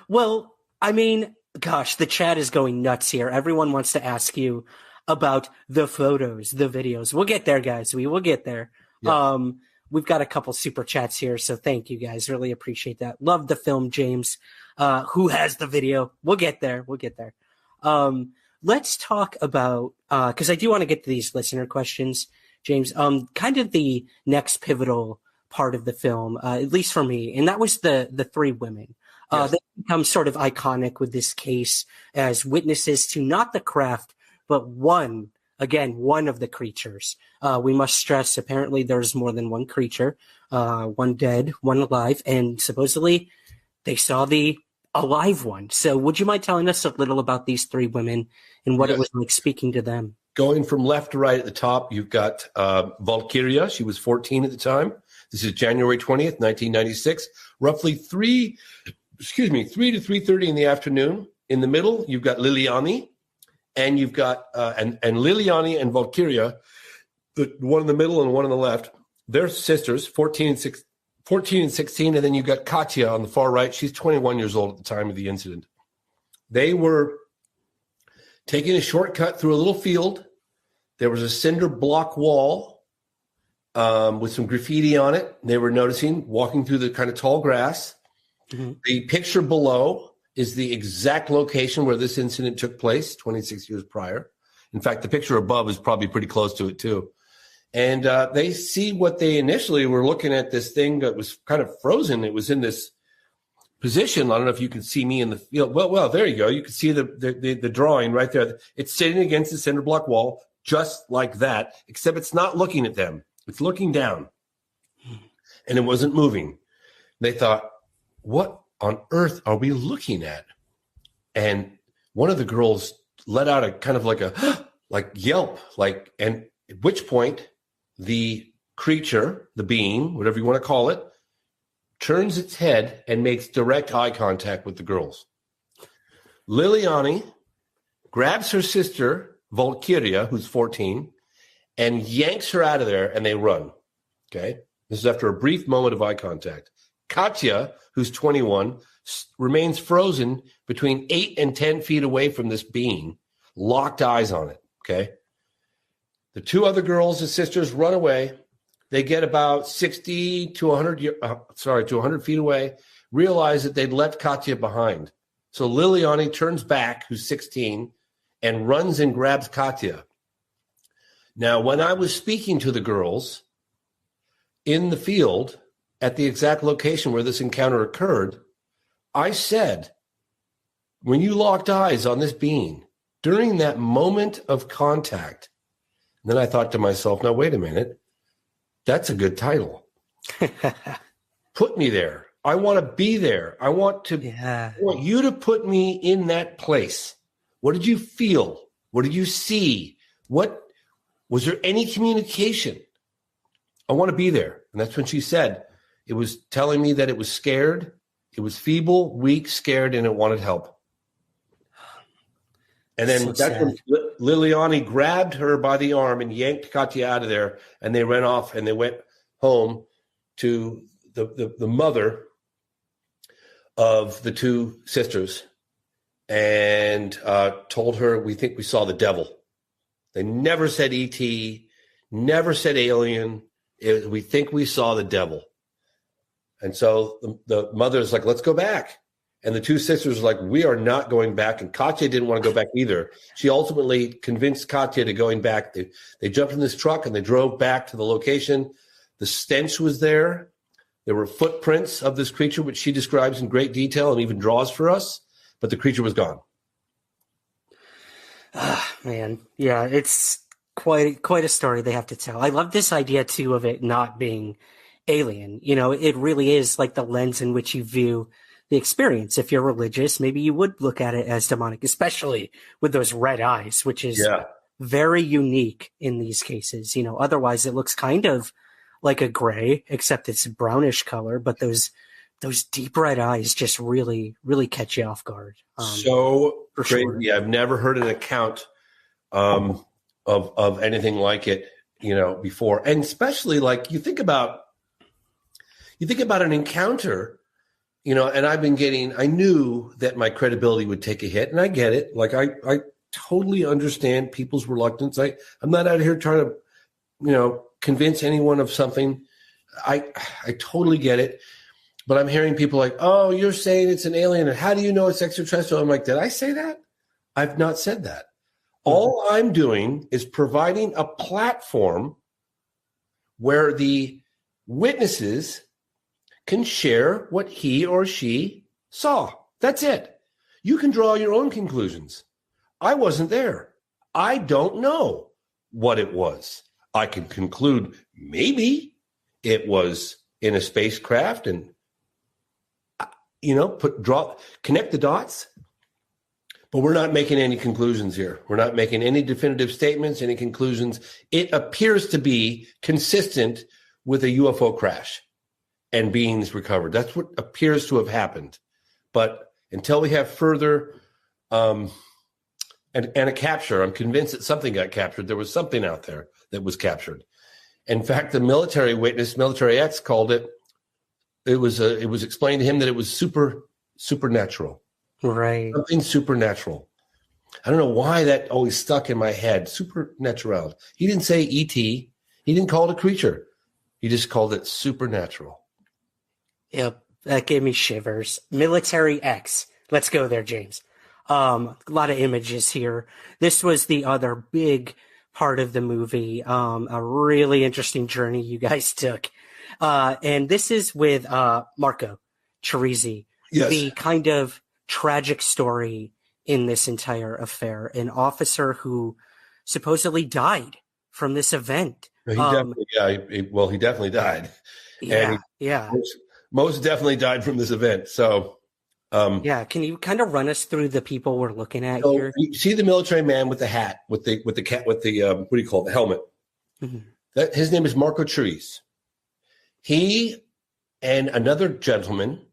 Well, I mean, gosh, the chat is going nuts here. Everyone wants to ask you about the photos, the videos. We'll get there, guys. We will get there. Yeah. We've got a couple super chats here, so thank you guys. Really appreciate that. Love the film, James. Who has the video? We'll get there. Let's talk about, because I do want to get to these listener questions, James. Kind of the next pivotal part of the film, at least for me, and that was the three women. Yes. They become sort of iconic with this case as witnesses to not the craft, but one of the creatures. We must stress, apparently there's more than one creature, one dead, one alive, and supposedly they saw the alive one. So would you mind telling us a little about these three women and what it was like speaking to them? Going from left to right at the top, you've got Valkyria. She was 14 at the time. This is January 20th, 1996, roughly 3 to 3:30 in the afternoon. In the middle, you've got Liliani. And you've got and Liliani and Valkyria, the one in the middle and one on the left. They're sisters, 14 and 16. And then you've got Katya on the far right. She's 21 years old at the time of the incident. They were taking a shortcut through a little field. There was a cinder block wall with some graffiti on it. They were noticing, walking through the kind of tall grass. Mm-hmm. The picture below is the exact location where this incident took place 26 years prior. In fact, the picture above is probably pretty close to it too. And they see what they initially were looking at, this thing that was kind of frozen. It was in this position. I don't know if you can see me in the field. Well, there you go. You can see the drawing right there. It's sitting against the cinder block wall, just like that, except it's not looking at them. It's looking down. And it wasn't moving. They thought, what on earth are we looking at? And one of the girls let out a kind of like a yelp, and at which point the creature, the being, whatever you want to call it, turns its head and makes direct eye contact with the girls. Liliani grabs her sister, Valkyria, who's 14, and yanks her out of there, and they run. Okay? This is after a brief moment of eye contact. Katya, who's 21, remains frozen between 8 and 10 feet away from this being, locked eyes on it, okay? The two other girls, the sisters, run away. They get about 60 to 100 feet away, realize that they'd left Katya behind. So Liliani turns back, who's 16, and runs and grabs Katya. Now, when I was speaking to the girls in the field, at the exact location where this encounter occurred, I said, when you locked eyes on this being, during that moment of contact, then I thought to myself, now, wait a minute, that's a good title. Put me there. I want to be there. I want you to put me in that place. What did you feel? What did you see? What Was there any communication? I want to be there. And that's when she said, it was telling me that it was scared. It was feeble, weak, scared, and it wanted help. And then So that's when Liliani grabbed her by the arm and yanked Katya out of there. And they ran off and they went home to the mother of the two sisters and told her, we think we saw the devil. They never said ET, never said alien. We think we saw the devil. And so the mother's like, let's go back. And the two sisters were like, we are not going back. And Katya didn't want to go back either. She ultimately convinced Katya to going back. They jumped in this truck and they drove back to the location. The stench was there. There were footprints of this creature, which she describes in great detail and even draws for us. But the creature was gone. Man, yeah, it's quite a story they have to tell. I love this idea too of it not being alien. You know, it really is like the lens in which you view the experience. If you're religious, maybe you would look at it as demonic, especially with those red eyes, which is very unique in these cases. You know, otherwise it looks kind of like a gray, except it's brownish color, but those deep red eyes just really, really catch you off guard. So crazy. Sure. I've never heard an account of anything like it, you know, before. And especially like you think about an encounter, you know, and I knew that my credibility would take a hit, and I get it. Like I totally understand people's reluctance. I'm not out here trying to, you know, convince anyone of something. I totally get it. But I'm hearing people like, oh, you're saying it's an alien, and how do you know it's extraterrestrial? I'm like, did I say that? I've not said that. All I'm doing is providing a platform where the witnesses can share what he or she saw. That's it. You can draw your own conclusions. I wasn't there. I don't know what it was. I can conclude maybe it was in a spacecraft and, you know, connect the dots. But we're not making any conclusions here. We're not making any definitive statements, any conclusions. It appears to be consistent with a UFO crash and beings recovered. That's what appears to have happened. But until we have further and a capture, I'm convinced that something got captured. There was something out there that was captured. In fact, the military witness, Military X, called it. It was explained to him that it was supernatural. Right. Something supernatural. I don't know why that always stuck in my head. Supernatural. He didn't say ET. He didn't call it a creature. He just called it supernatural. Yep. That gave me shivers. Military X. Let's go there, James. A lot of images here. This was the other big part of the movie. A really interesting journey you guys took. And this is with Marco Cherisi. Yes. The kind of tragic story in this entire affair. An officer who supposedly died from this event. He definitely died. Yeah, and yeah. Most definitely died from this event. So, yeah. Can you kind of run us through the people we're looking at here? You see the military man with the hat, with the what do you call it, the helmet? Mm-hmm. His name is Marco Cherisi. He and another gentleman,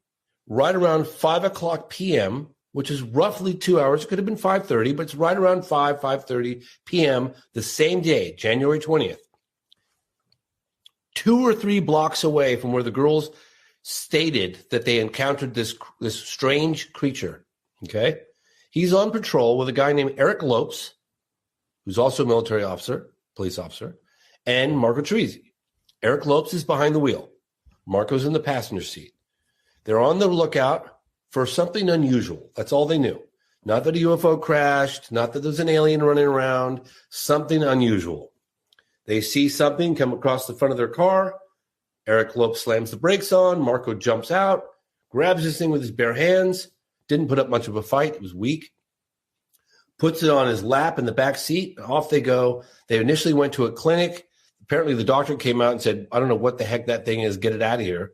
right around 5:00 p.m., which is roughly 2 hours. It could have been 5:30, but it's right around 5:30 p.m. the same day, January 20th. 2 or 3 blocks away from where the girls stated that they encountered this strange creature. Okay, he's on patrol with a guy named Eric Lopes, who's also a military officer, police officer, and Marco Cherisi. Eric Lopes is behind the wheel. Marco's in the passenger seat. They're on the lookout for something unusual. That's all they knew. Not that a UFO crashed, not that there's an alien running around, something unusual. They see something come across the front of their car. Eric Lopes slams the brakes on. Marco jumps out, grabs this thing with his bare hands, didn't put up much of a fight. It was weak. Puts it on his lap in the back seat. Off they go. They initially went to a clinic. Apparently the doctor came out and said, I don't know what the heck that thing is. Get it out of here.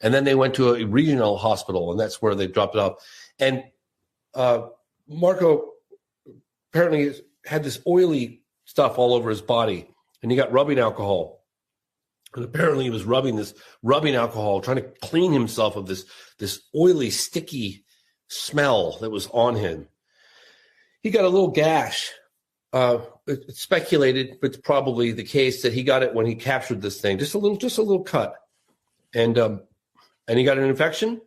And then they went to a regional hospital, and that's where they dropped it off. And Marco apparently had this oily stuff all over his body. and he got rubbing alcohol. And apparently he was rubbing alcohol, trying to clean himself of this oily, sticky smell that was on him. He got a little gash. It's speculated, but it's probably the case that he got it when he captured this thing. Just a little cut. And he got an infection.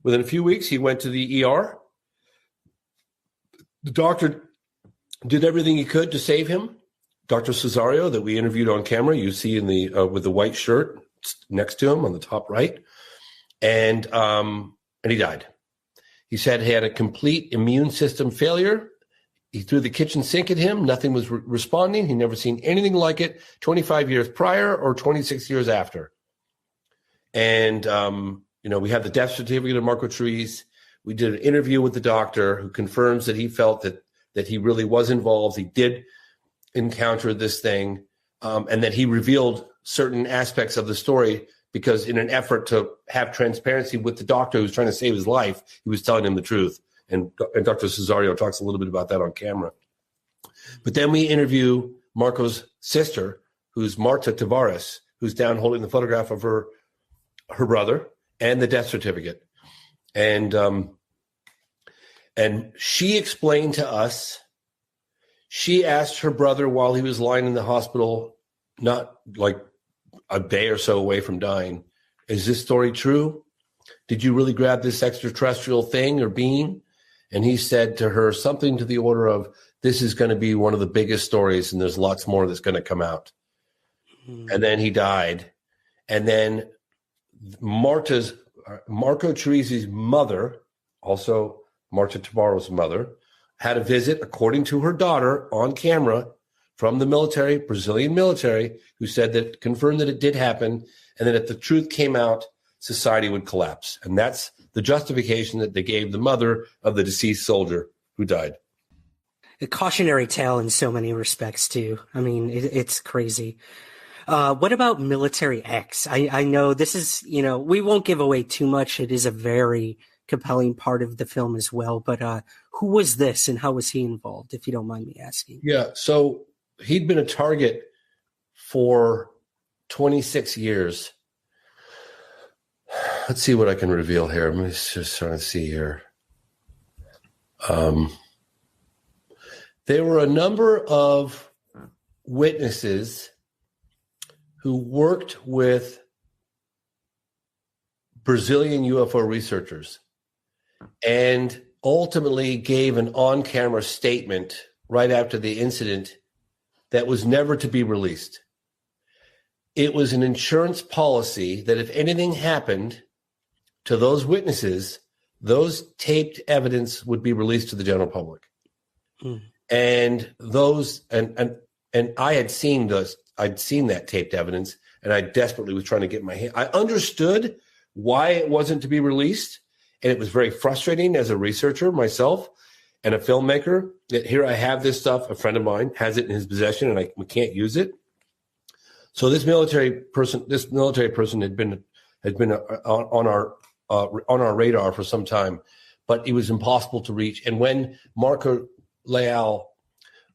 Within a few weeks, he went to the ER. The doctor did everything he could to save him. Dr. Cesario, that we interviewed on camera, you see in the with the white shirt next to him on the top right, and he died. He said he had a complete immune system failure. He threw the kitchen sink at him. Nothing was responding. He'd never seen anything like it 25 years prior or 26 years after. And, we have the death certificate of Marco Trees. We did an interview with the doctor who confirms that he felt that he really was involved. He did encounter this thing, and that he revealed certain aspects of the story because in an effort to have transparency with the doctor who's trying to save his life, he was telling him the truth. And Dr. Cesario talks a little bit about that on camera. But then we interview Marco's sister, who's Marta Tavares, who's down holding the photograph of her brother and the death certificate. And she explained to us, she asked her brother while he was lying in the hospital, not like a day or so away from dying, is this story true? Did you really grab this extraterrestrial thing or being? And he said to her something to the order of, this is going to be one of the biggest stories and there's lots more that's going to come out. And then he died. And then Marco Teresi's mother, also Marta Tabaro's mother, had a visit, according to her daughter, on camera from the military, Brazilian military, who said that, confirmed that it did happen, and that if the truth came out, society would collapse. And that's the justification that they gave the mother of the deceased soldier who died. A cautionary tale in so many respects, too. I mean, it's crazy. What about Military X? I know this is, we won't give away too much. It is a very compelling part of the film as well. But who was this and how was he involved, if you don't mind me asking? Yeah, so he'd been a target for 26 years. Let's see what I can reveal here. I'm just trying to see here. There were a number of witnesses who worked with Brazilian UFO researchers and ultimately gave an on-camera statement right after the incident that was never to be released. It was an insurance policy that if anything happened to those witnesses, those taped evidence would be released to the general public. And those, and I had seen those, I'd seen that taped evidence, and I desperately was trying to get my hand. I understood why it wasn't to be released, and it was very frustrating as a researcher myself and a filmmaker that here I have this stuff. A friend of mine has it in his possession, and we can't use it. So this military person had been on our radar for some time, but it was impossible to reach. And when Marco Leal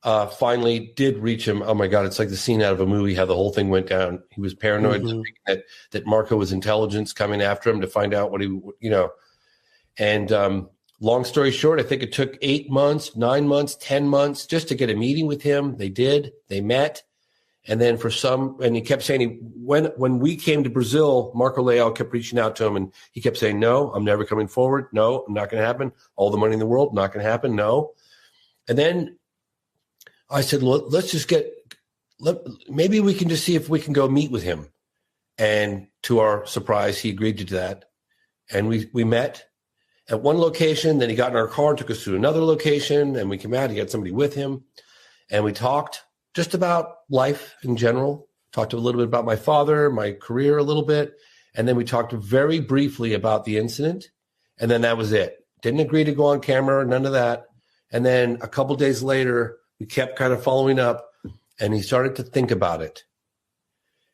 finally did reach him, oh my God, it's like the scene out of a movie, how the whole thing went down. He was paranoid, thinking that Marco was intelligence coming after him to find out what he, and long story short, I think it took 8 months, 9 months, 10 months just to get a meeting with him. They met. And then and he kept saying, when we came to Brazil, Marco Leal kept reaching out to him and he kept saying, no, I'm never coming forward. No, I'm not going to happen. All the money in the world, not going to happen. No. And then I said, well, maybe we can just see if we can go meet with him. And to our surprise, he agreed to that. And we met at one location. Then he got in our car and took us to another location. And we came out, he had somebody with him. And we talked just about life in general, talked a little bit about my father, my career a little bit. And then we talked very briefly about the incident. And then that was it. Didn't agree to go on camera, none of that. And then a couple days later, we kept kind of following up and he started to think about it.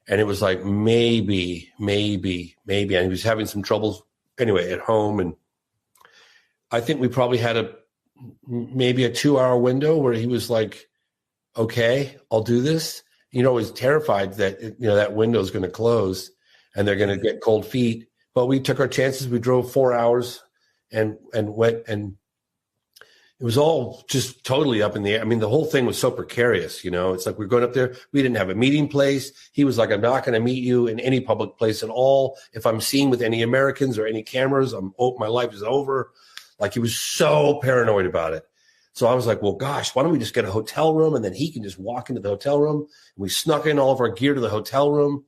And it was like, maybe. And he was having some troubles anyway at home. And I think we probably had maybe a 2-hour window where he was like, okay, I'll do this. you're always terrified that, that window is going to close and they're going to get cold feet. But we took our chances. We drove 4 hours and went, and it was all just totally up in the air. I mean, the whole thing was so precarious, It's like we're going up there. We didn't have a meeting place. He was like, I'm not going to meet you in any public place at all. If I'm seen with any Americans or any cameras, my life is over. Like, he was so paranoid about it. So I was like, well, gosh, why don't we just get a hotel room, and then he can just walk into the hotel room. And we snuck in all of our gear to the hotel room,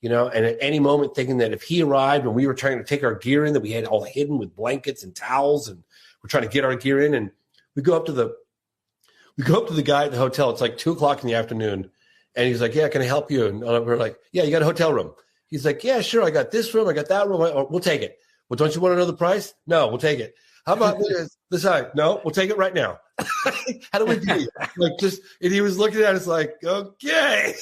and at any moment thinking that if he arrived and we were trying to take our gear in, that we had all hidden with blankets and towels, and we're trying to get our gear in. And we go up to the guy at the hotel. It's like 2:00 in the afternoon. And he's like, yeah, can I help you? And we're like, yeah, you got a hotel room. He's like, yeah, sure. I got this room. I got that room. We'll take it. Well, don't you want to know the price? No, we'll take it. How about this side? No, we'll take it right now. How do we do it? And he was looking at us like, okay.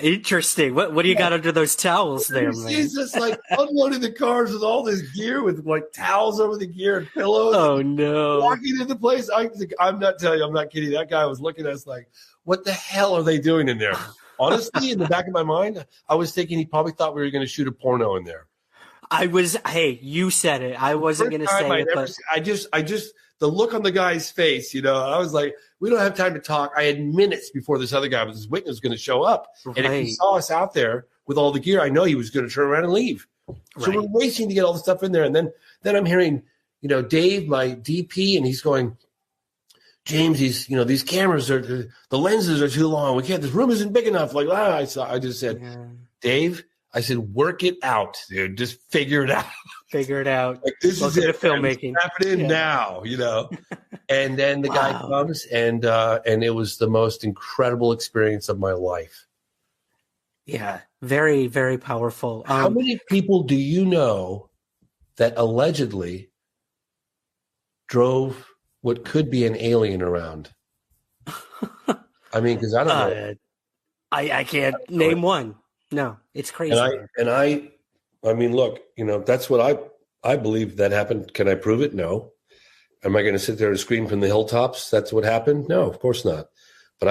Interesting. What do you got under those towels there, man? He's just like unloading the cars with all this gear, with like towels over the gear and pillows. Oh, no. Walking into the place. I'm not telling you, I'm not kidding. That guy was looking at us like, what the hell are they doing in there? Honestly, in the back of my mind, I was thinking he probably thought we were going to shoot a porno in there. Hey, you said it. I wasn't going to say it, but I just, the look on the guy's face, I was like, we don't have time to talk. I had minutes before this other guy, this witness, was going to show up. Right. And if he saw us out there with all the gear, I know he was going to turn around and leave. So we're racing to get all the stuff in there. And then I'm hearing, Dave, my DP, and he's going, James, these cameras the lenses are too long. We can't, this room isn't big enough. Like, I just said, Dave, I said, work it out, dude. Just figure it out. Figure it out. Like, this is it. Filmmaking. It's happening now, And then the guy comes, and it was the most incredible experience of my life. Yeah, very, very powerful. How many people do you know that allegedly drove what could be an alien around? I mean, because I don't know. I can't name one. No, it's crazy. I mean, look, that's what I believe that happened. Can I prove it? No. Am I going to sit there and scream from the hilltops? That's what happened? No, of course not. But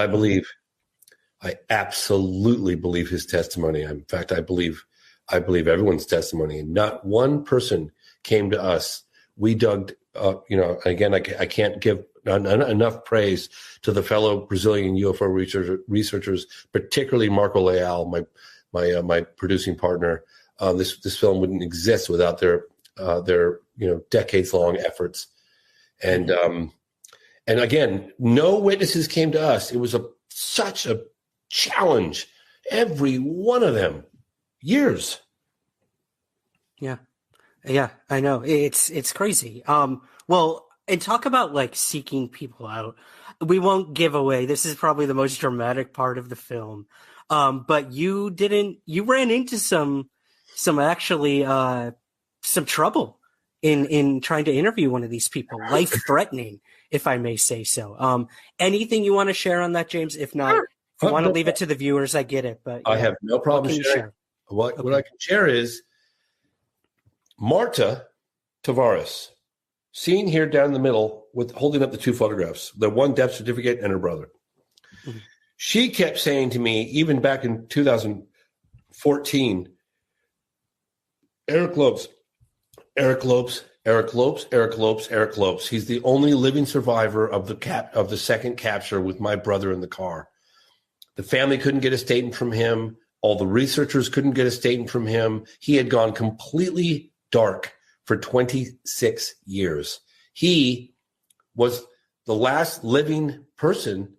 I absolutely believe his testimony. In fact, I believe everyone's testimony. Not one person came to us. We dug, again, I can't give enough praise to the fellow Brazilian UFO researchers, particularly Marco Leal, my producing partner. This film wouldn't exist without their decades long efforts. And again, no witnesses came to us. It was such a challenge. Every one of them, years. Yeah, I know. It's crazy. Well, and talk about like seeking people out. We won't give away. This is probably the most dramatic part of the film. But you ran into some trouble in trying to interview one of these people, life-threatening, if I may say so. Anything you want to share on that, James? If not, if you want to leave it to the viewers, I get it. But I have no problem sharing. What I can share is Marta Tavares, seen here down the middle with holding up the two photographs, the one death certificate and her brother. Mm-hmm. She kept saying to me, even back in 2014, Eric Lopes. He's the only living survivor of the second capture with my brother in the car. The family couldn't get a statement from him. All the researchers couldn't get a statement from him. He had gone completely dark for 26 years. He was the last living person,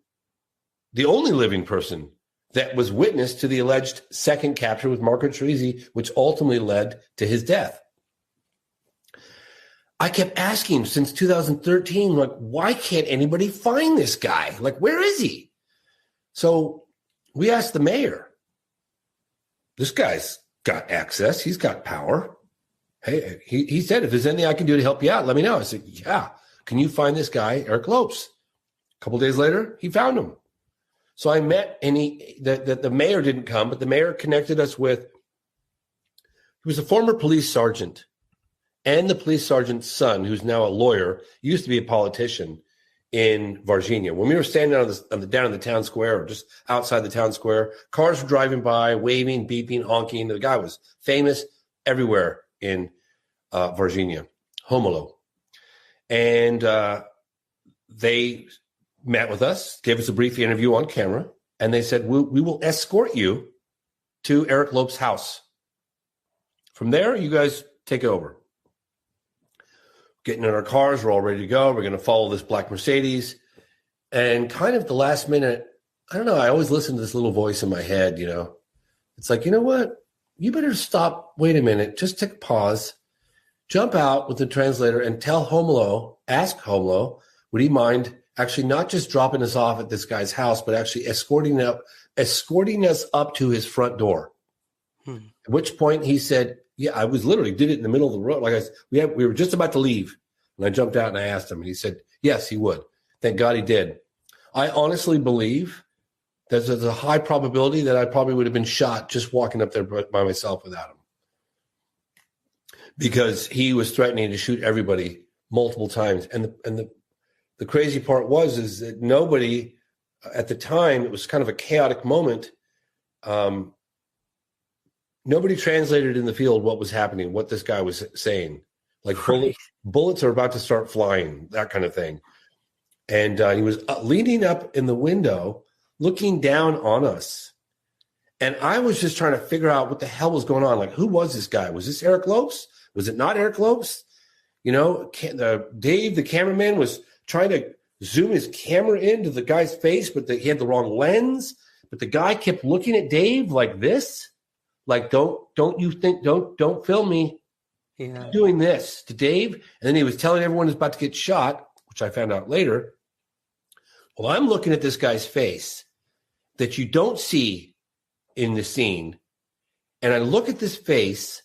the only living person that was witness to the alleged second capture with Marco Teresi, which ultimately led to his death. I kept asking since 2013, like, why can't anybody find this guy? Like, where is he? So we asked the mayor. This guy's got access. He's got power. Hey, he said, if there's anything I can do to help you out, let me know. I said, yeah. Can you find this guy, Eric Lopes? A couple days later, he found him. So I met, and the mayor didn't come, but the mayor connected us with, he was a former police sergeant, and the police sergeant's son, who's now a lawyer, used to be a politician, in Virginia. When we were standing down in the town square, or just outside the town square, cars were driving by, waving, beeping, honking. The guy was famous everywhere in Virginia, Homolo. And they met with us, gave us a brief interview on camera, and they said, we will escort you to Eric Loeb's house. From there, you guys take over. Getting in our cars, we're all ready to go. We're going to follow this black Mercedes. And kind of the last minute, I don't know, I always listen to this little voice in my head, It's like, you know what? You better stop, wait a minute, just take a pause, jump out with the translator and tell Homolo, ask Homolo, would he mind actually not just dropping us off at this guy's house, but actually escorting us up to his front door. At which point he said, yeah, I was literally did it in the middle of the road. Like we were just about to leave. And I jumped out and I asked him, and he said, yes, he would. Thank God he did. I honestly believe that there's a high probability that I probably would have been shot just walking up there by myself without him. Because he was threatening to shoot everybody multiple times. And the crazy part is that nobody at the time, it was kind of a chaotic moment. Nobody translated in the field what was happening, what this guy was saying. Like bullets are about to start flying, that kind of thing. And he was leaning up in the window, looking down on us. And I was just trying to figure out what the hell was going on. Like, who was this guy? Was this Eric Lopes? Was it not Eric Lopes? Dave, the cameraman, was trying to zoom his camera into the guy's face, but he had the wrong lens. But the guy kept looking at Dave like this. Like, don't film me. Yeah. Doing this to Dave. And then he was telling everyone he's about to get shot, which I found out later. Well, I'm looking at this guy's face that you don't see in the scene. And I look at this face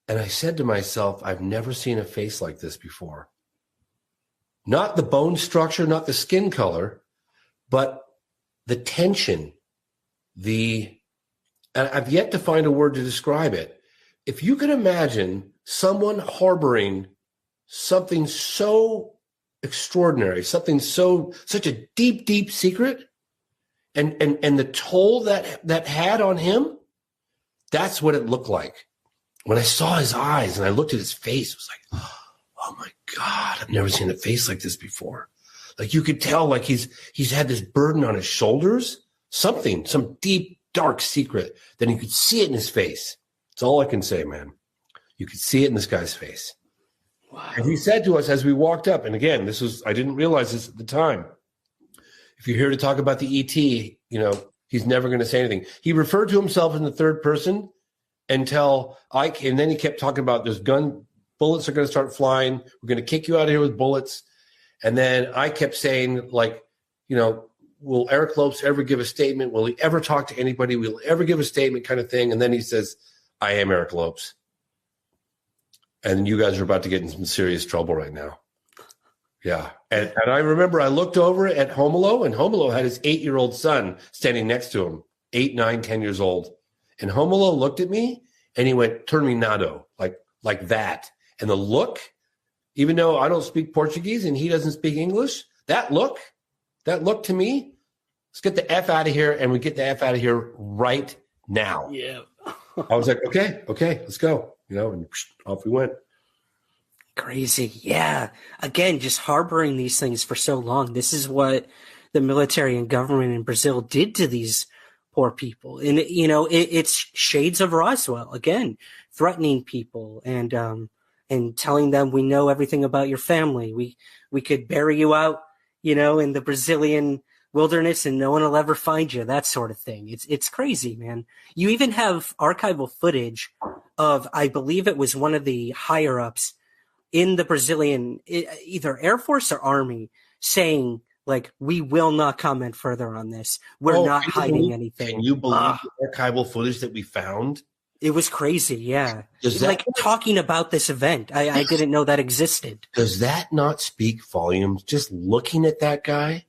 and I said to myself, I've never seen a face like this before. Not the bone structure, not the skin color, but the tension, and I've yet to find a word to describe it. If you can imagine someone harboring something so extraordinary, such a deep, deep secret, and the toll that had on him, that's what it looked like. When I saw his eyes and I looked at his face, it was like, oh my God, I've never seen a face like this before. Like, you could tell, like he's had this burden on his shoulders, some deep, dark secret. Then you could see it in his face. That's all I can say, man. You could see it in this guy's face. Wow. And he said to us as we walked up, and again, I didn't realize this at the time. If you're here to talk about the ET, he's never going to say anything. He referred to himself in the third person and then he kept talking about there's bullets are going to start flying. We're going to kick you out of here with bullets. And then I kept saying, like, will Eric Lopes ever give a statement? Will he ever talk to anybody? Will he ever give a statement, kind of thing? And then he says, I am Eric Lopes. And you guys are about to get in some serious trouble right now. Yeah. And I remember I looked over at Homolo, and Homolo had his 8-year-old son standing next to him, 8, 9, 10 years old. And Homolo looked at me and he went, terminado, like that. And the look, even though I don't speak Portuguese and he doesn't speak English, that look to me, let's get the F out of here, and we get the F out of here right now. Yeah. I was like, okay, let's go. And off we went. Crazy. Yeah. Again, just harboring these things for so long. This is what the military and government in Brazil did to these poor people. And, it's shades of Roswell. Again, threatening people and telling them, we know everything about your family. We could bury you out, in the Brazilian wilderness and no one will ever find you, that sort of thing. It's crazy, man. You even have archival footage of, I believe it was one of the higher ups in the Brazilian, either Air Force or Army, saying, like, we will not comment further on this. We're not hiding anything. Can you believe the archival footage that we found? It was crazy, yeah. Talking about this event. I didn't know that existed. Does that not speak volumes? Just looking at that guy?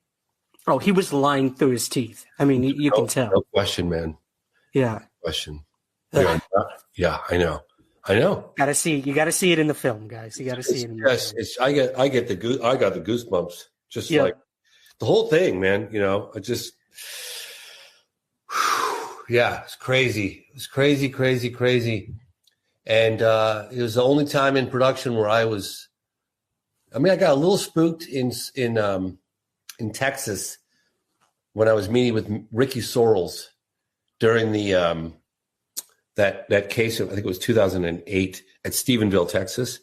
Oh, he was lying through his teeth. I mean, you can tell. No question, man. Yeah. No question. Yeah, I know. You got to see it in the film, guys. You got to see it in the film. I got the goosebumps. Just Yeah. like the whole thing, man. I just, yeah, it's crazy. It was crazy, crazy, crazy. And it was the only time in production where I got a little spooked in Texas when I was meeting with Ricky Sorrells during the that case. I think it was 2008 at Stephenville, Texas.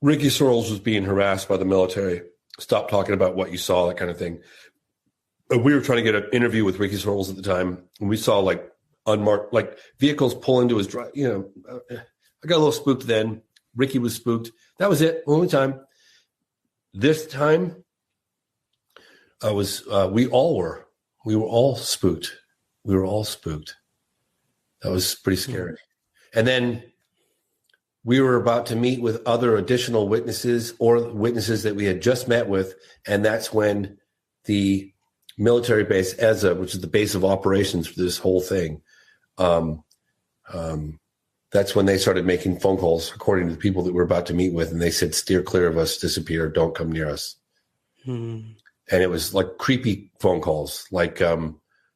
Ricky Sorrells was being harassed by the military. Stop talking about what you saw, that kind of thing. We were trying to get an interview with Ricky Sorrells at the time, and we saw unmarked vehicles pull into his drive. I got a little spooked then. Ricky was spooked. That was it. Only time. This time, we were all spooked. We were all spooked. That was pretty scary. And then we were about to meet with other additional witnesses or witnesses that we had just met with. And that's when the military base, EZA, which is the base of operations for this whole thing, that's when they started making phone calls, according to the people that we're about to meet with. And they said, steer clear of us, disappear, don't come near us. And it was like creepy phone calls, like,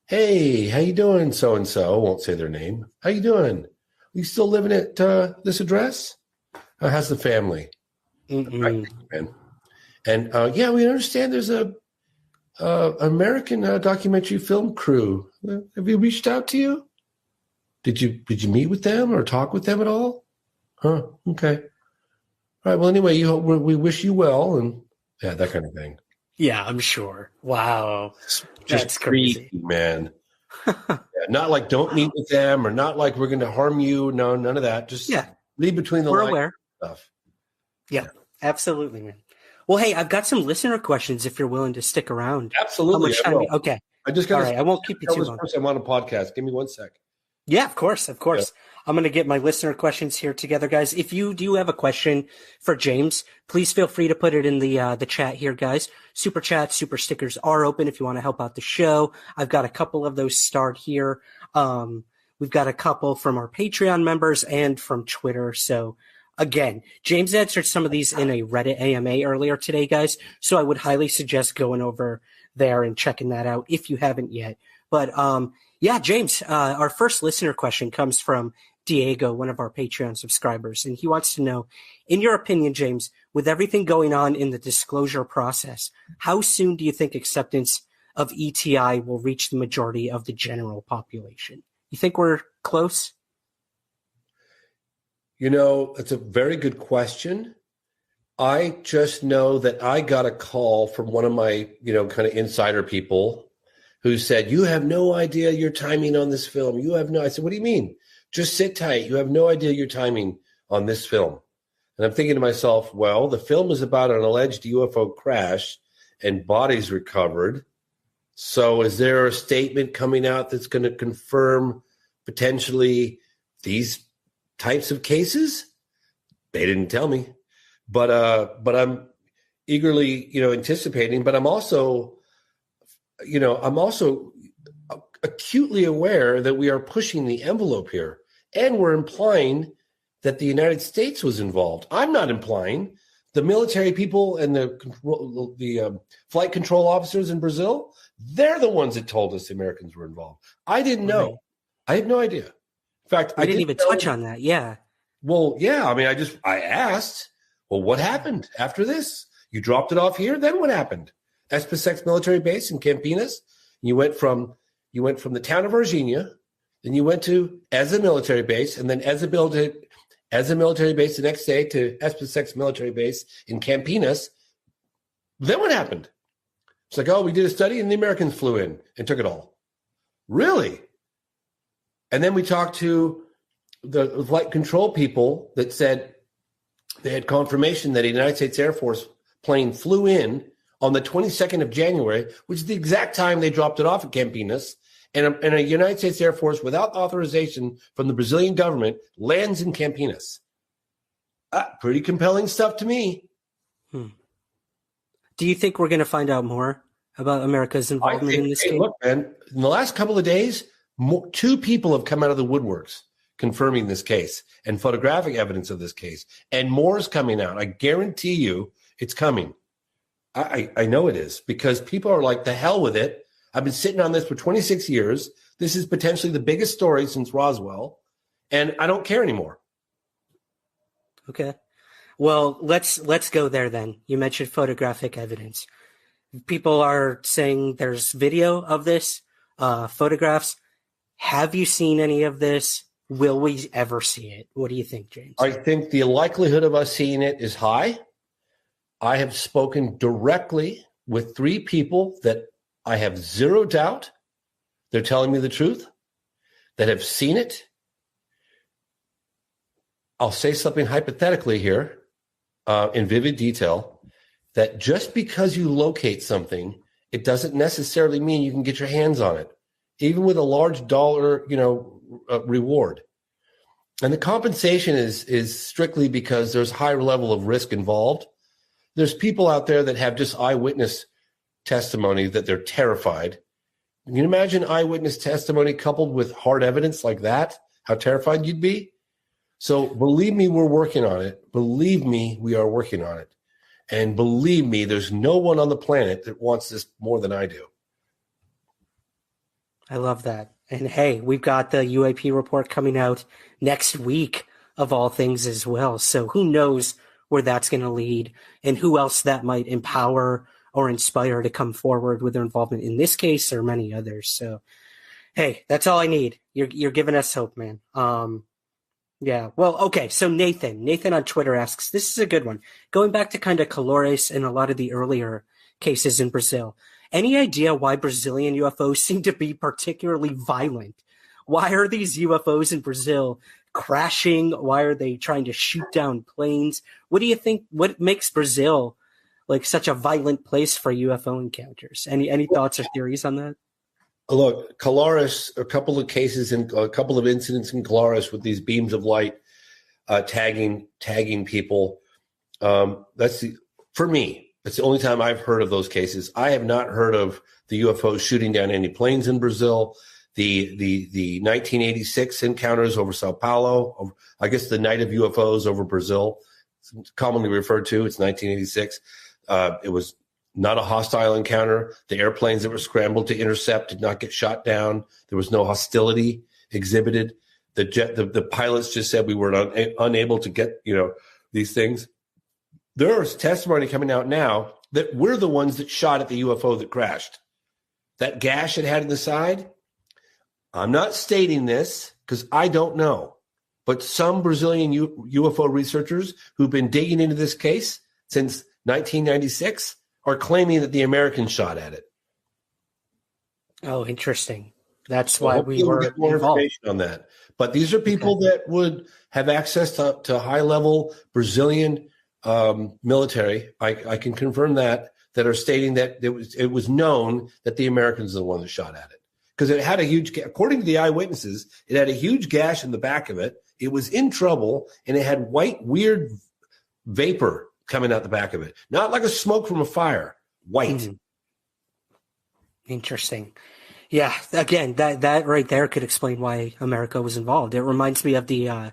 hey, how you doing? So-and-so, won't say their name. How you doing? You still living at this address? How's the family? Right, man. And yeah, we understand there's a American documentary film crew. Have you reached out to you? Did you meet with them or talk with them at all? Huh? Okay. All right. Well, anyway, we wish you well, and yeah, that kind of thing. Yeah, I'm sure. Wow. That's crazy, man. Yeah, not like don't meet with them or not like we're going to harm you. No, none of that. Just read between the lines. We're aware. Stuff. Yeah, absolutely, man. Well, hey, I've got some listener questions if you're willing to stick around. Absolutely. Okay. I just got all right. I won't keep you too long. I'm on a podcast. Give me 1 sec. Yeah, of course. Yeah. I'm going to get my listener questions here together, guys. If you do have a question for James, please feel free to put it in the chat here, guys. Super chats, super stickers are open if you want to help out the show. I've got a couple of those starred here. We've got a couple from our Patreon members and from Twitter. So again, James answered some of these in a Reddit AMA earlier today, guys. So I would highly suggest going over there and checking that out if you haven't yet. But yeah, James, our first listener question comes from Diego, one of our Patreon subscribers, and he wants to know, in your opinion, James, with everything going on in the disclosure process, how soon do you think acceptance of ETI will reach the majority of the general population? You think we're close? It's a very good question. I just know that I got a call from one of my, kind of insider people who said, you have no idea your timing on this film. I said, what do you mean? Just sit tight. You have no idea your timing on this film. And I'm thinking to myself, well, the film is about an alleged UFO crash and bodies recovered. So is there a statement coming out that's going to confirm potentially these types of cases? They didn't tell me, but I'm eagerly, anticipating, but I'm also acutely aware that we are pushing the envelope here, and we're implying that the United States was involved. I'm not implying. The military people and the flight control officers in Brazil, they're the ones that told us the Americans were involved. I didn't know. Right. I had no idea. In fact, I didn't even touch on that. Yeah. Well, yeah. I mean, I asked, well, what happened after this? You dropped it off here. Then what happened? SpaceX military base in Campinas. You went from the town of Virginia, then you went to EZA military base, and then EZA military base the next day to SpaceX military base in Campinas. Then what happened? It's like, oh, we did a study and the Americans flew in and took it all. Really? And then we talked to the flight control people that said they had confirmation that a United States Air Force plane flew in on the 22nd of January, which is the exact time they dropped it off at Campinas, and a United States Air Force without authorization from the Brazilian government lands in Campinas. Pretty compelling stuff to me. Do you think we're going to find out more about America's involvement in this game? Look, man, in the last couple of days, 2 people have come out of the woodworks confirming this case and photographic evidence of this case, and more is coming out. I guarantee you it's coming. I know it is, because people are like, the hell with it. I've been sitting on this for 26 years. This is potentially the biggest story since Roswell, and I don't care anymore. Okay. Well, let's go there then. You mentioned photographic evidence. People are saying there's video of this, photographs. Have you seen any of this? Will we ever see it? What do you think, James? I think the likelihood of us seeing it is high. I have spoken directly with 3 people that I have zero doubt they're telling me the truth, that have seen it. I'll say something hypothetically here, in vivid detail, that just because you locate something, it doesn't necessarily mean you can get your hands on it, even with a large dollar, reward. And the compensation is strictly because there's a higher level of risk involved. There's people out there that have just eyewitness testimony that they're terrified. Can you imagine eyewitness testimony coupled with hard evidence like that? How terrified you'd be? So believe me, we're working on it. Believe me, we are working on it. And believe me, there's no one on the planet that wants this more than I do. I love that. And hey, we've got the UAP report coming out next week, of all things, as well. So who knows where that's going to lead and who else that might empower or inspire to come forward with their involvement in this case or many others. So, hey, that's all I need. You're giving us hope, man. Yeah. Well, okay. So Nathan on Twitter asks, this is a good one. Going back to kind of Colores and a lot of the earlier cases in Brazil, any idea why Brazilian UFOs seem to be particularly violent? Why are these UFOs in Brazil crashing? Why are they trying to shoot down planes? What do you think? What makes Brazil like such a violent place for UFO encounters? Any thoughts or theories on that? Look, Colores, a couple of cases and a couple of incidents in Colores with these beams of light tagging people. For me, that's the only time I've heard of those cases. I have not heard of the UFOs shooting down any planes in Brazil. The 1986 encounters over Sao Paulo, I guess the night of UFOs over Brazil, it's commonly referred to. It's 1986. It was not a hostile encounter. The airplanes that were scrambled to intercept did not get shot down. There was no hostility exhibited. The pilots just said we were unable to get, these things. There's testimony coming out now that we're the ones that shot at the UFO that crashed. That gash it had in the side. I'm not stating this because I don't know, but some Brazilian UFO researchers who've been digging into this case since 1996 are claiming that the Americans shot at it. Oh, interesting. That's why we we'll were get more involved. information on that. But these are people that would have access to high-level Brazilian military. I can confirm that are stating that it was known that the Americans are the one that shot at it. Because it had a huge, according to the eyewitnesses, it had a huge gash in the back of it. It was in trouble, and it had white, weird vapor coming out the back of it. Not like a smoke from a fire, white. Mm-hmm. Interesting. Yeah, again, that right there could explain why America was involved. It reminds me of the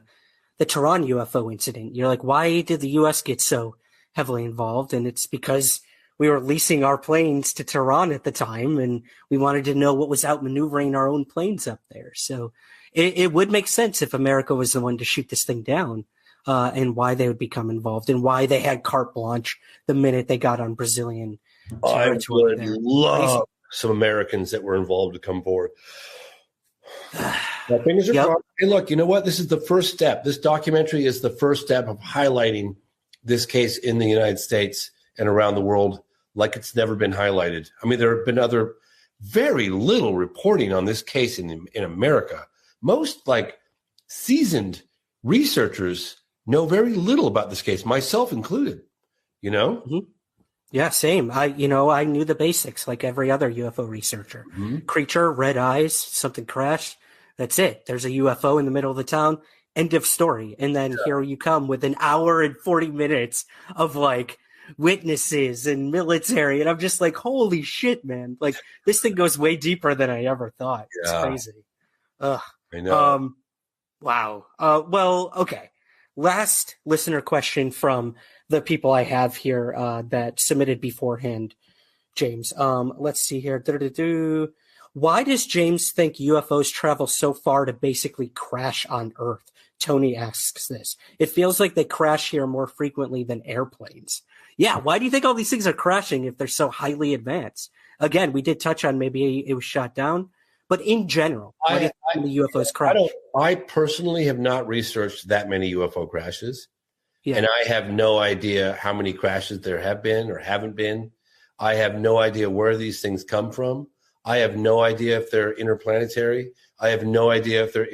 Tehran UFO incident. You're like, why did the U.S. get so heavily involved? And it's because we were leasing our planes to Tehran at the time, and we wanted to know what was outmaneuvering our own planes up there. So it would make sense if America was the one to shoot this thing down, and why they would become involved and why they had carte blanche the minute they got on Brazilian territory. I would love some Americans that were involved to come forward. My fingers are crossed. Hey, look, you know what? This is the first step. This documentary is the first step of highlighting this case in the United States and around the world like it's never been highlighted. I mean, there have been other very little reporting on this case in America. Most seasoned researchers know very little about this case, myself included, Mm-hmm. Yeah, same. I knew the basics like every other UFO researcher. Mm-hmm. Creature, red eyes, something crashed. That's it. There's a UFO in the middle of the town. End of story. And then here you come with an hour and 40 minutes of witnesses and military. And I'm just like, holy shit, man. This thing goes way deeper than I ever thought. Yeah. It's crazy. Ugh. I know. Wow. Well, okay. Last listener question from the people I have here that submitted beforehand, James. Let's see here. Why does James think UFOs travel so far to basically crash on Earth? Tony asks this. It feels like they crash here more frequently than airplanes. Yeah, why do you think all these things are crashing if they're so highly advanced? Again, we did touch on maybe it was shot down, but in general, why do you think the UFOs crash? I personally have not researched that many UFO crashes, Yeah. and I have no idea how many crashes there have been or haven't been. I have no idea where these things come from. I have no idea if they're interplanetary. I have no idea if they're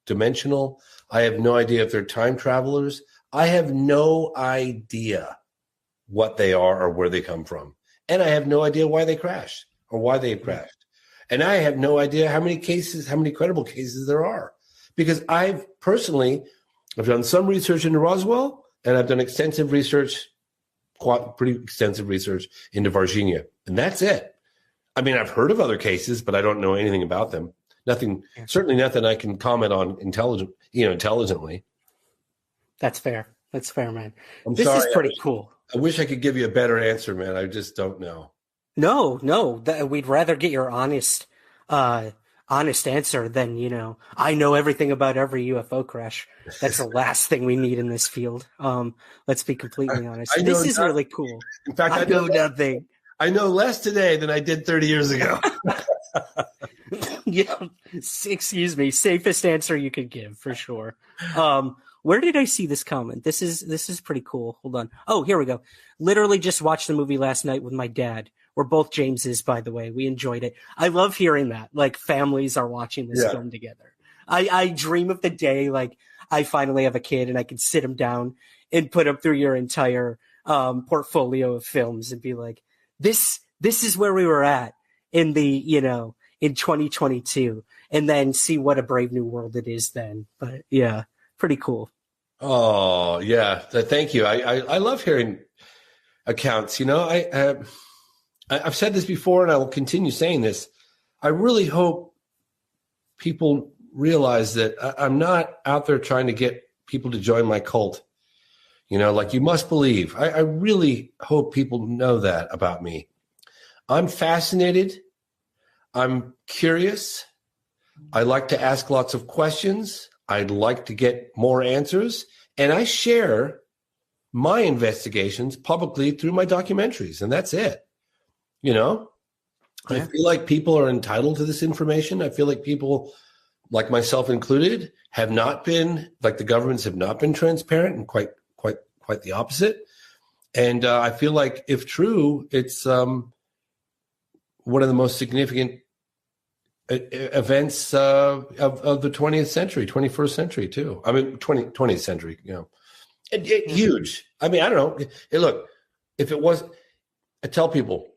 interdimensional. I have no idea if they're time travelers. I have no idea what they are or where they come from. And I have no idea why they crashed or why they have crashed. And I have no idea how many credible cases there are. Because I've done some research into Roswell, and I've done pretty extensive research into Virginia. And that's it. I mean, I've heard of other cases, but I don't know anything about them. Certainly nothing I can comment on intelligently. That's fair. That's fair, man. This is pretty cool. I wish I could give you a better answer, man. I just don't know. No. We'd rather get your honest answer than, I know everything about every UFO crash. That's the last thing we need in this field. Let's be completely honest. This is really cool. In fact, I know nothing. I know less today than I did 30 years ago. Yeah, excuse me. Safest answer you could give for sure. Where did I see this comment? This is pretty cool. Hold on. Oh, here we go. Literally just watched the movie last night with my dad. We're both Jameses, by the way. We enjoyed it. I love hearing that. Like, families are watching this film together. I dream of the day, like, I finally have a kid and I can sit him down and put him through your entire portfolio of films and be like, this is where we were at in in 2022, and then see what a brave new world it is then. But yeah, pretty cool. Oh yeah. Thank you. I love hearing accounts. I've said this before and I will continue saying this. I really hope people realize that I'm not out there trying to get people to join my cult. Like, you must believe. I really hope people know that about me. I'm fascinated. I'm curious. I like to ask lots of questions. I'd like to get more answers. And I share my investigations publicly through my documentaries. And that's it. I feel like people are entitled to this information. I feel like people, like myself included, have not been, like the governments have not been transparent, and quite the opposite. And I feel like, if true, it's one of the most significant events of the 20th century, 21st century too. I mean, 20th century, huge. I mean, I don't know. Hey, look, if it was, I tell people,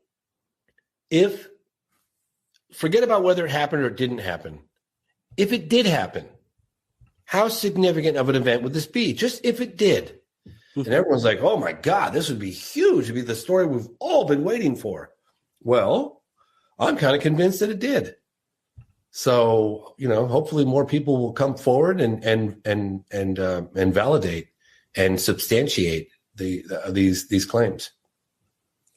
forget about whether it happened or it didn't happen. If it did happen, how significant of an event would this be? Just if it did. And everyone's like, oh my God, this would be huge. It'd be the story we've all been waiting for. Well, I'm kind of convinced that it did. So, hopefully more people will come forward and validate and substantiate these claims.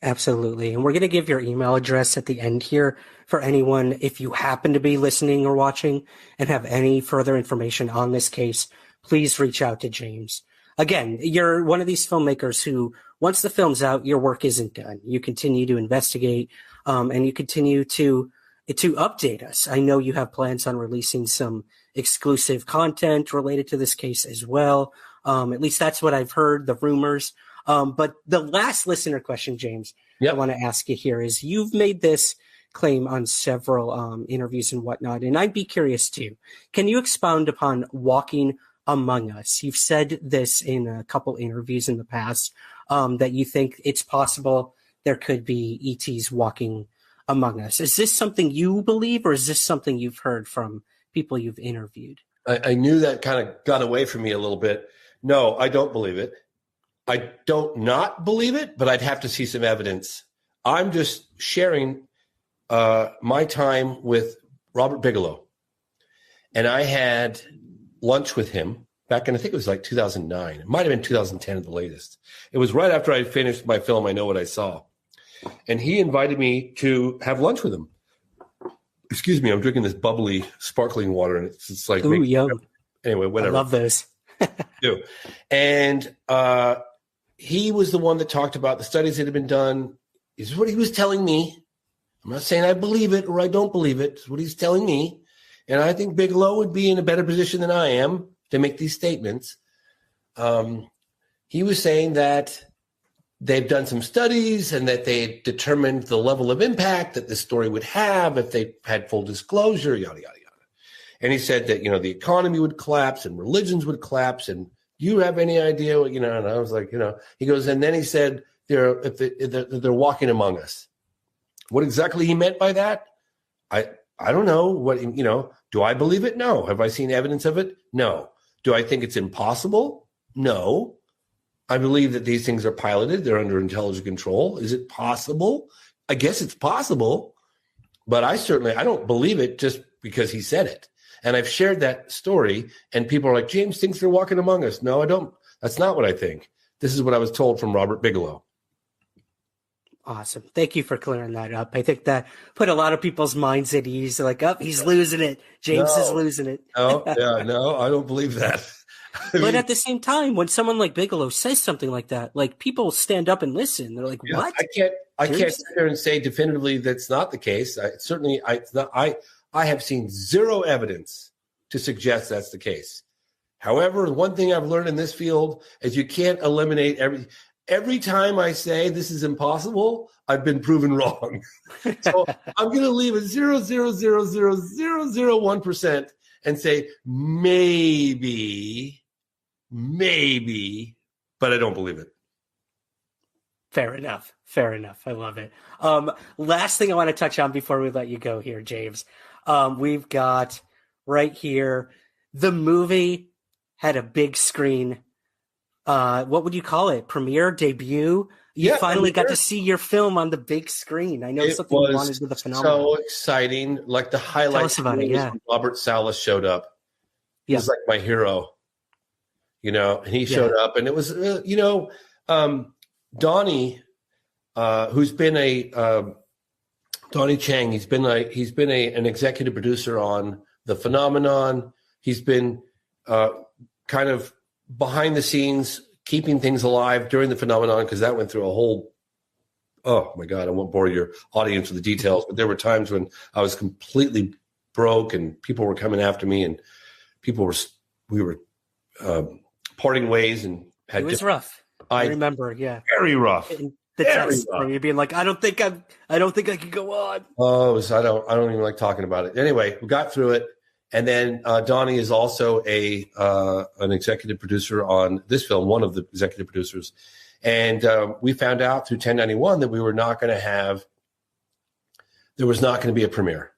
Absolutely. And we're going to give your email address at the end here for anyone, if you happen to be listening or watching and have any further information on this case, please reach out to James. Again, you're one of these filmmakers who, once the film's out, your work isn't done. You continue to investigate, and you continue to update us. I know you have plans on releasing some exclusive content related to this case as well. At least that's what I've heard, the rumors. But the last listener question, James, I want to ask you here is, you've made this claim on several interviews and whatnot, and I'd be curious too. Can you expound upon walking among us? You've said this in a couple interviews in the past, that you think it's possible there could be ETs walking among us. Is this something you believe, or is this something you've heard from people you've interviewed? I knew that kind of got away from me a little bit. No, I don't believe it. I don't not believe it, but I'd have to see some evidence. I'm just sharing my time with Robert Bigelow. And I had lunch with him back in, I think it was like 2009. It might have been 2010 at the latest. It was right after I finished my film, I Know What I Saw. And he invited me to have lunch with him. Excuse me, I'm drinking this bubbly, sparkling water, and it's like... Ooh, yum. Anyway, whatever. I love those. Do. And he was the one that talked about the studies that had been done. This is what he was telling me. I'm not saying I believe it or I don't believe it. It's what he's telling me. And I think Bigelow would be in a better position than I am to make these statements. He was saying that they've done some studies and that they determined the level of impact that this story would have if they had full disclosure, yada, yada, yada. And he said that, the economy would collapse and religions would collapse. And do you have any idea what, and I was like, he goes, and then he said, they're walking among us. What exactly he meant by that? I don't know. What, do I believe it? No. Have I seen evidence of it? No. Do I think it's impossible? No. I believe that these things are piloted. They're under intelligent control. Is it possible? I guess it's possible, but I don't believe it just because he said it. And I've shared that story, and people are like, James thinks they're walking among us. No, I don't. That's not what I think. This is what I was told from Robert Bigelow. Awesome. Thank you for clearing that up. I think that put a lot of people's minds at ease. They're like, he's losing it. James is losing it. No, I don't believe that. But at the same time, when someone like Bigelow says something like that, like people stand up and listen. They're like, "What?" I can't sit there and say definitively that's not the case. I have seen zero evidence to suggest that's the case. However, one thing I've learned in this field is you can't eliminate every time I say this is impossible, I've been proven wrong. So I'm going to leave it 0.0000001% and say maybe, but I don't believe it. Fair enough. I love it. Last thing I want to touch on before we let you go here, James. We've got right here, the movie had a big screen. What would you call it? Premiere, debut? You finally got to see your film on the big screen. I know it's something you wanted with the phenomenon. So exciting. Like the highlight. Tell us about it, yeah. Robert Salas showed up. He was like my hero, and he showed up, and it was, Donnie, who's been Donnie Chang, he's been an executive producer on The Phenomenon. He's been kind of behind the scenes, keeping things alive during The Phenomenon, because that went through a whole, oh my God, I won't bore your audience with the details, but there were times when I was completely broke and people were coming after me and we were parting ways and had. It was rough. I remember, yeah. Very rough. And the text from you being like, I don't think I could go on. Oh, I don't even like talking about it. Anyway, we got through it. And then Donnie is also an executive producer on this film, one of the executive producers. And we found out through 1091 that there was not going to be a premiere.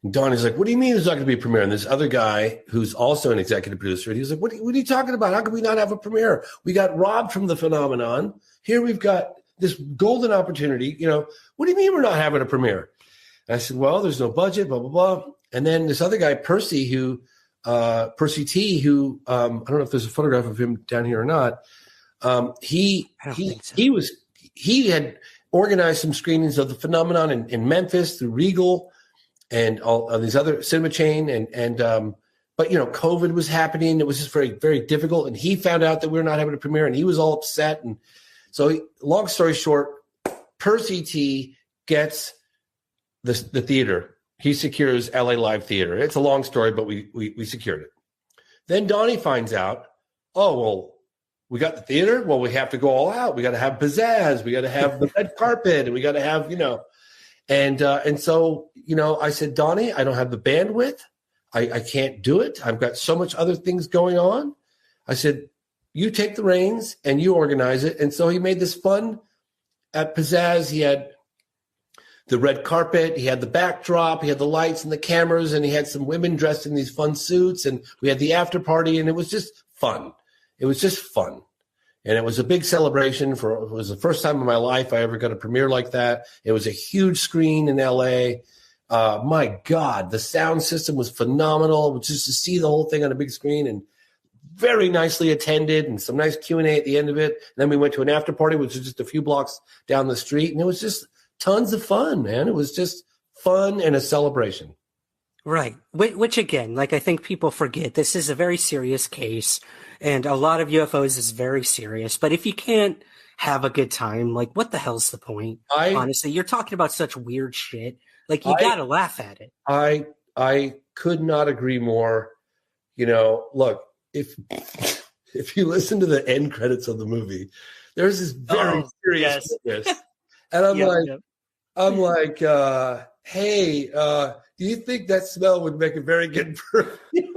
And Donnie's like, what do you mean there's not going to be a premiere? And this other guy who's also an executive producer, and he was like, what are you talking about? How can we not have a premiere? We got robbed from The Phenomenon. Here we've got this golden opportunity. What do you mean we're not having a premiere? And I said, well, there's no budget, blah, blah, blah. And then this other guy, Percy T, who I don't know if there's a photograph of him down here or not. He had organized some screenings of The Phenomenon in Memphis through Regal and all of these other cinema chain. But COVID was happening. It was just very, very difficult. And he found out that we were not having a premiere and he was all upset. And so long story short, Percy T gets the theater. He secures LA Live Theater. It's a long story, but we secured it. Then Donnie finds out, we got the theater. Well, we have to go all out. We got to have pizzazz. We got to have the red carpet, and we got to have, and so, I said, Donnie, I don't have the bandwidth. I can't do it. I've got so much other things going on. I said, you take the reins and you organize it. And so he made this fun at pizzazz. He had the red carpet, he had the backdrop, he had the lights and the cameras, and he had some women dressed in these fun suits, and we had the after party, and it was just fun. It was just fun. And it was a big celebration. It was the first time in my life I ever got a premiere like that. It was a huge screen in LA. My God, the sound system was phenomenal. Just to see the whole thing on a big screen, and very nicely attended and some nice Q&A at the end of it. And then we went to an after party, which was just a few blocks down the street. And it was just tons of fun, man. It was just fun and a celebration. Right. Which again, like I think people forget, this is a very serious case and a lot of UFOs is very serious. But if you can't have a good time, like what the hell's the point? Honestly, you're talking about such weird shit. Like you got to laugh at it. I could not agree more. You know, look, if you listen to the end credits of the movie, there's this very serious witness. And I'm like, hey, do you think that smell would make a very good perfume?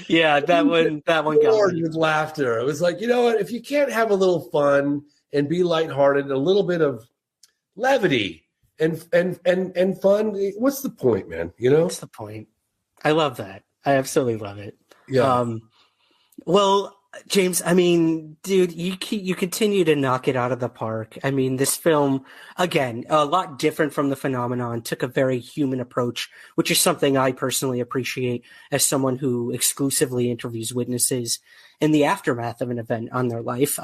Yeah, that one got me. With laughter. It was like, you know what? If you can't have a little fun and be lighthearted, a little bit of levity and fun, what's the point, man? You know, what's the point? I love that. I absolutely love it. Yeah. Well, James, I mean, dude, you continue to knock it out of the park. I mean, this film, again, a lot different from the phenomenon, took a very human approach, which is something I personally appreciate as someone who exclusively interviews witnesses in the aftermath of an event on their life.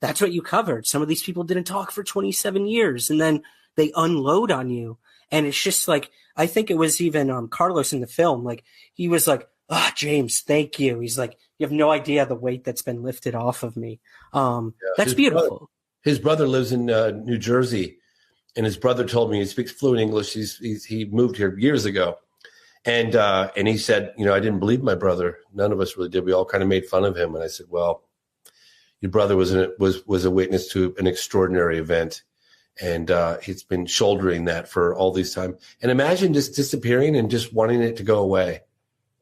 That's what you covered. Some of these people didn't talk for 27 years, and then they unload on you. And it's just like, I think it was even Carlos in the film, like, he was like, James, thank you. He's like, you have no idea the weight that's been lifted off of me. That's beautiful. His brother lives in New Jersey, and his brother told me he speaks fluent English. He moved here years ago, and he said, you know, I didn't believe my brother. None of us really did. We all kind of made fun of him. And I said, well, your brother was a witness to an extraordinary event, and he's been shouldering that for all this time. And imagine just disappearing and just wanting it to go away.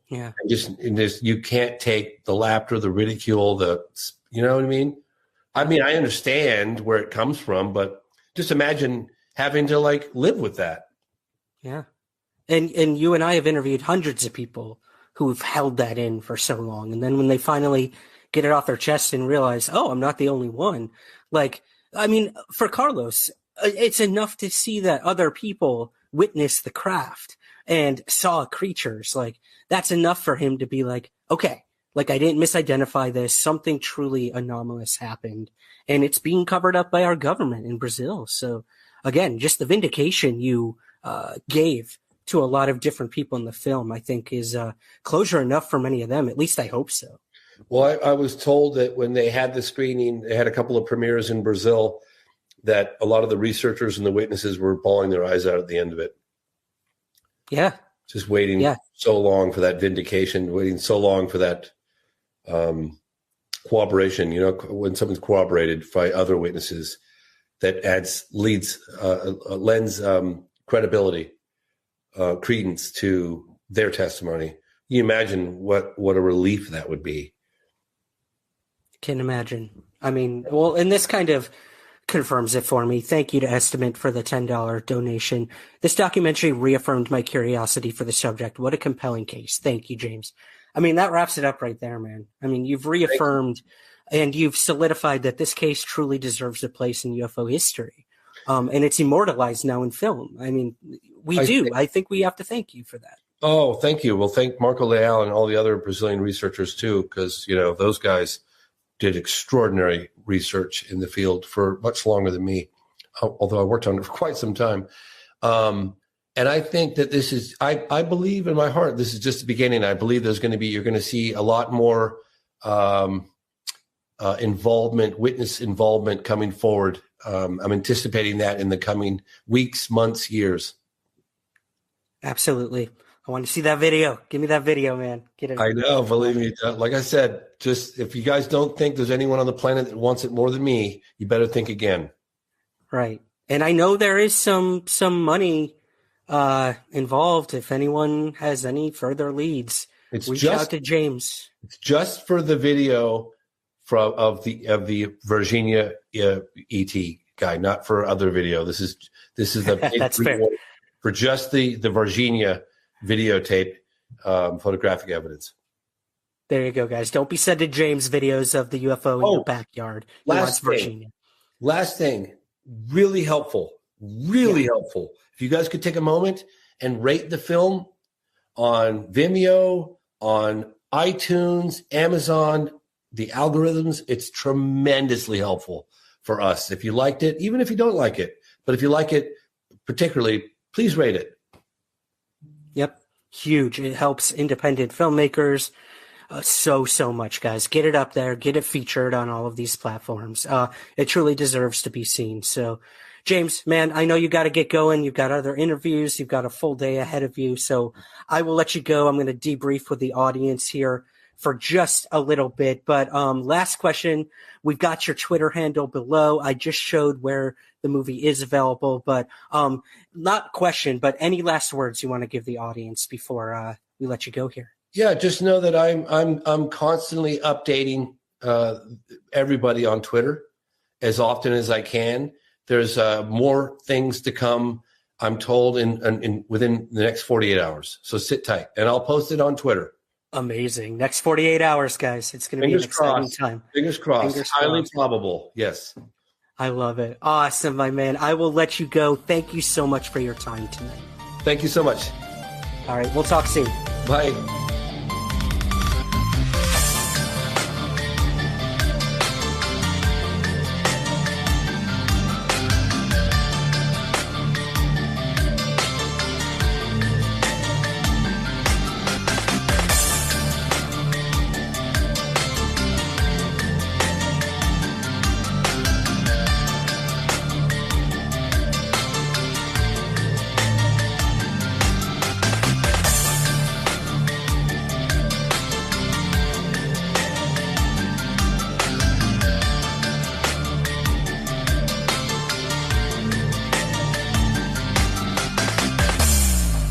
Yeah. And just you can't take the laughter, the ridicule, you know what I mean? I mean, I understand where it comes from, but just imagine having to like live with that. Yeah. And you and I have interviewed hundreds of people who've held that in for so long. And then when they finally get it off their chest and realize, oh, I'm not the only one. Like, I mean, for Carlos, it's enough to see that other people witnessed the craft and saw creatures. Like, that's enough for him to be like, okay, like I didn't misidentify this. Something truly anomalous happened, and it's being covered up by our government in Brazil. So again, just the vindication you gave to a lot of different people in the film, I think is closure enough for many of them. At least I hope so. Well, I was told that when they had the screening, they had a couple of premieres in Brazil, that a lot of the researchers and the witnesses were bawling their eyes out at the end of it. Yeah. Just waiting so long for that vindication, waiting so long for that cooperation. You know, when someone's corroborated by other witnesses, that lends credibility, credence to their testimony. You imagine what a relief that would be. Can imagine. I mean, well, and this kind of confirms it for me. Thank you to Estimate for the $10 donation. This documentary reaffirmed my curiosity for the subject. What a compelling case. Thank you, James. I mean, that wraps it up right there, man. I mean, you've reaffirmed and you've solidified that this case truly deserves a place in UFO history. And it's immortalized now in film. I mean, I think we have to thank you for that. Oh, thank you. Well, thank Marco Leal and all the other Brazilian researchers too, because, you know, those guys did extraordinary research in the field for much longer than me, although I worked on it for quite some time. And I think that this is, I believe in my heart, this is just the beginning. I believe you're going to see a lot more witness involvement coming forward. I'm anticipating that in the coming weeks, months, years. Absolutely. I want to see that video. Give me that video, man. Get it. I know, believe me. Like I said, just if you guys don't think there's anyone on the planet that wants it more than me, you better think again. Right. And I know there is some money involved. If anyone has any further leads, reach out to James. It's just for the video of the Virginia ET guy, not for other video. This is the that's fair. For just the Virginia videotape, photographic evidence. There you go, guys. Don't be sending James videos of the UFO in your backyard. Last thing, really helpful. If you guys could take a moment and rate the film on Vimeo, on iTunes, Amazon, the algorithms, it's tremendously helpful for us. If you liked it, even if you don't like it, but if you like it particularly, please rate it. Yep. Huge. It helps independent filmmakers so much, guys. Get it up there. Get it featured on all of these platforms. It truly deserves to be seen. So, James, man, I know you got to get going. You've got other interviews. You've got a full day ahead of you. So I will let you go. I'm going to debrief with the audience here for just a little bit. But last question. We've got your Twitter handle below. I just showed where the movie is available. But not question, but any last words you want to give the audience before we let you go here? Yeah, just know that I'm constantly updating everybody on Twitter as often as I can. There's more things to come, I'm told, in within the next 48 hours. So sit tight, and I'll post it on Twitter. Amazing. Next 48 hours, guys. It's going to be an exciting time. Fingers crossed. Highly probable. Yes. I love it. Awesome, my man. I will let you go. Thank you so much for your time tonight. Thank you so much. All right. We'll talk soon. Bye.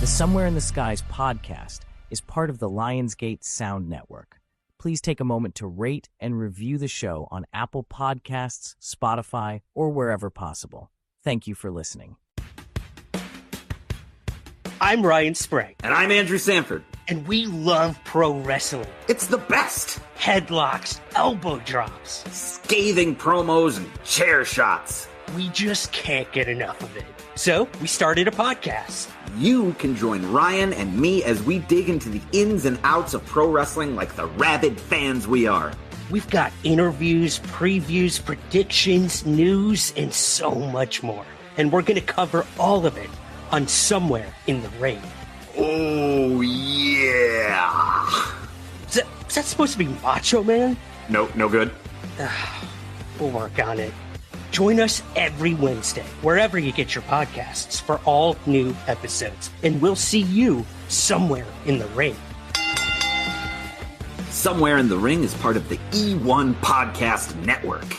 Somewhere in the Skies podcast is part of the Lionsgate Sound Network. Please take a moment to rate and review the show on Apple Podcasts, Spotify, or wherever possible. Thank you for listening. I'm Ryan Sprague. And I'm Andrew Sanford. And we love pro wrestling. It's the best. Headlocks, elbow drops, scathing promos, and chair shots. We just can't get enough of it. So we started a podcast. You can join Ryan and me as we dig into the ins and outs of pro wrestling like the rabid fans we are. We've got interviews, previews, predictions, news, and so much more. And we're going to cover all of it on Somewhere in the Ring. Oh, yeah. Is that supposed to be Macho Man? No good. We'll work on it. Join us every Wednesday, wherever you get your podcasts, for all new episodes. And we'll see you somewhere in the ring. Somewhere in the Ring is part of the E1 Podcast Network.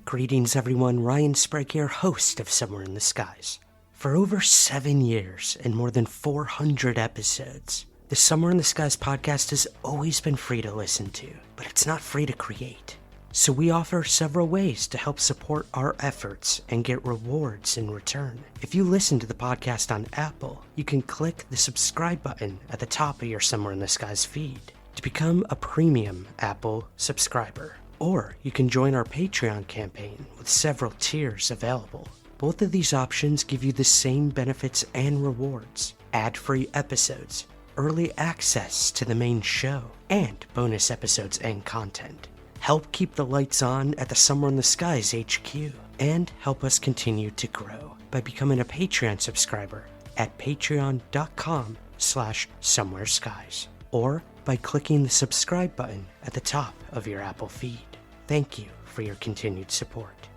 Greetings, everyone. Ryan Sprague here, host of Somewhere in the Skies. For over 7 years and more than 400 episodes, the Somewhere in the Skies podcast has always been free to listen to, but it's not free to create. So we offer several ways to help support our efforts and get rewards in return. If you listen to the podcast on Apple, you can click the subscribe button at the top of your Somewhere in the Skies feed to become a premium Apple subscriber. Or you can join our Patreon campaign with several tiers available. Both of these options give you the same benefits and rewards: ad-free episodes, early access to the main show, and bonus episodes and content. Help keep the lights on at the Somewhere in the Skies HQ, and help us continue to grow by becoming a Patreon subscriber at patreon.com/somewhereskies, or by clicking the subscribe button at the top of your Apple feed. Thank you for your continued support,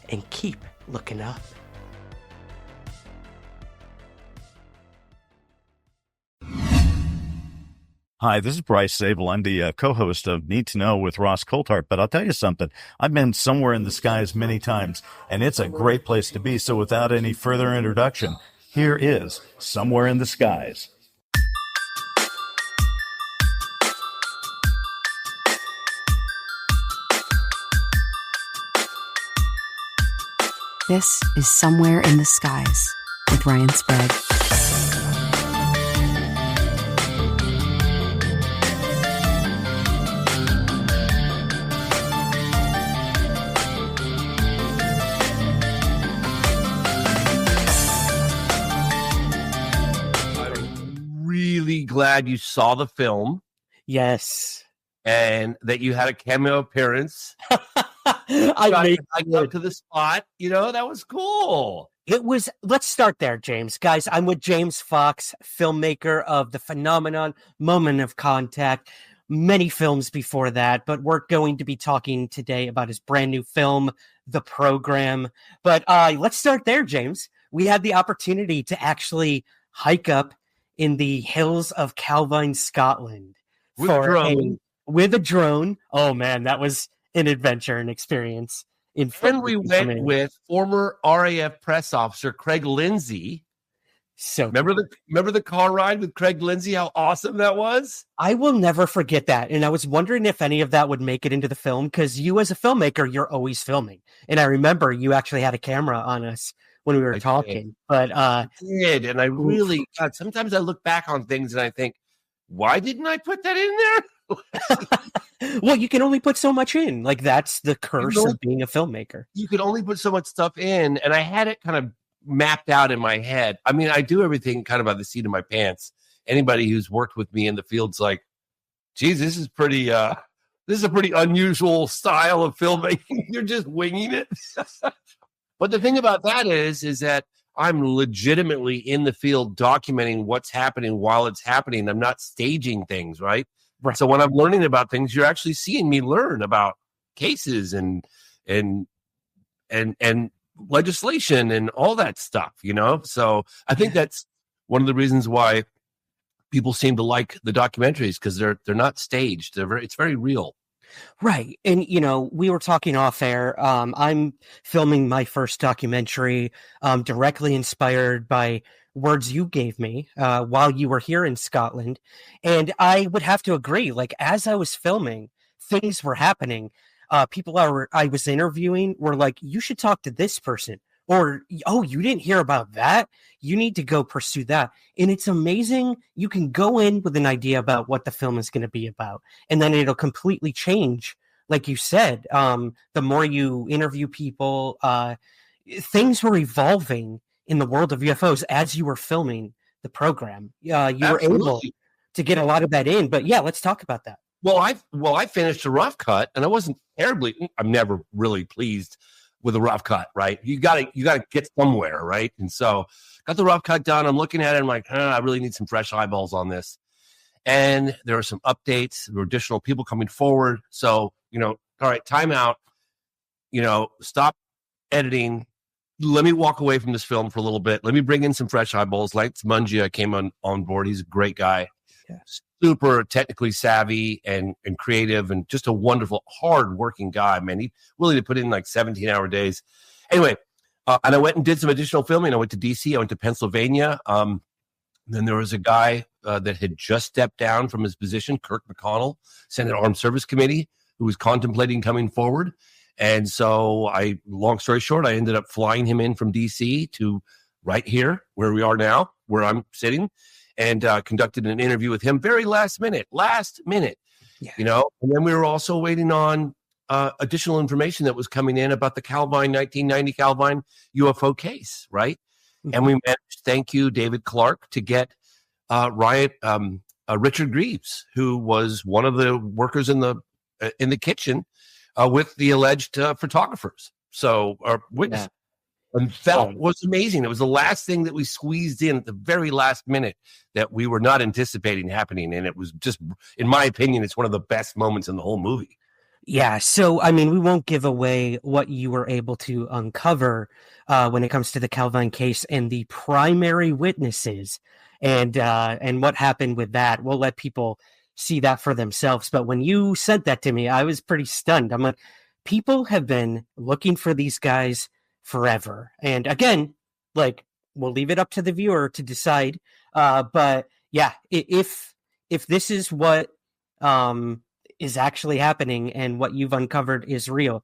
and keep looking up. Hi, this is Bryce Zabel. I'm the co-host of Need to Know with Ross Coulthart, but I'll tell you something. I've been Somewhere in the Skies many times, and it's a great place to be. So without any further introduction, here is Somewhere in the Skies. This is Somewhere in the Skies with Ryan Sprague. glad you saw the film. Yes. And that you had a cameo appearance. I go to the spot. That was cool. Let's start there, James. Guys, I'm with James Fox, filmmaker of The Phenomenon, Moment of Contact, many films before that, but we're going to be talking today about his brand new film, The Program. But let's start there, James. We had the opportunity to actually hike up in the hills of Calvine, Scotland. With a drone. Oh, man, that was an adventure, an experience. And we went with former RAF press officer Craig Lindsay. So remember the car ride with Craig Lindsay? How awesome that was! I will never forget that. And I was wondering if any of that would make it into the film, because you as a filmmaker, you're always filming. And I remember you actually had a camera on us when we were talking. But I did, and I really, God, sometimes I look back on things and I think, why didn't I put that in there? Well, you can only put so much in. Like, that's the curse of being a filmmaker. You can only put so much stuff in, and I had it kind of mapped out in my head. I mean, I do everything kind of by the seat of my pants. Anybody who's worked with me in the field's like, geez, this is a pretty unusual style of filmmaking. You're just winging it. But the thing about that is that I'm legitimately in the field documenting what's happening while it's happening. I'm not staging things, right? Right. So when I'm learning about things, you're actually seeing me learn about cases and legislation and all that stuff, So I think that's one of the reasons why people seem to like the documentaries, because they're not staged. It's very real. Right. And, we were talking off air. I'm filming my first documentary, directly inspired by words you gave me while you were here in Scotland. And I would have to agree, like, as I was filming, things were happening. People I was interviewing were like, you should talk to this person. Or, oh, you didn't hear about that? You need to go pursue that. And it's amazing. You can go in with an idea about what the film is going to be about, and then it'll completely change. Like you said, the more you interview people, things were evolving in the world of UFOs as you were filming the program. You were able to get a lot of that in. But yeah, let's talk about that. Well, I finished a rough cut, and I wasn't terribly. I'm never really pleased with a rough cut, right? You gotta get somewhere, right? And so got the rough cut done. I'm looking at it. I'm like, I really need some fresh eyeballs on this. And there are some updates. There were additional people coming forward. So, all right, time out. Stop editing. Let me walk away from this film for a little bit. Let me bring in some fresh eyeballs. Lance Mungia came on board. He's a great guy. Yeah. Super technically savvy and creative, and just a wonderful, hard-working guy, man. He willing to put in like 17-hour days. Anyway, and I went and did some additional filming. I went to D.C., I went to Pennsylvania. Then there was a guy that had just stepped down from his position, Kirk McConnell, Senate Armed Service Committee, who was contemplating coming forward. And so long story short, I ended up flying him in from D.C. to right here, where we are now, where I'm sitting, and conducted an interview with him very last minute, yeah. And then we were also waiting on additional information that was coming in about the 1990 Calvine UFO case, right? Mm-hmm. And we managed, thank you, David Clark, to get Richard Greaves, who was one of the workers in the kitchen with the alleged photographers. So, our witness. Yeah. And that was amazing. It was the last thing that we squeezed in at the very last minute that we were not anticipating happening. And it was just, in my opinion, it's one of the best moments in the whole movie. Yeah. So, I mean, we won't give away what you were able to uncover when it comes to the Calvine case and the primary witnesses and what happened with that. We'll let people see that for themselves. But when you sent that to me, I was pretty stunned. I'm like, people have been looking for these guys forever. And again, like, we'll leave it up to the viewer to decide. But yeah, if this is what is actually happening and what you've uncovered is real,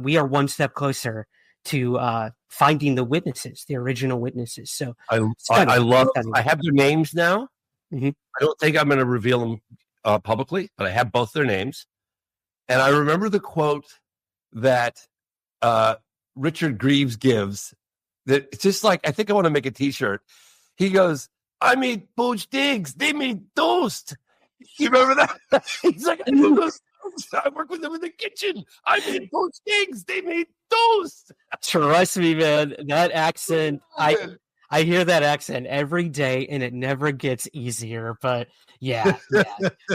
we are one step closer to finding the witnesses, the original witnesses. So I have their names now. Mm-hmm. I don't think I'm going to reveal them publicly, but I have both their names. And I remember the quote that Richard Greaves gives, that it's just like, I think I want to make a t-shirt. He goes, I made poached eggs. They made toast. You remember that? He's like, I made those toast. I work with them in the kitchen. I made poached eggs. They made toast. Trust me, man. That accent, I hear that accent every day, and it never gets easier. But yeah,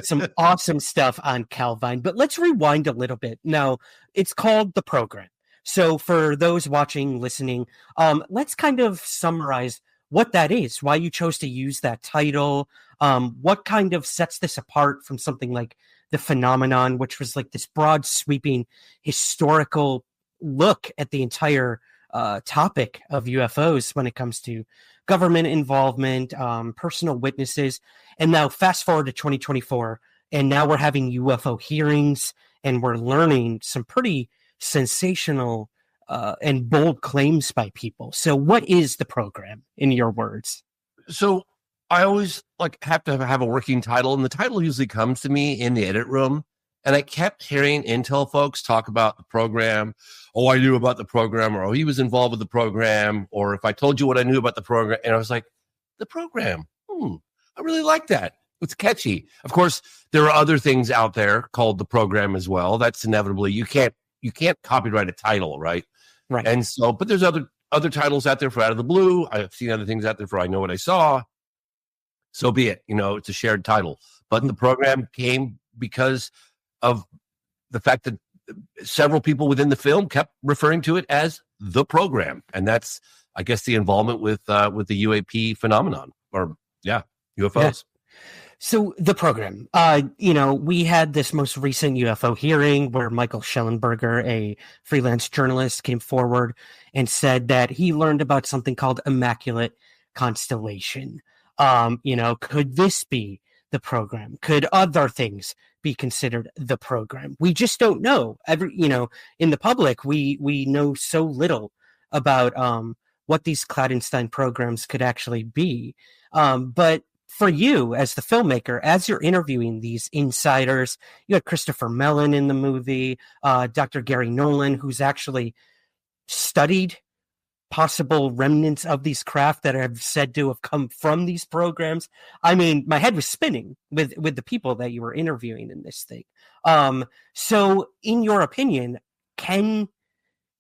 some awesome stuff on Calvine. But let's rewind a little bit. Now, it's called The Program. So for those watching, listening, let's kind of summarize what that is, why you chose to use that title, what kind of sets this apart from something like The Phenomenon, which was like this broad, sweeping, historical look at the entire topic of UFOs when it comes to government involvement, personal witnesses. And now fast forward to 2024, and now we're having UFO hearings, and we're learning some pretty sensational and bold claims by people. So what is The Program, in your words? So I always have to have a working title, and the title usually comes to me in the edit room. And I kept hearing Intel folks talk about the program. Oh, I knew about the program, or oh, he was involved with the program, or if I told you what I knew about the program. And I was like, The Program. I really like that. It's catchy. Of course, there are other things out there called The Program as well. That's inevitably, you can't copyright a title, right? Right. And so, but there's other titles out there for Out of the Blue. I've seen other things out there for I Know What I Saw. So be it. It's a shared title. But The Program came because of the fact that several people within the film kept referring to it as The Program. And that's, I guess, the involvement with the UAP phenomenon, or UFOs. Yeah. So The Program, we had this most recent UFO hearing where Michael Schellenberger, a freelance journalist, came forward and said that he learned about something called Immaculate Constellation. Could this be The Program? Could other things be considered The Program? We just don't know. In the public, we know so little about what these clandestine programs could actually be. But for you, as the filmmaker, as you're interviewing these insiders, you had Christopher Mellon in the movie, Dr. Gary Nolan, who's actually studied possible remnants of these craft that are said to have come from these programs. I mean, my head was spinning with the people that you were interviewing in this thing. So in your opinion,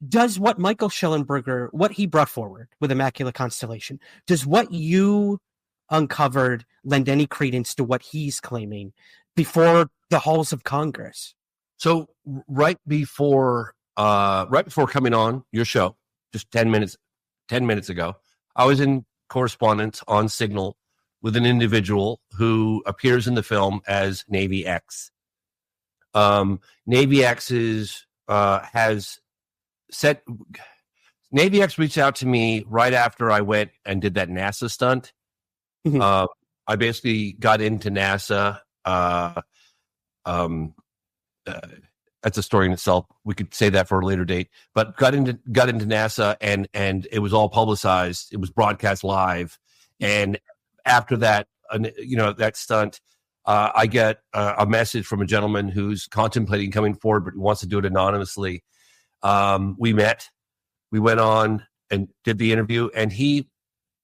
does what Michael Schellenberger, what he brought forward with Immaculate Constellation, does what you uncovered lend any credence to what he's claiming before the halls of Congress? So right before coming on your show, just 10 minutes ago, I was in correspondence on Signal with an individual who appears in the film as Navy X. Navy X Navy X reached out to me right after I went and did that NASA stunt. Mm-hmm. I basically got into NASA. That's a story in itself. We could say that for a later date. But got into NASA, and it was all publicized. It was broadcast live. And after that, that stunt, I get a message from a gentleman who's contemplating coming forward, but wants to do it anonymously. We met. We went on and did the interview, and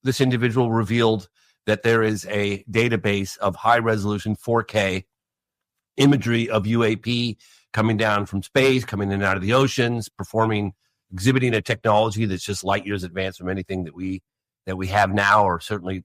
this individual revealed that there is a database of high-resolution 4K imagery of UAP coming down from space, coming in and out of the oceans, exhibiting a technology that's just light years advanced from anything that we have now, or certainly,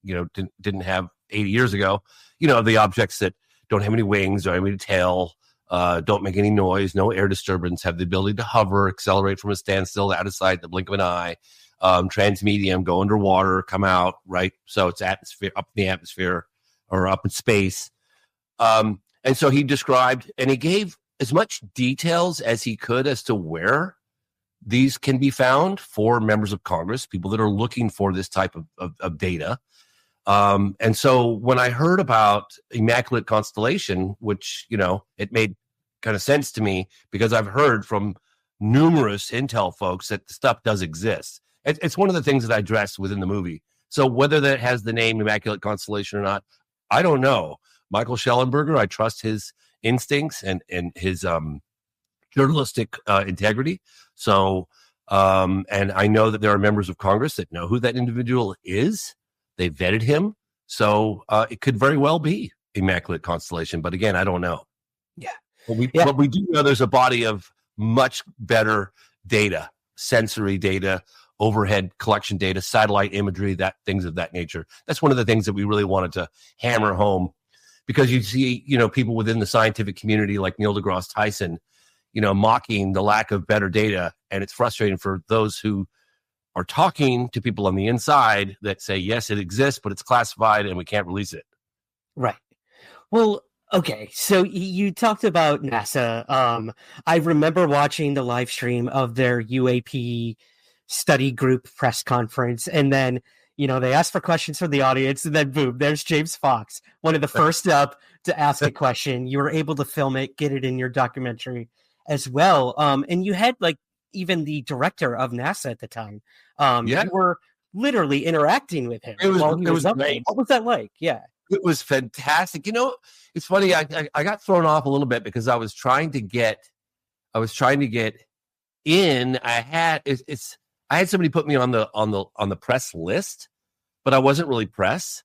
didn't have 80 years ago. The objects that don't have any wings, don't have any tail, don't make any noise, no air disturbance, have the ability to hover, accelerate from a standstill out of sight, the blink of an eye, transmedium, go underwater, come out, right? So it's atmosphere, up in the atmosphere or up in space. And so he described, and he gave as much details as he could as to where these can be found for members of Congress, people that are looking for this type of data. And so when I heard about Immaculate Constellation, which, it made kind of sense to me because I've heard from numerous Intel folks that the stuff does exist. It's one of the things that I addressed within the movie. So whether that has the name Immaculate Constellation or not, I don't know. Michael Schellenberger, I trust his instincts and his journalistic integrity. So, and I know that there are members of Congress that know who that individual is. They vetted him. So it could very well be Immaculate Constellation. But again, I don't know. Yeah. But we do know there's a body of much better data, sensory data, overhead collection data, satellite imagery, things of that nature. That's one of the things that we really wanted to hammer home, because you see, people within the scientific community like Neil deGrasse Tyson, mocking the lack of better data. And it's frustrating for those who are talking to people on the inside that say, yes, it exists, but it's classified and we can't release it. Right. Well, okay, so you talked about NASA. I remember watching the live stream of their UAP study group press conference, and then they asked for questions from the audience, and then boom, there's James Fox, one of the first up to ask a question. You were able to film it, get it in your documentary as well, and you had even the director of NASA at the time. You were literally interacting with him. It was great. What was that like? Yeah. It was fantastic. It's funny. I got thrown off a little bit because I was trying to get in. I had somebody put me on the press list, but I wasn't really press.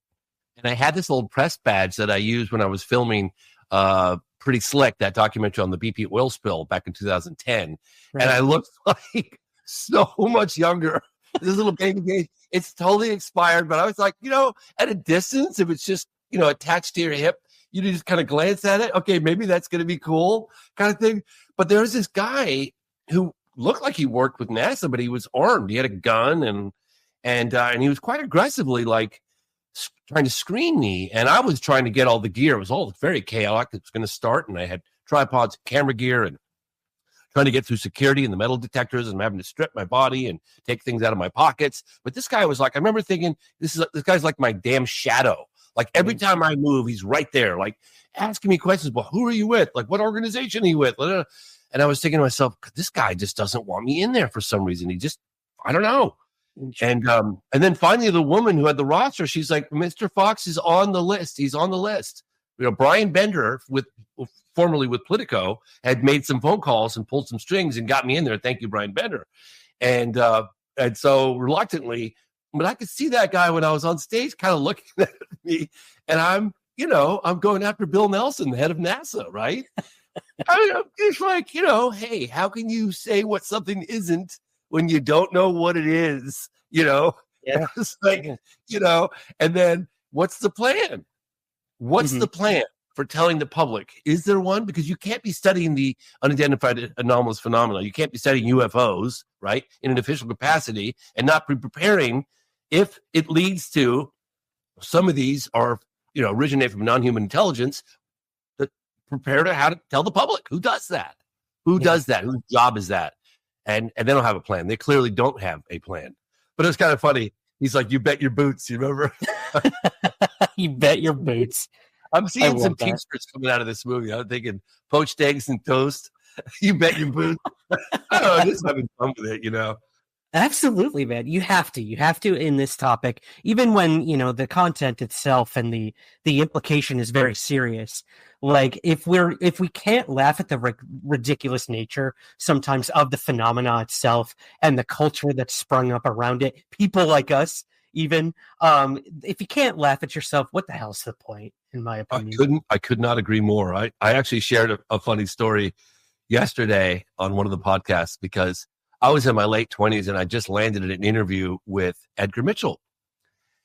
And I had this little press badge that I used when I was filming Pretty Slick, that documentary on the BP oil spill back in 2010. Right. And I looked like so much younger. This little baby face. It's totally expired, but I was like, at a distance, if it's just, attached to your hip, you just kind of glance at it. Okay, maybe that's going to be cool kind of thing. But there was this guy who looked like he worked with NASA, but he was armed. He had a gun and he was quite aggressively trying to screen me. And I was trying to get all the gear. It was all very chaotic. It was going to start. And I had tripods, camera gear, and trying to get through security and the metal detectors, and I'm having to strip my body and take things out of my pockets. But this guy was I remember thinking, this guy's like my damn shadow. Every time I move, he's right there, asking me questions. Well, who are you with? What organization are you with? And I was thinking to myself, this guy just doesn't want me in there for some reason. I don't know. And then finally the woman who had the roster, she's like, Mr. Fox is on the list. He's on the list. Brian Bender, formerly with Politico, had made some phone calls and pulled some strings and got me in there. Thank you, Brian Bender. And so reluctantly, but I could see that guy when I was on stage kind of looking at me, and I'm going after Bill Nelson, the head of NASA, right? It's like, hey, how can you say what something isn't when you don't know what it is? Yeah. It's and then what's the plan? What's the plan for telling the public? Is there one? Because you can't be studying the unidentified anomalous phenomena. You can't be studying UFOs, right, in an official capacity and not be preparing if it leads to some of these are, originate from non-human intelligence, that prepare to how to tell the public. Who does that? Who does that? Whose job is that? And they don't have a plan. They clearly don't have a plan. But it's kind of funny. He's like, you bet your boots. You remember? You bet your boots. I'm seeing some Teamsters coming out of this movie. I'm thinking poached eggs and toast. You bet your boots. I don't know. I'm just having fun with it, Absolutely, man. You have to in this topic, even when, the content itself and the implication is very serious. If we can't laugh at the ridiculous nature sometimes of the phenomena itself and the culture that's sprung up around it, people like us, even, if you can't laugh at yourself, what the hell's the point, in my opinion? I could not agree more. I actually shared a funny story yesterday on one of the podcasts, because I was in my late 20s and I just landed in an interview with Edgar Mitchell.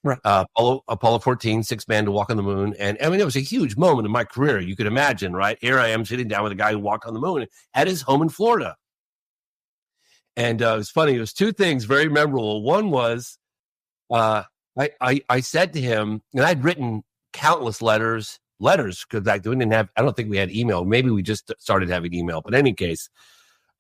Right. Apollo 14, sixth man to walk on the moon. And I mean, it was a huge moment in my career. You could imagine, right? Here I am sitting down with a guy who walked on the moon at his home in Florida. And it was funny. It was two things very memorable. One was I said to him, and I'd written countless letters because I don't think we had email. Maybe we just started having email. But in any case,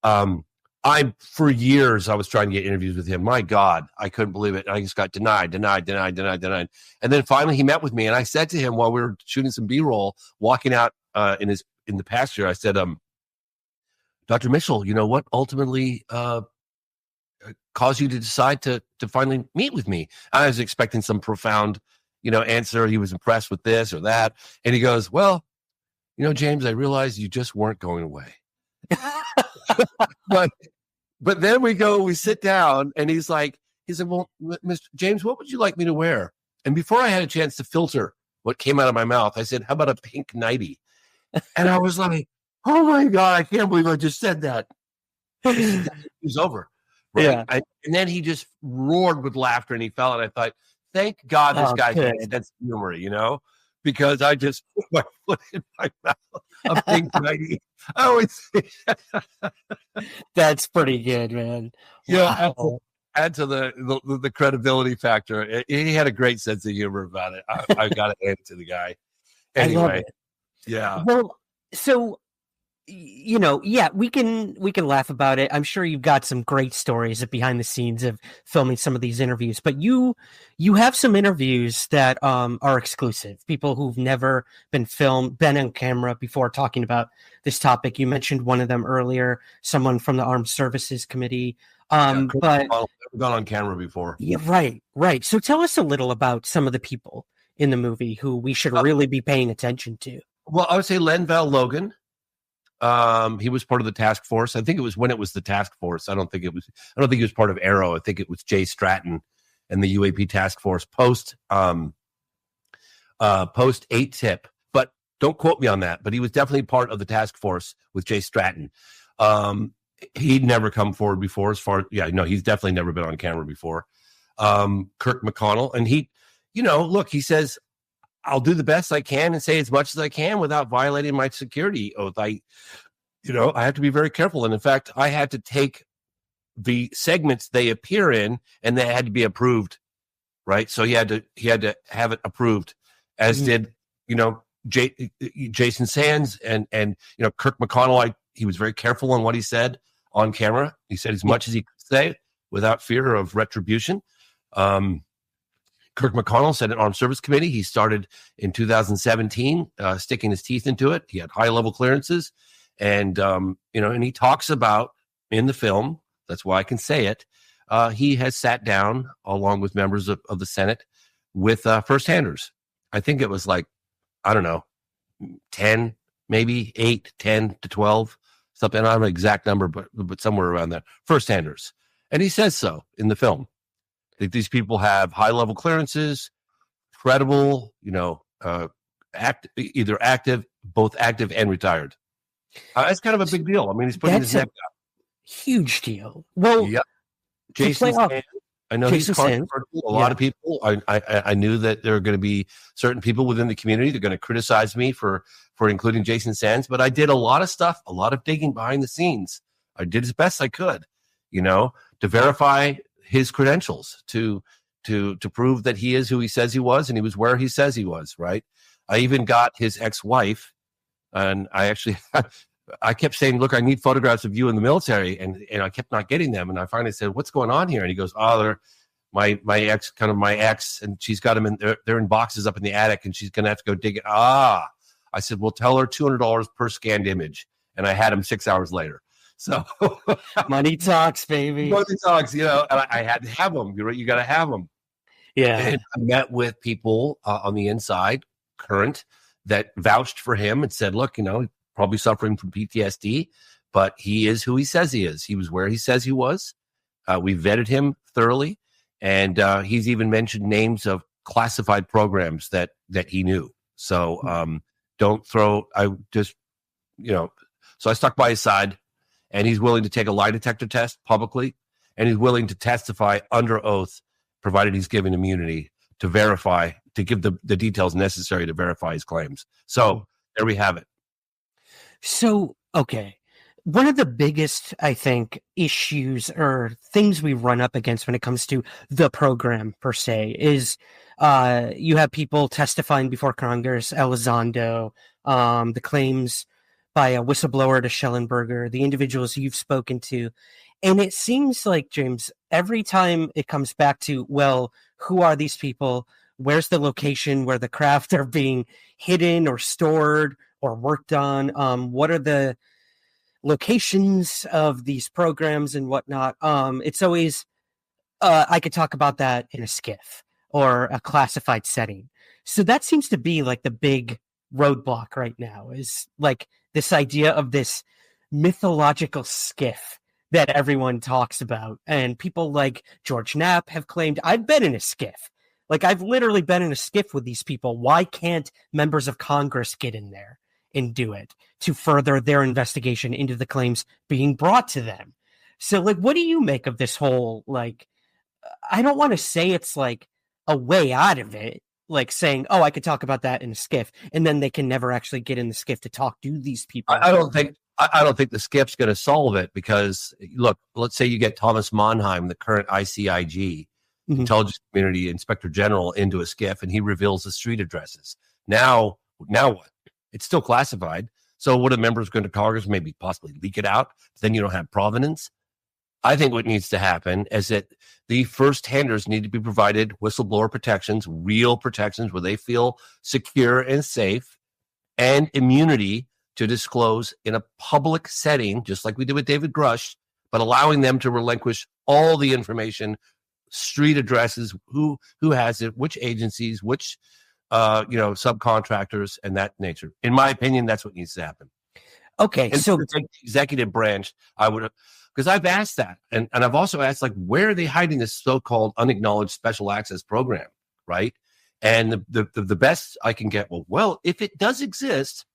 for years, I was trying to get interviews with him. My God, I couldn't believe it. I just got denied. And then finally he met with me, and I said to him while we were shooting some B-roll, walking out in the pasture, I said, Dr. Mitchell, what ultimately caused you to decide to finally meet with me? I was expecting some profound, answer. He was impressed with this or that. And he goes, well, James, I realized you just weren't going away. But then we sit down, and he said, well, Mr. James, what would you like me to wear? And before I had a chance to filter what came out of my mouth, I said, how about a pink nightie? And I was like, oh my God, I can't believe I just said that. It was over. Right? Yeah. And then he just roared with laughter and he fell. And I thought, thank God this guy has a sense of humor, because I just put my foot in my mouth. A pink nightie. I always That's pretty good, man. Yeah. Wow. Add to the credibility factor. He had a great sense of humor about it. I got to hand it to the guy. Anyway, I love it. Yeah. Well, so we can laugh about it. I'm sure you've got some great stories behind the scenes of filming some of these interviews, but you have some interviews that are exclusive. People who've never been on camera before talking about this topic. You mentioned one of them earlier, someone from the Armed Services Committee. But I've never gone on camera before. Yeah, right. So tell us a little about some of the people in the movie who we should really be paying attention to. Well, I would say Len Val Logan. He was part of the task force. I think it was when it was the task force. I don't think he was part of Arrow. I think it was Jay Stratton and the UAP task force post 8-tip. But don't quote me on that. But he was definitely part of the task force with Jay Stratton. He'd never come forward before he's definitely never been on camera before. Kirk McConnell. And he says, I'll do the best I can and say as much as I can without violating my security oath. I have to be very careful. And in fact, I had to take the segments they appear in and they had to be approved. Right. So he had to have it approved, as did, Jason Sands and Kirk McConnell. He was very careful on what he said on camera. He said as much as he could say without fear of retribution. Kirk McConnell said at Armed Service Committee, he started in 2017, sticking his teeth into it. He had high-level clearances. And, and he talks about in the film, that's why I can say it, he has sat down along with members of the Senate with first-handers. I think it was 10, maybe 8, 10 to 12, something. I don't have an exact number, but somewhere around there. First-handers. And he says so in the film. That these people have high-level clearances, credible, both active and retired. That's kind of a big deal. I mean, he's putting his neck out. Huge deal. Well, yeah. Jason Sands, I know he's controversial. A lot of people. I knew that there are going to be certain people within the community that are going to criticize me for including Jason Sands, but I did a lot of stuff, a lot of digging behind the scenes. I did as best I could, to verify his credentials, to prove that he is who he says he was and he was where he says he was, right? I even got his ex-wife, and I kept saying, look, I need photographs of you in the military, and I kept not getting them. And I finally said, what's going on here? And he goes, they're my ex, and she's got them they're in boxes up in the attic, and she's going to have to go dig it. I said, well, tell her $200 per scanned image. And I had him 6 hours later. So money talks, baby. Money talks, and I had to have them. You got to have them. Yeah. And I met with people on the inside, current, that vouched for him and said, look, probably suffering from PTSD, but he is who he says he is. He was where he says he was. We vetted him thoroughly. And he's even mentioned names of classified programs that he knew. So so I stuck by his side. And he's willing to take a lie detector test publicly, and he's willing to testify under oath, provided he's given immunity, to verify, to give the details necessary to verify his claims. So there we have it. So, okay. One of the biggest, I think, issues or things we run up against when it comes to the program per se is you have people testifying before Congress, Elizondo, the claims by a whistleblower to Schellenberger, the individuals you've spoken to. And it seems like, James, every time it comes back to, well, who are these people? Where's the location where the craft are being hidden or stored or worked on? What are the locations of these programs and whatnot? It's always, I could talk about that in a skiff or a classified setting. So that seems to be like the big roadblock right now, is like this idea of this mythological skiff that everyone talks about. And people like George Knapp have claimed, I've been in a skiff. Like, I've literally been in a skiff with these people. Why can't members of Congress get in there and do it to further their investigation into the claims being brought to them? So, like, what do you make of this whole, like, I don't want to say it's like a way out of it, like saying, oh, I could talk about that in a skiff, and then they can never actually get in the skiff to talk to these people. I don't think the skiff's going to solve it, because look, let's say you get Thomas Monheim, the current ICIG, Intelligence Community Inspector General, into a skiff, and he reveals the street addresses. Now what? It's still classified. So what, a members going to Congress maybe possibly leak it out? Then you don't have provenance. I think what needs to happen is that the first-handers need to be provided whistleblower protections, real protections where they feel secure and safe, and immunity to disclose in a public setting, just like we did with David Grush, but allowing them to relinquish all the information, street addresses, who has it, which agencies, which subcontractors, and that nature. In my opinion, that's what needs to happen. Okay, and so the executive branch, I would have, because I've asked that, and I've also asked, like, where are they hiding this so-called unacknowledged special access program, right? And the best I can get, well, if it does exist,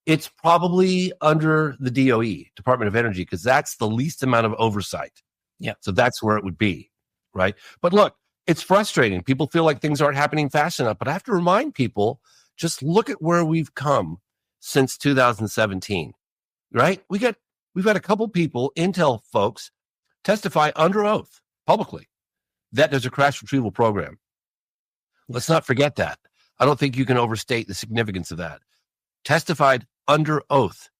it's probably under the DOE, Department of Energy, because that's the least amount of oversight. Yeah. So that's where it would be, right? But look, it's frustrating. People feel like things aren't happening fast enough, but I have to remind people, just look at where we've come since 2017, right? We've had a couple people, Intel folks, testify under oath publicly that there's a crash retrieval program. Let's not forget that. I don't think you can overstate the significance of that. Testified under oath,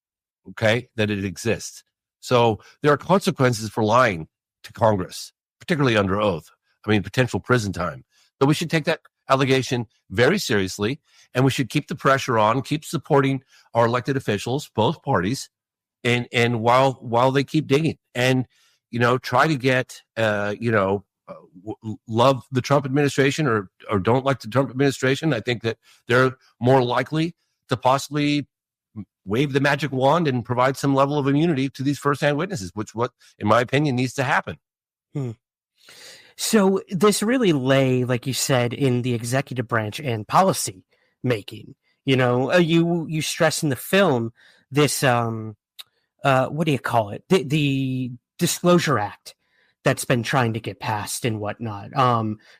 okay, that it exists. So there are consequences for lying to Congress, particularly under oath. I mean, potential prison time. So we should take that allegation very seriously, and we should keep the pressure on, keep supporting our elected officials, both parties, and while they keep digging, and try to get love the Trump administration or don't like the Trump administration. I think that they're more likely to possibly wave the magic wand and provide some level of immunity to these firsthand witnesses, which, what in my opinion, needs to happen. So this really lay, like you said, in the executive branch and policy making. You stress in the film this what do you call it? The Disclosure Act that's been trying to get passed and whatnot,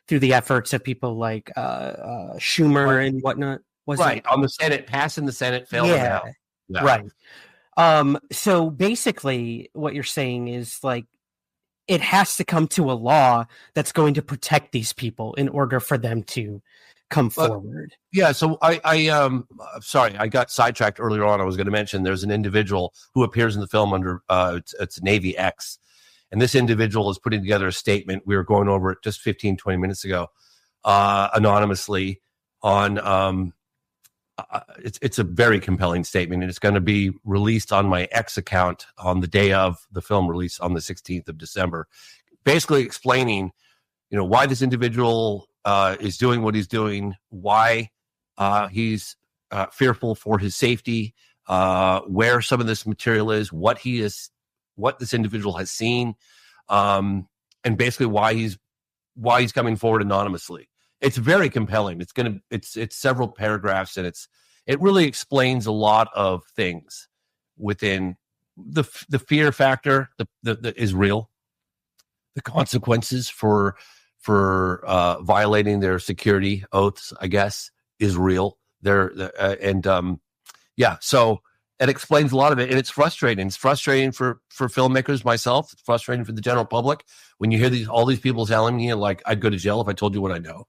through the efforts of people like Schumer and whatnot. On the Senate, passing the Senate, failing the House. Yeah. Right. So basically what you're saying is, like, it has to come to a law that's going to protect these people in order for them to come forward. Yeah. So sorry, I got sidetracked earlier on. I was going to mention there's an individual who appears in the film under it's Navy X. And this individual is putting together a statement. We were going over it just 15, 20 minutes ago, anonymously on, it's a very compelling statement, and it's going to be released on my X account on the day of the film release on the 16th of December, basically explaining, why this individual is doing what he's doing, why he's fearful for his safety, where some of this material is, what this individual has seen, and basically why he's coming forward anonymously. It's very compelling. It's several paragraphs, and it really explains a lot of things within the fear factor. The is real. The consequences for violating their security oaths, I guess, is real. So it explains a lot of it, and it's frustrating. It's frustrating for filmmakers, myself. It's frustrating for the general public when you hear all these people telling me, like, I'd go to jail if I told you what I know.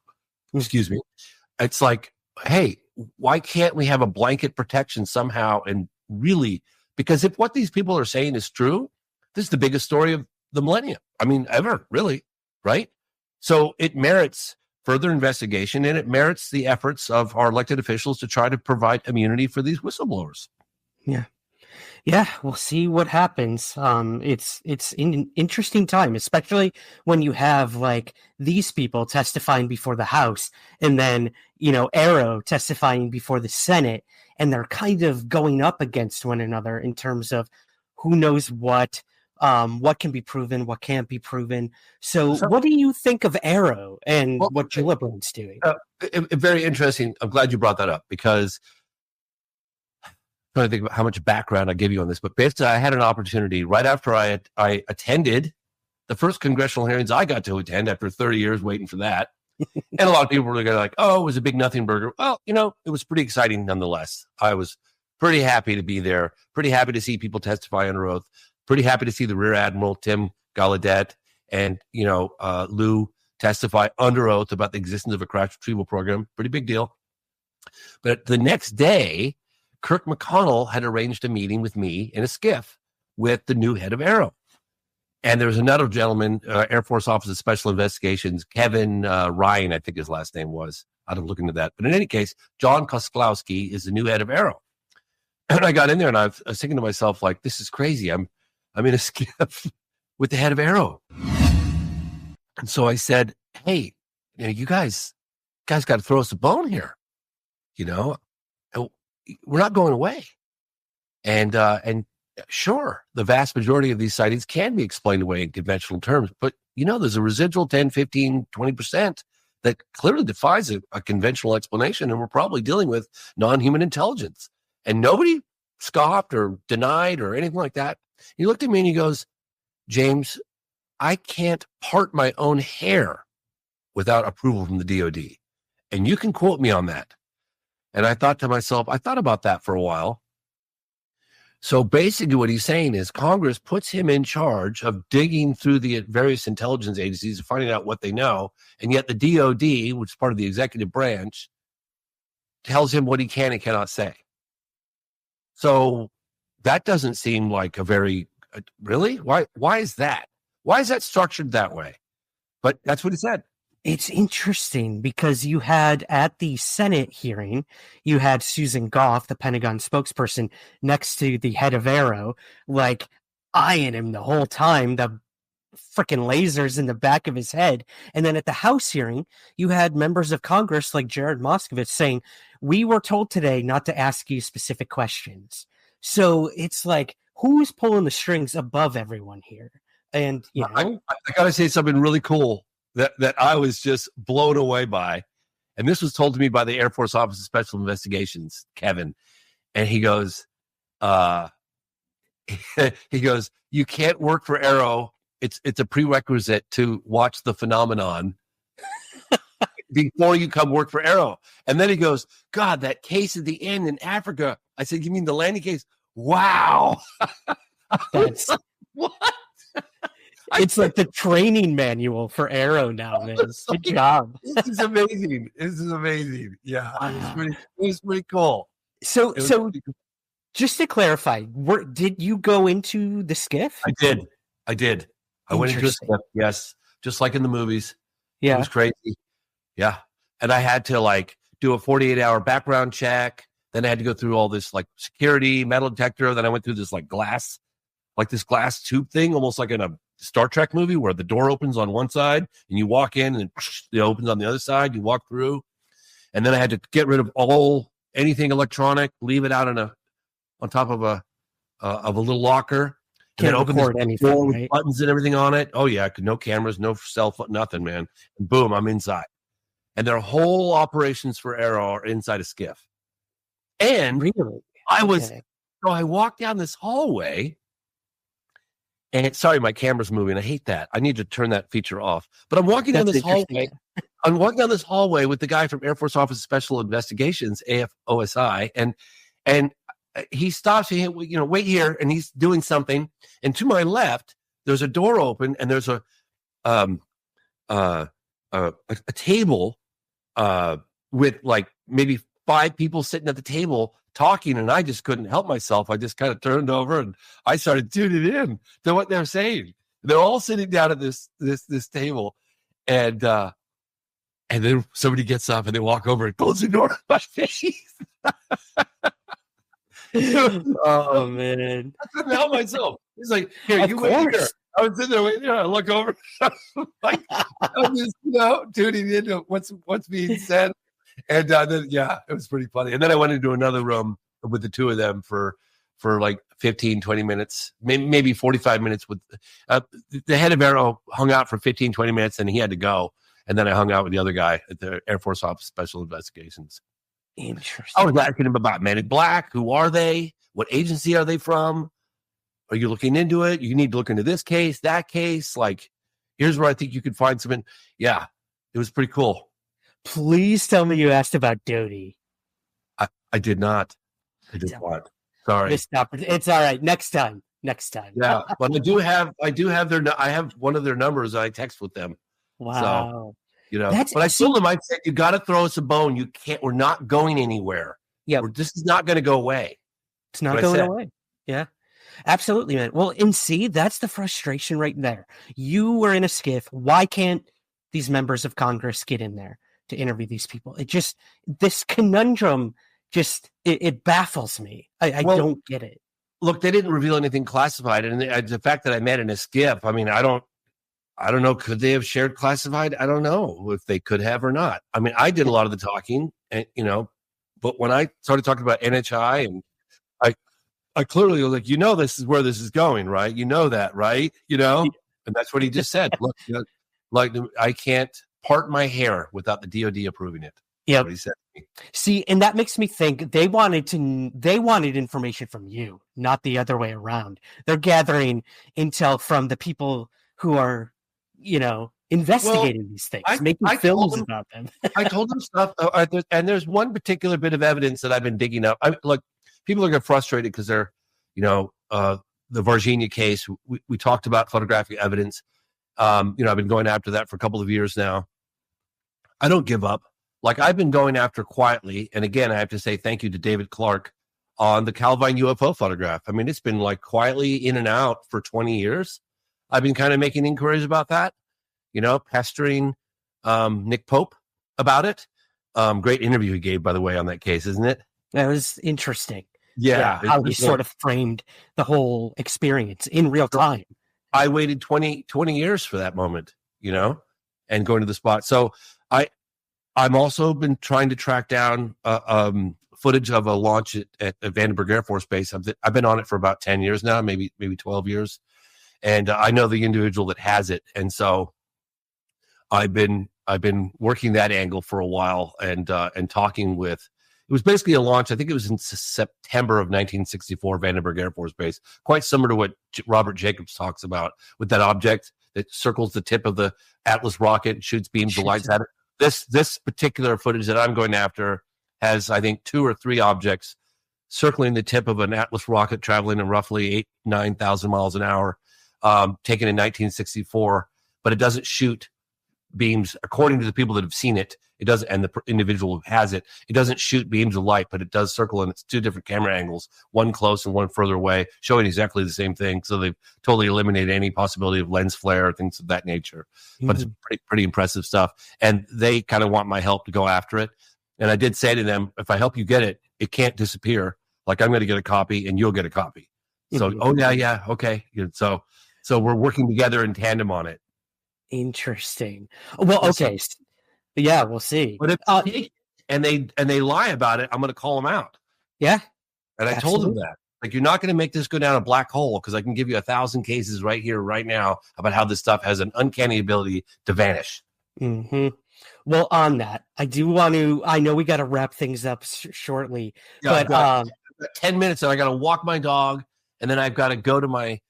Excuse me. It's like, hey, why can't we have a blanket protection somehow? And really, because if what these people are saying is true, this is the biggest story of the millennium. I mean, ever, really, right? So it merits further investigation, and it merits the efforts of our elected officials to try to provide immunity for these whistleblowers. Yeah, we'll see what happens. It's an interesting time, especially when you have, like, these people testifying before the House, and then, Arrow testifying before the Senate, and they're kind of going up against one another in terms of who knows what, what can be proven, what can't be proven. So what do you think of Arrow and what Gillibrand's doing? Very interesting. I'm glad you brought that up because I'm trying to think about how much background I give you on this. But basically, I had an opportunity right after I attended the first congressional hearings I got to attend after 30 years waiting for that. And a lot of people were like, oh, it was a big nothing burger. Well, it was pretty exciting nonetheless. I was pretty happy to be there, pretty happy to see people testify under oath, pretty happy to see the Rear Admiral Tim Gallaudet and, Lou testify under oath about the existence of a crash retrieval program. Pretty big deal. But the next day, Kirk McConnell had arranged a meeting with me in a skiff with the new head of Arrow. And there was another gentleman, Air Force Office of Special Investigations, Kevin Ryan, I think his last name was. I'd have looked into that. But in any case, John Kosklowski is the new head of Arrow. And I got in there and I was thinking to myself, like, this is crazy. I'm in a skiff with the head of Arrow. And so I said, hey, you guys got to throw us a bone here. We're not going away. And sure, the vast majority of these sightings can be explained away in conventional terms, but there's a residual 10, 15, 20% that clearly defies a conventional explanation, and we're probably dealing with non-human intelligence. And nobody scoffed or denied or anything like that. He looked at me and he goes, James, I can't part my own hair without approval from the DOD. And you can quote me on that. And I thought to myself, I thought about that for a while. So basically what he's saying is Congress puts him in charge of digging through the various intelligence agencies and finding out what they know. And yet the DOD, which is part of the executive branch, tells him what he can and cannot say. So that doesn't seem like a very, really? Why is that? Why is that structured that way? But that's what he said. It's interesting because you had at the Senate hearing, you had Susan Goff, the Pentagon spokesperson, next to the head of Arrow, like eyeing him the whole time, the freaking lasers in the back of his head. And then at the House hearing, you had members of Congress like Jared Moskowitz saying, we were told today not to ask you specific questions. So it's like, who's pulling the strings above everyone here? And, I got to say something really cool that I was just blown away by. And this was told to me by the Air Force Office of Special Investigations, Kevin. And he goes, you can't work for Arrow. It's a prerequisite to watch the phenomenon before you come work for Arrow. And then he goes, God, that case at the end in Africa. I said, you mean the landing case? Wow. That's what? It's like the training manual for Arrow now, man. Good job. This is amazing. Yeah, it was pretty cool. So just to clarify, did you go into the skiff? I did. I went into a skiff, yes, just like in the movies. Yeah. It was crazy. Yeah. And I had to do a 48-hour background check. Then I had to go through all this security, metal detector. Then I went through this glass tube thing, almost like in a Star Trek movie where the door opens on one side and you walk in and it opens on the other side. You walk through, and then I had to get rid of anything electronic, leave it out on top of a little locker. Can't open record anything, door with right? buttons and everything on it. Oh yeah, no cameras, no cell phone, nothing, man. And boom, I'm inside. And their whole operations for Arrow are inside a skiff. And really, I walked down this hallway. And sorry, my camera's moving. I hate that. I need to turn that feature off. But I'm walking down this hallway. I'm walking down this hallway with the guy from Air Force Office of Special Investigations, AFOSI, and he stops. Wait here, and he's doing something. And to my left, there's a door open, and there's a table with maybe 5 people sitting at the table talking, and I just couldn't help myself. I just kind of turned over and I started tuning in to what they're saying. They're all sitting down at this table, and then somebody gets up and they walk over and close the door in my face. Oh man, I couldn't help myself. He's like, "Here, you wait here." I was sitting there waiting. I look over, I'm just tuning into what's being said. And then, it was pretty funny. And then I went into another room with the two of them for 15, 20 minutes, maybe 45 minutes with the head of Aero hung out for 15, 20 minutes and he had to go. And then I hung out with the other guy at the Air Force Office of Special Investigations. Interesting. I was asking him about Men in Black. Who are they? What agency are they from? Are you looking into it? You need to look into this case, that case. Like, here's where I think you could find something. Yeah, it was pretty cool. Please tell me you asked about Doty. I did not. I did not. Sorry. It's all right. Next time. Yeah, but I have one of their numbers. I text with them. Wow. So, but I told them, I said, you got to throw us a bone. You can't. We're not going anywhere. Yeah, this is not going to go away. It's not going away. Yeah, absolutely, man. Well, and see, that's the frustration right there. You were in a skiff. Why can't these members of Congress get in there to interview these people? This conundrum it baffles me. I don't get it. Look, they didn't reveal anything classified, and the fact that I met in a skiff. I mean, I don't know. Could they have shared classified? I don't know if they could have or not. I mean, I did a lot of the talking, and but when I started talking about NHI, and I clearly was like, this is where this is going, right? You know that, right? And that's what he just said. Look, like I can't part my hair without the DoD approving it. Yeah, he said to me. See, and that makes me think they wanted information from you, not the other way around. They're gathering intel from the people who are, investigating these things, making films about them. I told them stuff, and there's one particular bit of evidence that I've been digging up. People are getting frustrated because they're, the Virginia case. We talked about photographic evidence. I've been going after that for a couple of years now. I don't give up. Like, I've been going after quietly, and again, I have to say thank you to David Clark on the Calvine UFO photograph. I mean, it's been like quietly in and out for 20 years. I've been kind of making inquiries about that, pestering Nick Pope about it. Great interview he gave, by the way, on that case, isn't it? That was interesting. Yeah. How he sort of framed the whole experience in real time. I waited 20 years for that moment, and going to the spot. So I'm also been trying to track down footage of a launch at Vandenberg Air Force Base. I've been on it for about 10 years now, maybe 12 years. And I know the individual that has it. And so I've been working that angle for a while and talking with, it was basically a launch. I think it was in September of 1964, Vandenberg Air Force Base, quite similar to what Robert Jacobs talks about with that object that circles the tip of the Atlas rocket, shoots beams of lights at it. This particular footage that I'm going after has, I think, 2 or 3 objects circling the tip of an Atlas rocket traveling at roughly 8,000-9,000 miles an hour, taken in 1964, but it doesn't shoot beams, according to the people that have seen it. It doesn't, and the individual who has it, it doesn't shoot beams of light, but it does circle, and it's 2 different camera angles, one close and one further away, showing exactly the same thing. So they've totally eliminated any possibility of lens flare, things of that nature. Mm-hmm. But it's pretty impressive stuff. And they kind of want my help to go after it. And I did say to them, if I help you get it, it can't disappear. Like, I'm going to get a copy and you'll get a copy. So, yeah, okay. So we're working together in tandem on it. Interesting. Well, okay. Yeah, we'll see. But if they lie about it, I'm going to call them out. Yeah. And I told them that. Like, you're not going to make this go down a black hole, because I can give you 1,000 cases right here, right now, about how this stuff has an uncanny ability to vanish. Mm-hmm. Well, on that, I know we got to wrap things up shortly, but I've got 10 minutes and I got to walk my dog, and then I've got to go to my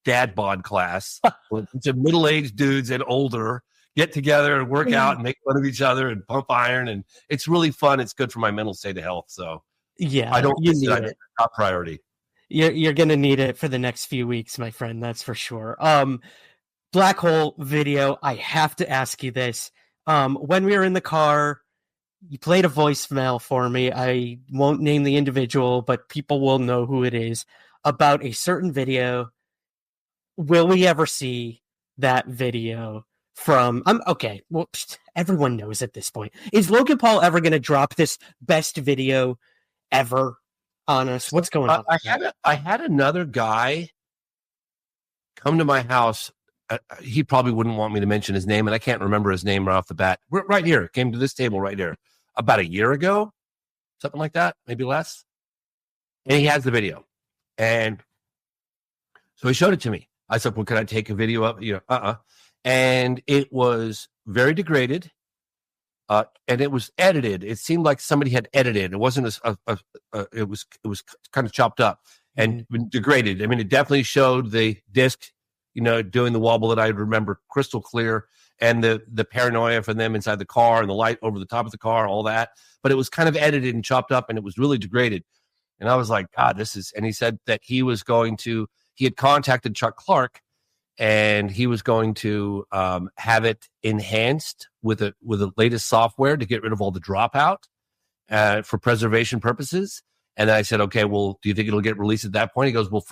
dad bod class with a middle-aged dudes and older, get together and work out and make fun of each other and pump iron. And it's really fun. It's good for my mental state of health. So yeah, I don't need it. Top priority. You're going to need it for the next few weeks, my friend. That's for sure. Black hole video. I have to ask you this. When we were in the car, you played a voicemail for me. I won't name the individual, but people will know who it is, about a certain video. Will we ever see that video from, okay, well, everyone knows at this point. Is Logan Paul ever going to drop this best video ever on us? What's going on? I had another guy come to my house. He probably wouldn't want me to mention his name, and I can't remember his name right off the bat. Right here, came to this table right here about a year ago, something like that, maybe less. And he has the video. And So he showed it to me. I said, well, can I take a video of it? And it was very degraded. And it was edited. It seemed like somebody had edited. It wasn't it was kind of chopped up and degraded. I mean, it definitely showed the disc, doing the wobble that I remember crystal clear, and the paranoia from them inside the car and the light over the top of the car, all that. But it was kind of edited and chopped up, and it was really degraded. And I was like, God, and he said that he had contacted Chuck Clark, and he was going to have it enhanced with the latest software to get rid of all the dropout for preservation purposes. And then I said, okay, well, do you think it'll get released at that point? He goes, well,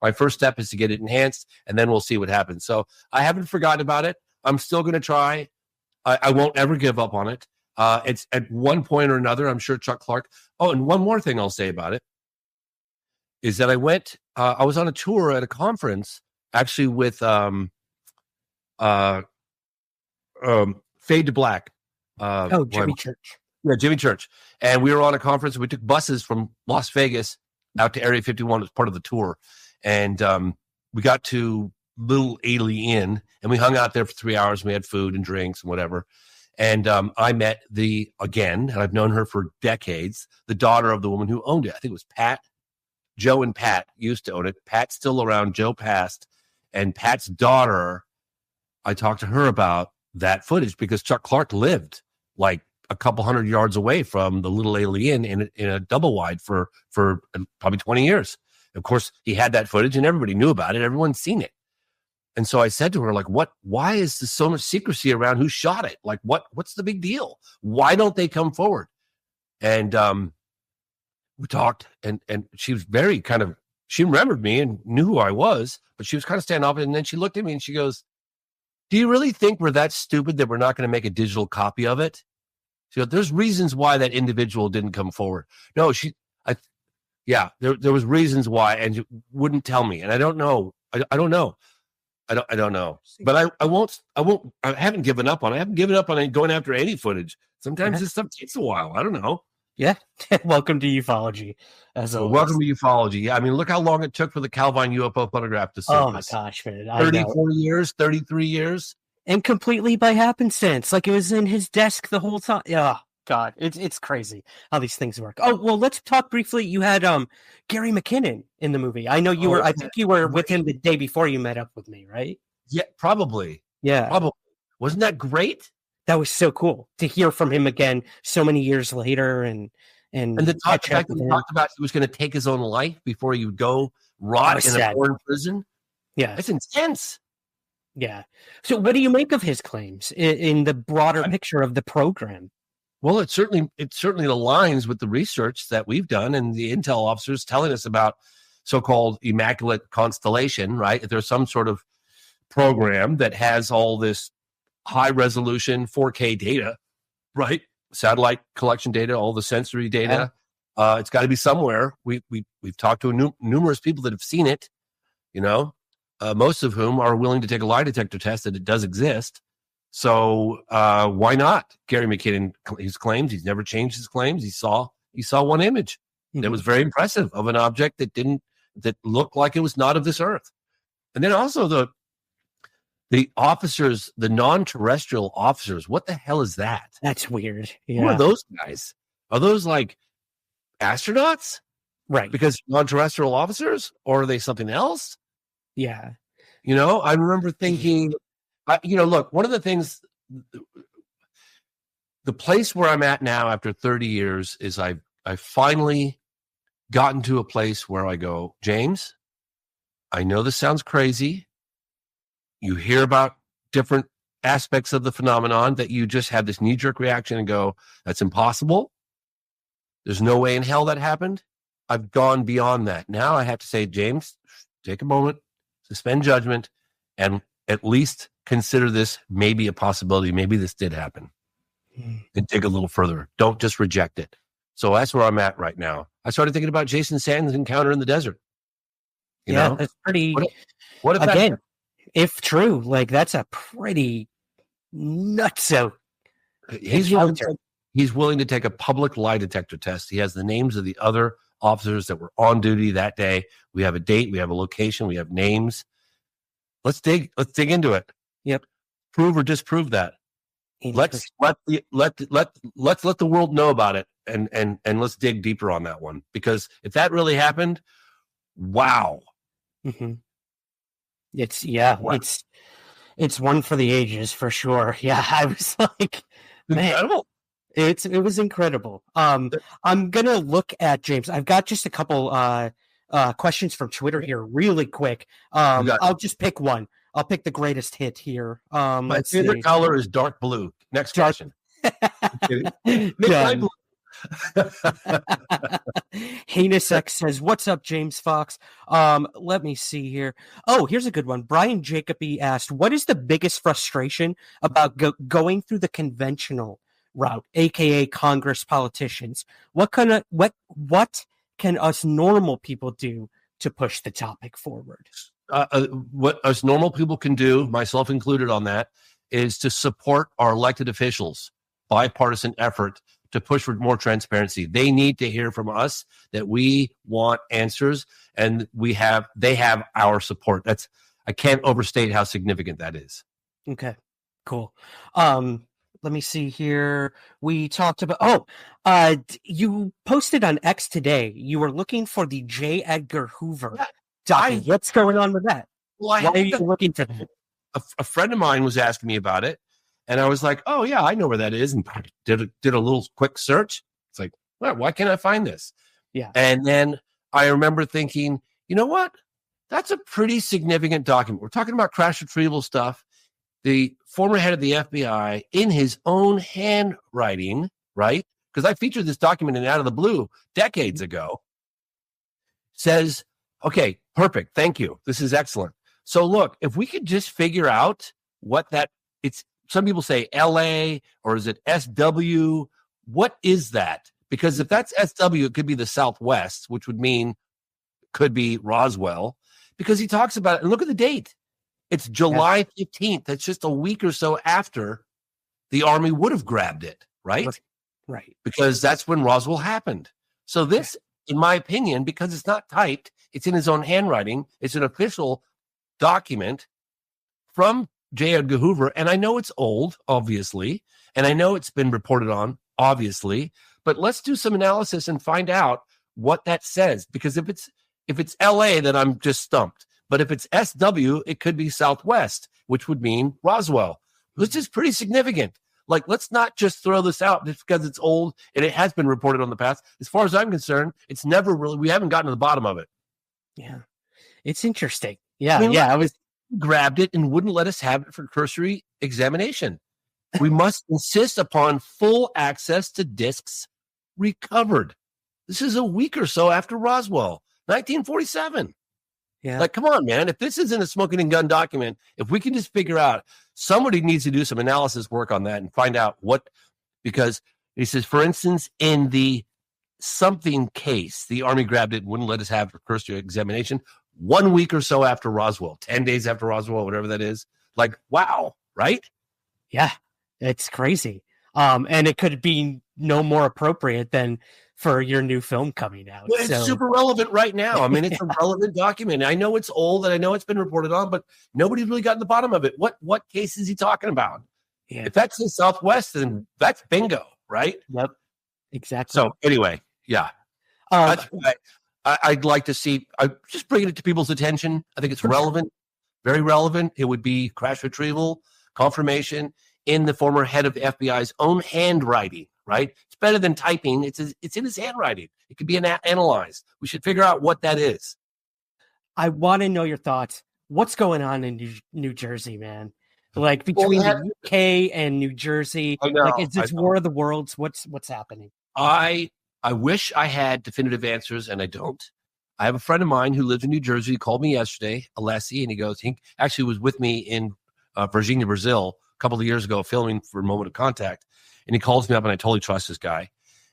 my first step is to get it enhanced, and then we'll see what happens. So I haven't forgotten about it. I'm still going to try. I won't ever give up on it. It's at one point or another, I'm sure Chuck Clark. Oh, and one more thing I'll say about it is that I was on a tour at a conference, actually with Fade to Black. Jimmy Church. Yeah, Jimmy Church. And we were on a conference. We took buses from Las Vegas out to Area 51 as part of the tour. And we got to Little Ailey Inn, and we hung out there for 3 hours. And we had food and drinks and whatever. And I met and I've known her for decades, the daughter of the woman who owned it. I think it was Pat. Joe and Pat used to own it. Pat's still around. Joe passed. And Pat's daughter, I talked to her about that footage because Chuck Clark lived like a couple hundred yards away from the Little Alien in a double wide for probably 20 years. Of course, he had that footage and everybody knew about it. Everyone's seen it. And so I said to her, like, why is there so much secrecy around who shot it? Like, what's the big deal? Why don't they come forward? And we talked, and she was very she remembered me and knew who I was, but she was kind of standoffish. And then she looked at me and she goes, do you really think we're that stupid that we're not going to make a digital copy of it? She goes, there's reasons why that individual didn't come forward. No, there was reasons why, and she wouldn't tell me. And I don't know. I don't know. I don't know. But I won't. I haven't given up on it. I haven't given up on going after any footage. Sometimes this stuff takes a while. I don't know. Yeah. Welcome to ufology. Welcome to ufology. Yeah. I mean, look how long it took for the Calvine UFO photograph to surface. Oh my gosh, man. 34 years, 33 years. And completely by happenstance. Like it was in his desk the whole time. Yeah. God, it's crazy how these things work. Oh, well, let's talk briefly. You had Gary McKinnon in the movie. I know you were, I think you were with him the day before you met up with me, right? Yeah, probably. Yeah. Probably. Wasn't that great? That was so cool to hear from him again so many years later. And the fact that he talked about he was going to take his own life before he would go rot in a foreign prison. Yeah. It's intense. Yeah. So what do you make of his claims in the broader picture of the program? Well, it certainly aligns with the research that we've done and the intel officers telling us about so-called immaculate constellation, right? There's some sort of program that has all this high-resolution 4K data, right? Satellite collection data, all the sensory data. Yeah. It's got to be somewhere. We've talked to numerous people that have seen it, most of whom are willing to take a lie detector test that it does exist. So why not? Gary McKinnon, his claims, he's never changed his claims. He saw one image that was very impressive of an object that looked like it was not of this earth. And then also the officers, the non-terrestrial officers, what the hell is that? That's weird. Yeah. Who are those guys? Are those like astronauts? Right. Because non-terrestrial officers, or are they something else? Yeah. I remember thinking, look, one of the things, the place where I'm at now after 30 years is I finally gotten to a place where I go, James, I know this sounds crazy. You hear about different aspects of the phenomenon that you just have this knee-jerk reaction and go, that's impossible. There's no way in hell that happened. I've gone beyond that. Now I have to say, James, take a moment, suspend judgment, and at least consider this maybe a possibility. Maybe this did happen. And dig a little further. Don't just reject it. So that's where I'm at right now. I started thinking about Jason Sand's encounter in the desert. You know? That's pretty. What if again, if true, like that's a pretty nutso. He's willing to take a public lie detector test. He has the names of the other officers that were on duty that day. We have a date, we have a location, we have names. Let's dig into it. Yep. Prove or disprove that. 80%. Let's let the world know about it, and let's dig deeper on that one, because if that really happened, wow. Mm-hmm. Wow. It's one for the ages for sure. Yeah, I was like, man, Incredible. It was incredible. I'm gonna look at James. I've got just a couple questions from Twitter here, really quick. I'll just pick one. I'll pick the greatest hit here. My favorite color is dark blue. Next question. Done. Heinous X says, "What's up, James Fox?" Let me see here. Oh, here's a good one. Brian Jacoby asked, "What is the biggest frustration about going through the conventional route, aka Congress politicians? What can us normal people do to push the topic forward?" What us normal people can do, myself included on that, is to support our elected officials, bipartisan effort to push for more transparency. They need to hear from us that we want answers, and they have our support. I can't overstate how significant that is. Okay, cool. Let me see here. We talked about, you posted on X today. You were looking for the J. Edgar Hoover document. What's going on with that? Well, why are you looking for that? A friend of mine was asking me about it, and I was like, "Oh yeah, I know where that is," and did a little quick search. It's like, well, why can't I find this? Yeah. And then I remember thinking, you know what? That's a pretty significant document. We're talking about crash retrieval stuff. The former head of the FBI, in his own handwriting, right? Because I featured this document in Out of the Blue decades ago, says, okay, perfect. Thank you. This is excellent. So look, if we could just figure out some people say LA, or is it SW? What is that? Because if that's SW, it could be the Southwest, which would mean could be Roswell, because he talks about it. And look at the date. It's July 15th. That's just a week or so after the Army would have grabbed it, right? Right. Because that's when Roswell happened. So this, in my opinion, because it's not typed, it's in his own handwriting, it's an official document from J. Edgar Hoover. And I know it's old, obviously, and I know it's been reported on, obviously, but let's do some analysis and find out what that says. Because if it's LA, then I'm just stumped. But if it's SW, it could be Southwest, which would mean Roswell, which is pretty significant. Like, let's not just throw this out just because it's old and it has been reported on the past. As far as I'm concerned, it's never really, we haven't gotten to the bottom of it. Yeah. It's interesting. Yeah. I was grabbed it and wouldn't let us have it for cursory examination. We must insist upon full access to discs recovered. This is a week or so after Roswell, 1947. Yeah. Like, come on, man. If this isn't a smoking and gun document, if we can just figure out, somebody needs to do some analysis work on that and find out because he says, for instance, in the something case, the Army grabbed it and wouldn't let us have it for cursory examination 1 week or so after Roswell, 10 days after Roswell, whatever that is. Like, wow, right? Yeah, it's crazy. And it could be no more appropriate than for your new film coming out. Well, it's super relevant right now. I mean, it's a relevant document. I know it's old and I know it's been reported on, but nobody's really gotten the bottom of it. What case is he talking about? Yeah. If that's the Southwest, then that's bingo, right? Yep, exactly. So anyway, yeah. I'd like to see, just bringing it to people's attention. I think it's relevant, very relevant. It would be crash retrieval, confirmation in the former head of the FBI's own handwriting, right? It's better than typing. It's in his handwriting. It could be analyzed. We should figure out what that is. I want to know your thoughts. What's going on in New Jersey, man? Like between the UK and New Jersey, like is this War of the Worlds? What's happening? I wish I had definitive answers, and I don't. I have a friend of mine who lives in New Jersey. He called me yesterday, Alessi, and he actually was with me in Virginia, Brazil, a couple of years ago, filming for Moment of Contact. And he calls me up, and I totally trust this guy.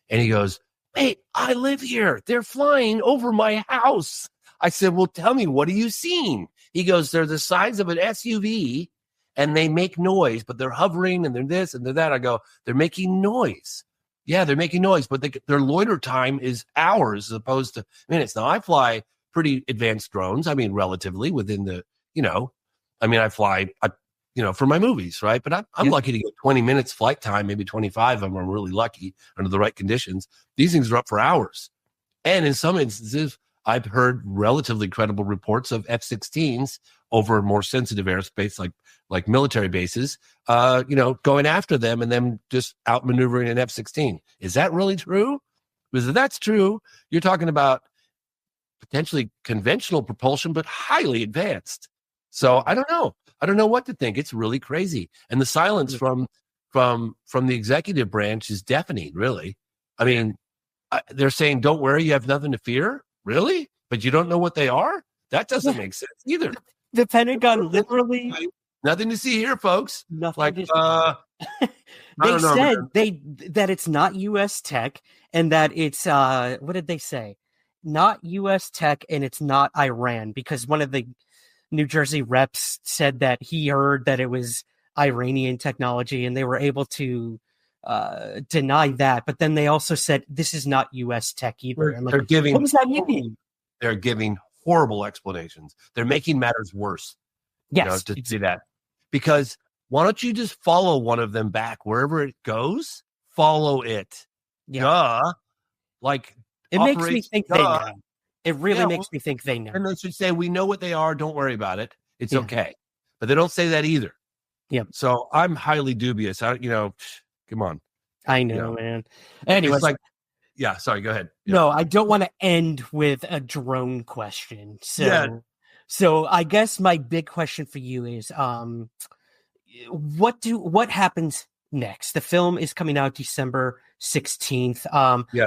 And he goes, "Hey, I live here. They're flying over my house." I said, "Well, tell me, what are you seeing?" He goes, "They're the size of an SUV, and they make noise, but they're hovering, and they're this, and they're that." I go, "They're making noise. Yeah, they're making noise, but their loiter time is hours as opposed to minutes. Now, I fly pretty advanced drones. I mean, relatively within the, I fly, for my movies, right? But I'm lucky to get 20 minutes flight time, maybe 25 of them. I'm really lucky under the right conditions. These things are up for hours. And in some instances, I've heard relatively credible reports of F-16s over more sensitive airspace, like military bases, going after them and them just outmaneuvering an F-16. Is that really true? Because if that's true, you're talking about potentially conventional propulsion, but highly advanced. So I don't know. I don't know what to think. It's really crazy. And the silence from the executive branch is deafening, really. I mean, they're saying, don't worry, you have nothing to fear. Really? But you don't know what they are? That doesn't make sense either. The Pentagon literally nothing to see here, folks. Nothing. They said that it's not U.S. tech and that it's what did they say? Not U.S. tech and it's not Iran, because one of the New Jersey reps said that he heard that it was Iranian technology and they were able to deny that. But then they also said this is not U.S. tech either. I'm like, what does that mean? They're giving horrible explanations. They're making matters worse. Yes, to do that. Because why don't you just follow one of them back wherever it goes? Follow it. Yeah. Duh. Like it makes me think they know. It really makes me think they know. And they should say, we know what they are. Don't worry about it. It's okay. But they don't say that either. Yeah. So I'm highly dubious. Come on. I know, man. Anyways, sorry, go ahead. Yeah. No, I don't want to end with a drone question. So I guess my big question for you is, what happens next? The film is coming out December 16th.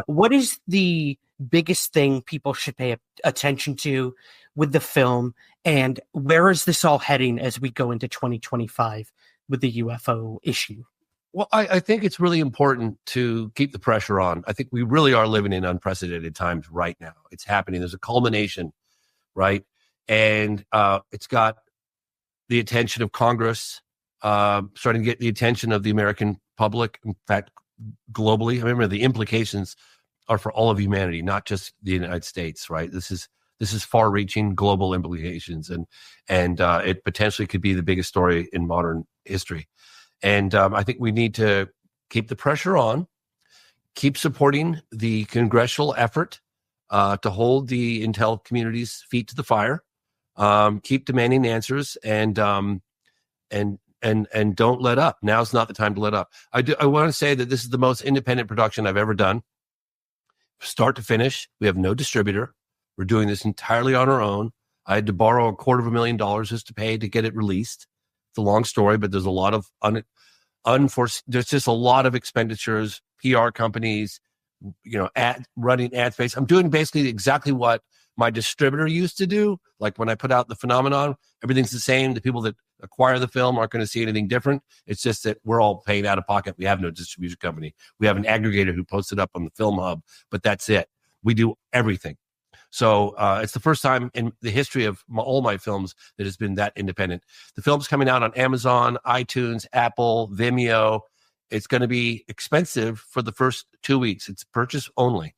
What is the biggest thing people should pay attention to with the film, and where is this all heading as we go into 2025 with the UFO issue? Well, I think it's really important to keep the pressure on. I think we really are living in unprecedented times right now. It's happening. There's a culmination, right? And it's got the attention of Congress, starting to get the attention of the American public. In fact, globally, I remember the implications are for all of humanity, not just the United States, right? This is far-reaching global implications, and it potentially could be the biggest story in modern history. And I think we need to keep the pressure on, keep supporting the congressional effort to hold the intel community's feet to the fire, keep demanding answers, and don't let up. Now's not the time to let up. I want to say that this is the most independent production I've ever done, start to finish. We have no distributor. We're doing this entirely on our own. I had to borrow $250,000 just to pay to get it released. It's a long story, but there's a lot of unforeseen. There's just a lot of expenditures, PR companies, running ad space. I'm doing basically exactly what my distributor used to do. Like when I put out The Phenomenon, everything's the same. The people that acquire the film aren't going to see anything different. It's just that we're all paying out of pocket. We have no distribution company. We have an aggregator who posts it up on the Film Hub, but that's it. We do everything. So it's the first time in the history of all my films that has been that independent. The film's coming out on Amazon, iTunes, Apple, Vimeo. It's going to be expensive for the first 2 weeks. It's purchase only.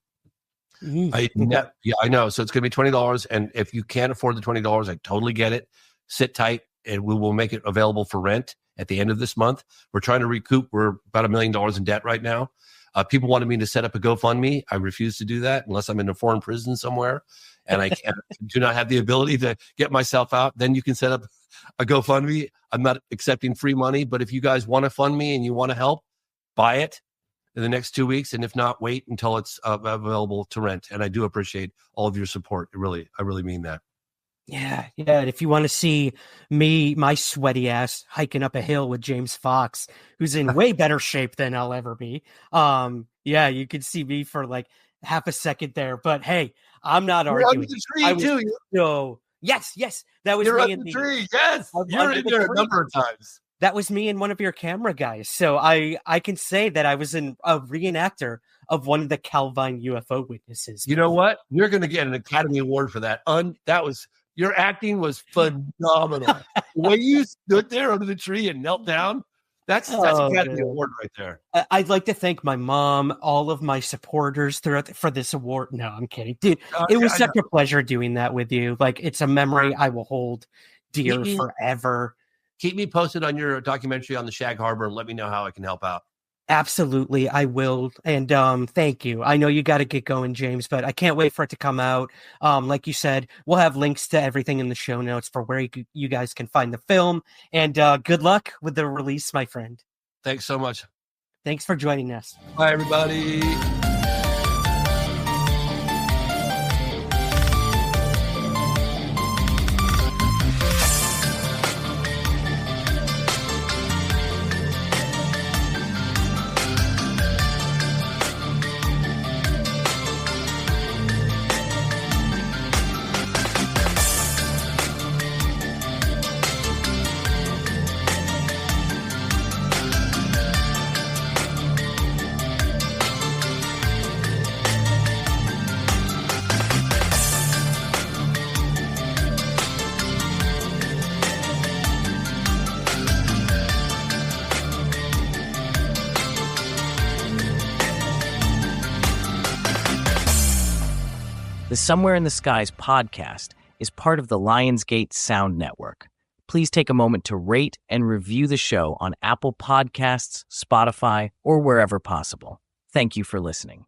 I know. So it's going to be $20. And if you can't afford the $20, I totally get it. Sit tight, and we will make it available for rent at the end of this month. We're trying to recoup. We're about $1 million in debt right now. People wanted me to set up a GoFundMe. I refuse to do that unless I'm in a foreign prison somewhere and I do not have the ability to get myself out. Then you can set up a GoFundMe. I'm not accepting free money, but if you guys want to fund me and you want to help, buy it in the next 2 weeks. And if not, wait until it's available to rent. And I do appreciate all of your support. I really mean that. Yeah. And if you want to see me, my sweaty ass hiking up a hill with James Fox, who's in way better shape than I'll ever be. You can see me for like half a second there. But hey, I'm not arguing. Under the tree too. No. Yes. That was You're me under in the tree. Yes. You're in there a number of times. That was me and one of your camera guys. So I can say that I was a reenactor of one of the Calvine UFO witnesses. You know what? You're going to get an Academy Award for that. Your acting was phenomenal. The way you stood there under the tree and knelt down, That's Oh, Academy man. Award right there. I'd like to thank my mom, all of my supporters for this award. No, I'm kidding, dude. It was such a pleasure doing that with you. Like, it's a memory I will hold dear forever. Keep me posted on your documentary on the Shag Harbor and let me know how I can help out. Absolutely, I will. And thank you. I know you got to get going, James, but I can't wait for it to come out. Like you said, we'll have links to everything in the show notes for where you guys can find the film. And good luck with the release, my friend. Thanks so much. Thanks for joining us. Bye, everybody. The Somewhere in the Skies podcast is part of the Lionsgate Sound Network. Please take a moment to rate and review the show on Apple Podcasts, Spotify, or wherever possible. Thank you for listening.